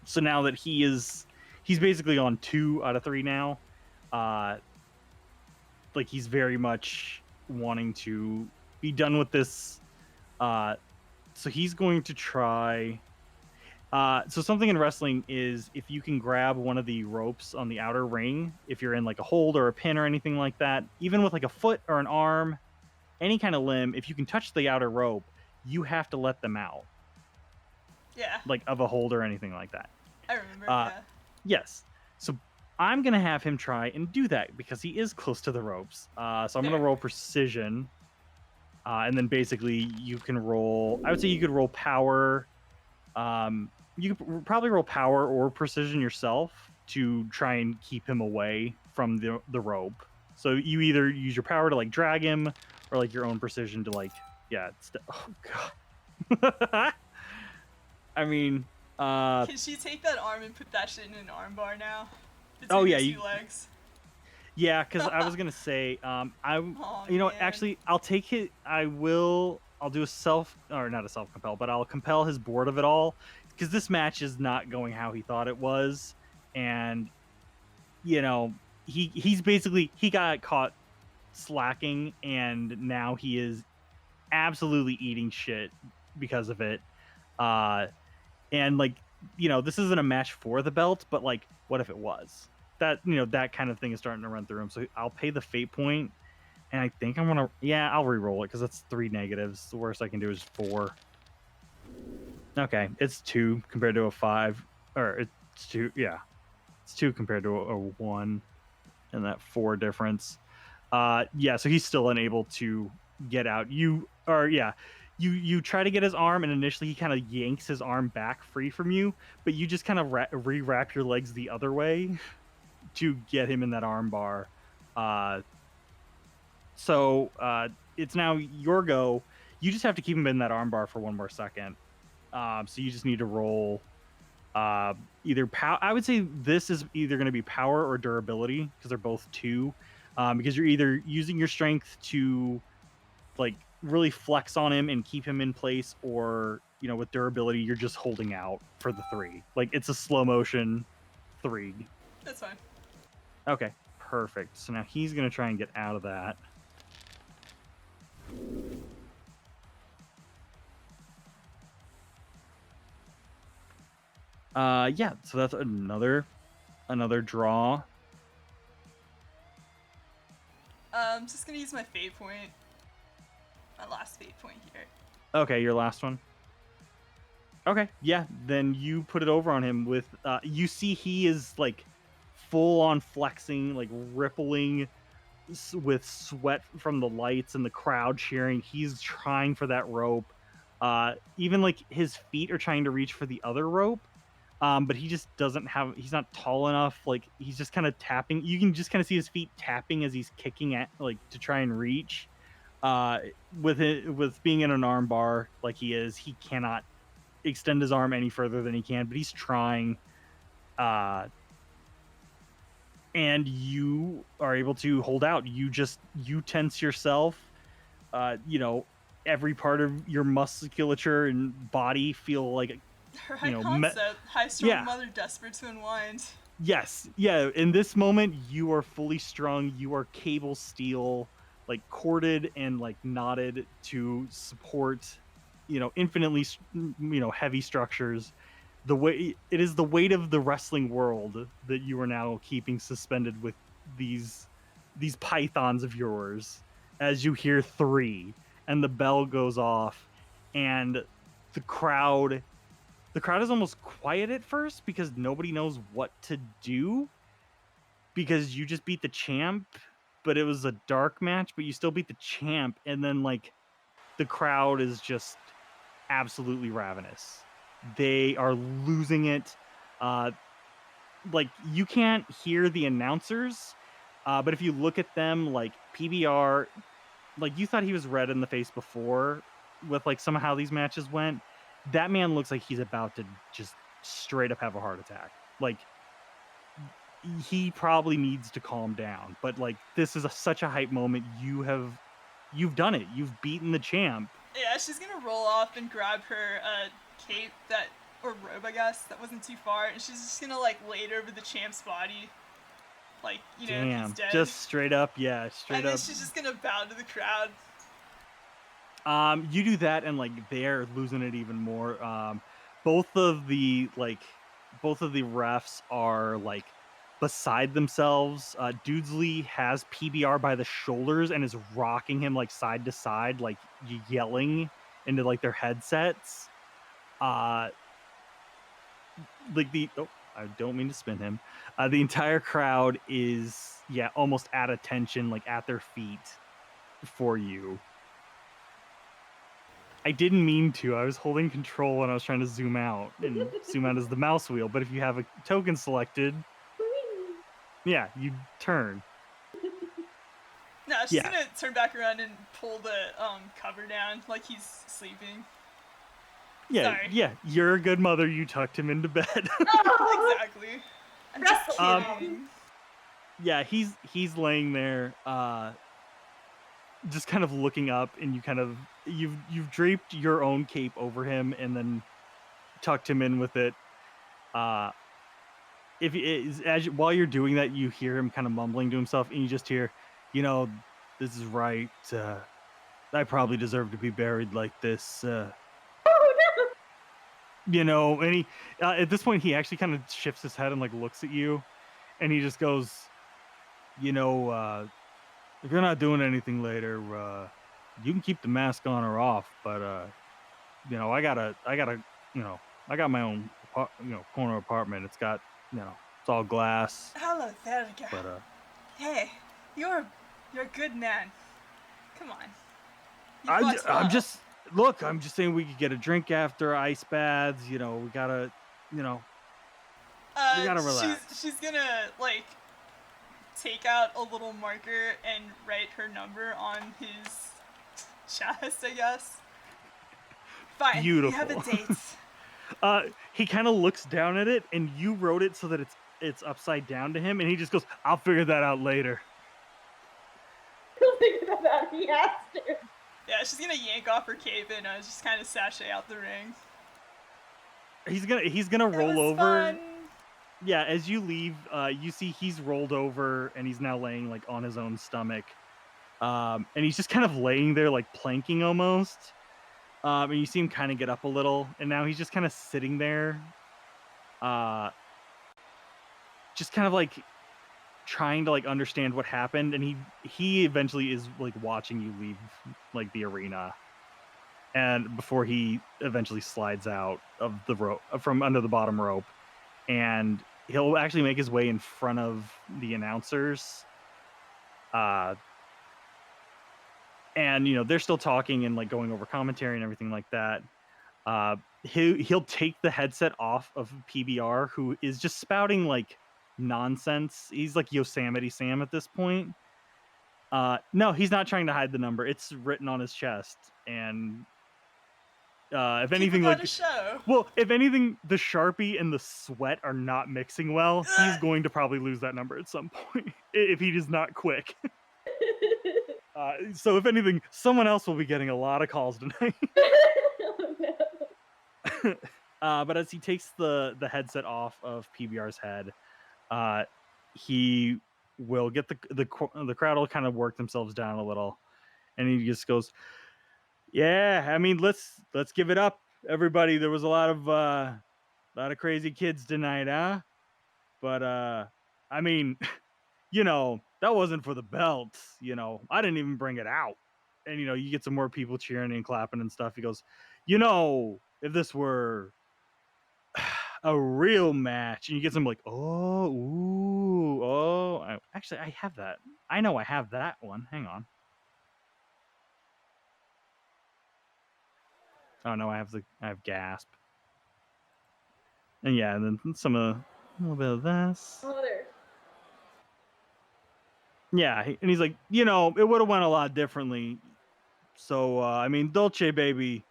So now that he's basically on 2 out of 3 now. Like he's very much wanting to be done with this. So he's going to try. So something in wrestling is if you can grab one of the ropes on the outer ring, if you're in like a hold or a pin or anything like that, even with like a foot or an arm, any kind of limb, if you can touch the outer rope, you have to let them out, Yeah, like of a hold or anything like that. I remember. Uh, Yeah. Yes. So I'm going to have him try and do that because he is close to the ropes. So I'm going to Fair. roll precision. And then basically you can roll, I would say you could roll power. You could probably roll power or precision yourself to try and keep him away from the rope. So you either use your power to like drag him or like your own precision to like, yeah. Oh, God. I mean, Can she take that arm and put that shit in an arm bar now? Oh, Between yeah, the you- two legs. yeah, because I was gonna say, Oh, you know, man. actually, I'll take it. I'll do a not a self compel, but I'll compel his board of it all because this match is not going how he thought it was, and you know, he got caught slacking, and now he is absolutely eating shit because of it. And like, this isn't a match for the belt, but like, what if it was? That that kind of thing is starting to run through him. So I'll pay the fate point, and I think I'm gonna I'll re-roll it because that's 3 negatives. The worst I can do is 4. Okay, it's 2 compared to a 5, or it's 2. Yeah, it's 2 compared to a 1, and that 4 difference. Yeah, so he's still unable to get out. You try to get his arm, and initially he kind of yanks his arm back free from you, but you just kind of re-wrap your legs the other way to get him in that arm bar. So it's now your go. You just have to keep him in that arm bar for 1 more second. So you just need to roll either power. I would say this is either going to be power or durability because they're both 2. Because you're either using your strength to like really flex on him and keep him in place, or with durability you're just holding out for the 3. Like it's a slow motion 3. That's fine. Okay, perfect. So now he's gonna try and get out of that. Yeah, so that's another draw. I'm just gonna use my fate point. My last fate point here. Okay, your last one. Okay, yeah, then you put it over on him with you see he is like full on flexing, like rippling with sweat from the lights and the crowd cheering. He's trying for that rope. Even like his feet are trying to reach for the other rope. But he just doesn't have, he's not tall enough. Like he's just kind of tapping. You can just kind of see his feet tapping as he's kicking at, like, to try and reach. With being in an arm bar like he is, he cannot extend his arm any further than he can, but he's trying. And you are able to hold out. You tense yourself. Every part of your musculature and body feel like Right concept. High-strung yeah. mother desperate to unwind. Yes, yeah. In this moment, you are fully strung. You are cable steel, like corded and like knotted to support, infinitely, heavy structures. It is the weight of the wrestling world that you are now keeping suspended with these pythons of yours. As you hear 3, and the bell goes off, and the crowd is almost quiet at first because nobody knows what to do, because you just beat the champ, but it was a dark match, but you still beat the champ, and then like the crowd is just absolutely ravenous. They are losing it. Like you can't hear the announcers, but if you look at them, like PBR, like you thought he was red in the face before with like somehow these matches went. That man looks like he's about to just straight up have a heart attack. Like he probably needs to calm down. But like this is such a hype moment. You've done it. You've beaten the champ. Yeah, she's gonna roll off and grab her cape that or robe, I guess, that wasn't too far, and she's just gonna like lay it over the champ's body, like he's Damn, dead. just straight up, yeah, straight and then up. she's just gonna bow to the crowd. You do that, and like they're losing it even more. Both of the refs are like beside themselves. Dudesley has PBR by the shoulders and is rocking him like side to side, like yelling into like their headsets. I don't mean to spin him. The entire crowd is almost at attention, like at their feet for you. I didn't mean to. I was holding control when I was trying to zoom out, and zoom out is the mouse wheel. But if you have a token selected, yeah, you turn. No, she's Yeah. gonna turn back around and pull the cover down like he's sleeping. Yeah, Sorry. yeah, you're a good mother. You tucked him into bed. Oh, Exactly. I'm just kidding. Yeah, he's laying there, just kind of looking up, and you've draped your own cape over him, and then tucked him in with it. While you're doing that, you hear him kind of mumbling to himself, and you just hear, this is right. I probably deserve to be buried like this. oh no! And he at this point he actually kind of shifts his head and like looks at you, and he just goes, if you're not doing anything later, you can keep the mask on or off, but I got my own corner apartment. It's got it's all glass. Hello there, girl. But Hey, you're a good man. Come on. I'm just saying we could get a drink after ice baths. We gotta relax. She's gonna like take out a little marker and write her number on his chest, I guess. Fine. Beautiful. We have a date. He kind of looks down at it, and you wrote it so that it's upside down to him, and he just goes, "I'll figure that out later." He'll figure that out. He has to. Yeah, she's gonna yank off her cape and just kind of sashay out the ring. He's gonna roll It was over. Fun. Yeah, as you leave, you see he's rolled over, and he's now laying like on his own stomach, and he's just kind of laying there like planking almost. And you see him kind of get up a little, and now he's just kind of sitting there, just kind of like trying to like understand what happened. And he eventually is like watching you leave like the arena, and before he eventually slides out of the rope from under the bottom rope, and he'll actually make his way in front of the announcers. And they're still talking and like going over commentary and everything like that. He'll take the headset off of PBR, who is just spouting like nonsense. He's like Yosemite Sam at this point. No, he's not trying to hide the number. It's written on his chest, and if anything, like if anything, the Sharpie and the sweat are not mixing well. He's going to probably lose that number at some point if he is not quick. So if anything, someone else will be getting a lot of calls tonight. Oh, no. But as he takes the headset off of PBR's head, he will get the crowd will kind of work themselves down a little, and he just goes, "Yeah, I mean, let's give it up, everybody. There was a lot of crazy kids tonight, huh? But I mean, that wasn't for the belt. I didn't even bring it out." And you get some more people cheering and clapping and stuff. He goes, if this were a real match, and you get some like, oh, ooh, oh. Actually, I have that. I know I have that one. Hang on. Oh no, I have gasp. And yeah, and then a little bit of this. Oh, there. Yeah, and he's like, it would have went a lot differently. So I mean, Dolce baby,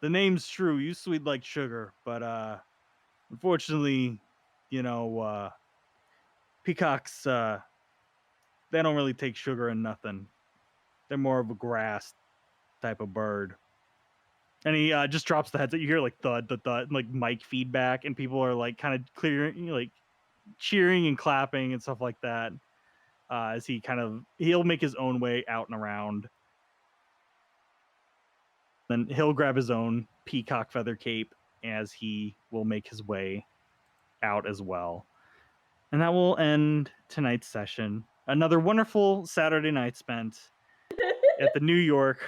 the name's true. You sweet like sugar, but unfortunately, peacocks they don't really take sugar and nothing. They're more of a grass type of bird. And he just drops the headset. You hear like thud, thud, thud, and like mic feedback, and people are like kind of clearing, like cheering and clapping and stuff like that. As he'll make his own way out and around. Then he'll grab his own peacock feather cape as he will make his way out as well. And that will end tonight's session. Another wonderful Saturday night spent at the New York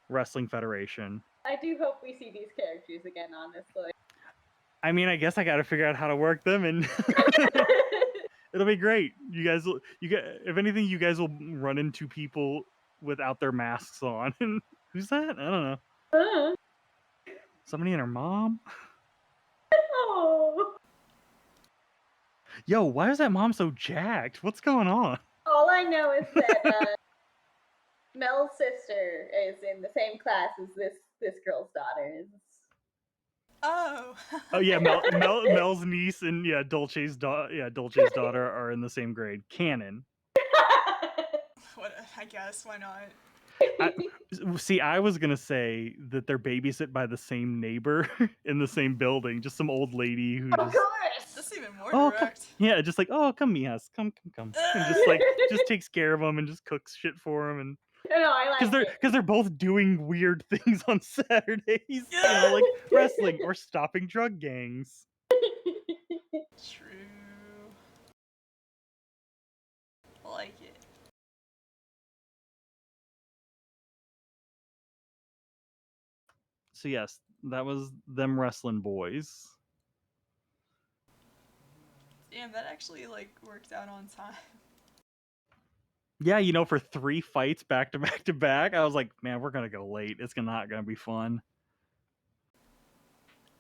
Wrestling Federation. I do hope we see these characters again, honestly. I mean, I guess I got to figure out how to work them, and it'll be great. If anything, you guys will run into people without their masks on. Who's that? I don't know. Somebody and her mom? Oh. Yo, why is that mom so jacked? What's going on? All I know is that Mel's sister is in the same class as this girl's daughter is. Oh. Oh yeah, Mel's niece and Dolce's daughter are in the same grade. Canon. I guess, why not? I was gonna say that they're babysit by the same neighbor in the same building, just some old lady who Of just course. That's even more direct. just like, oh, come Mias, come, and just takes care of them and just cooks shit for them, and No, I like it. because they're both doing weird things on Saturdays, like wrestling or stopping drug gangs. True. I like it. So yes, that was them wrestling boys. Damn, that actually worked out on time. Yeah, for 3 fights back to back to back, I was like, man, we're gonna go late. It's not gonna be fun.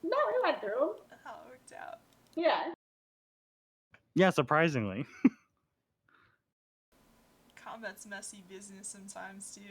No, we went through them. How it worked out. Yeah. Yeah, surprisingly. Combat's messy business sometimes too.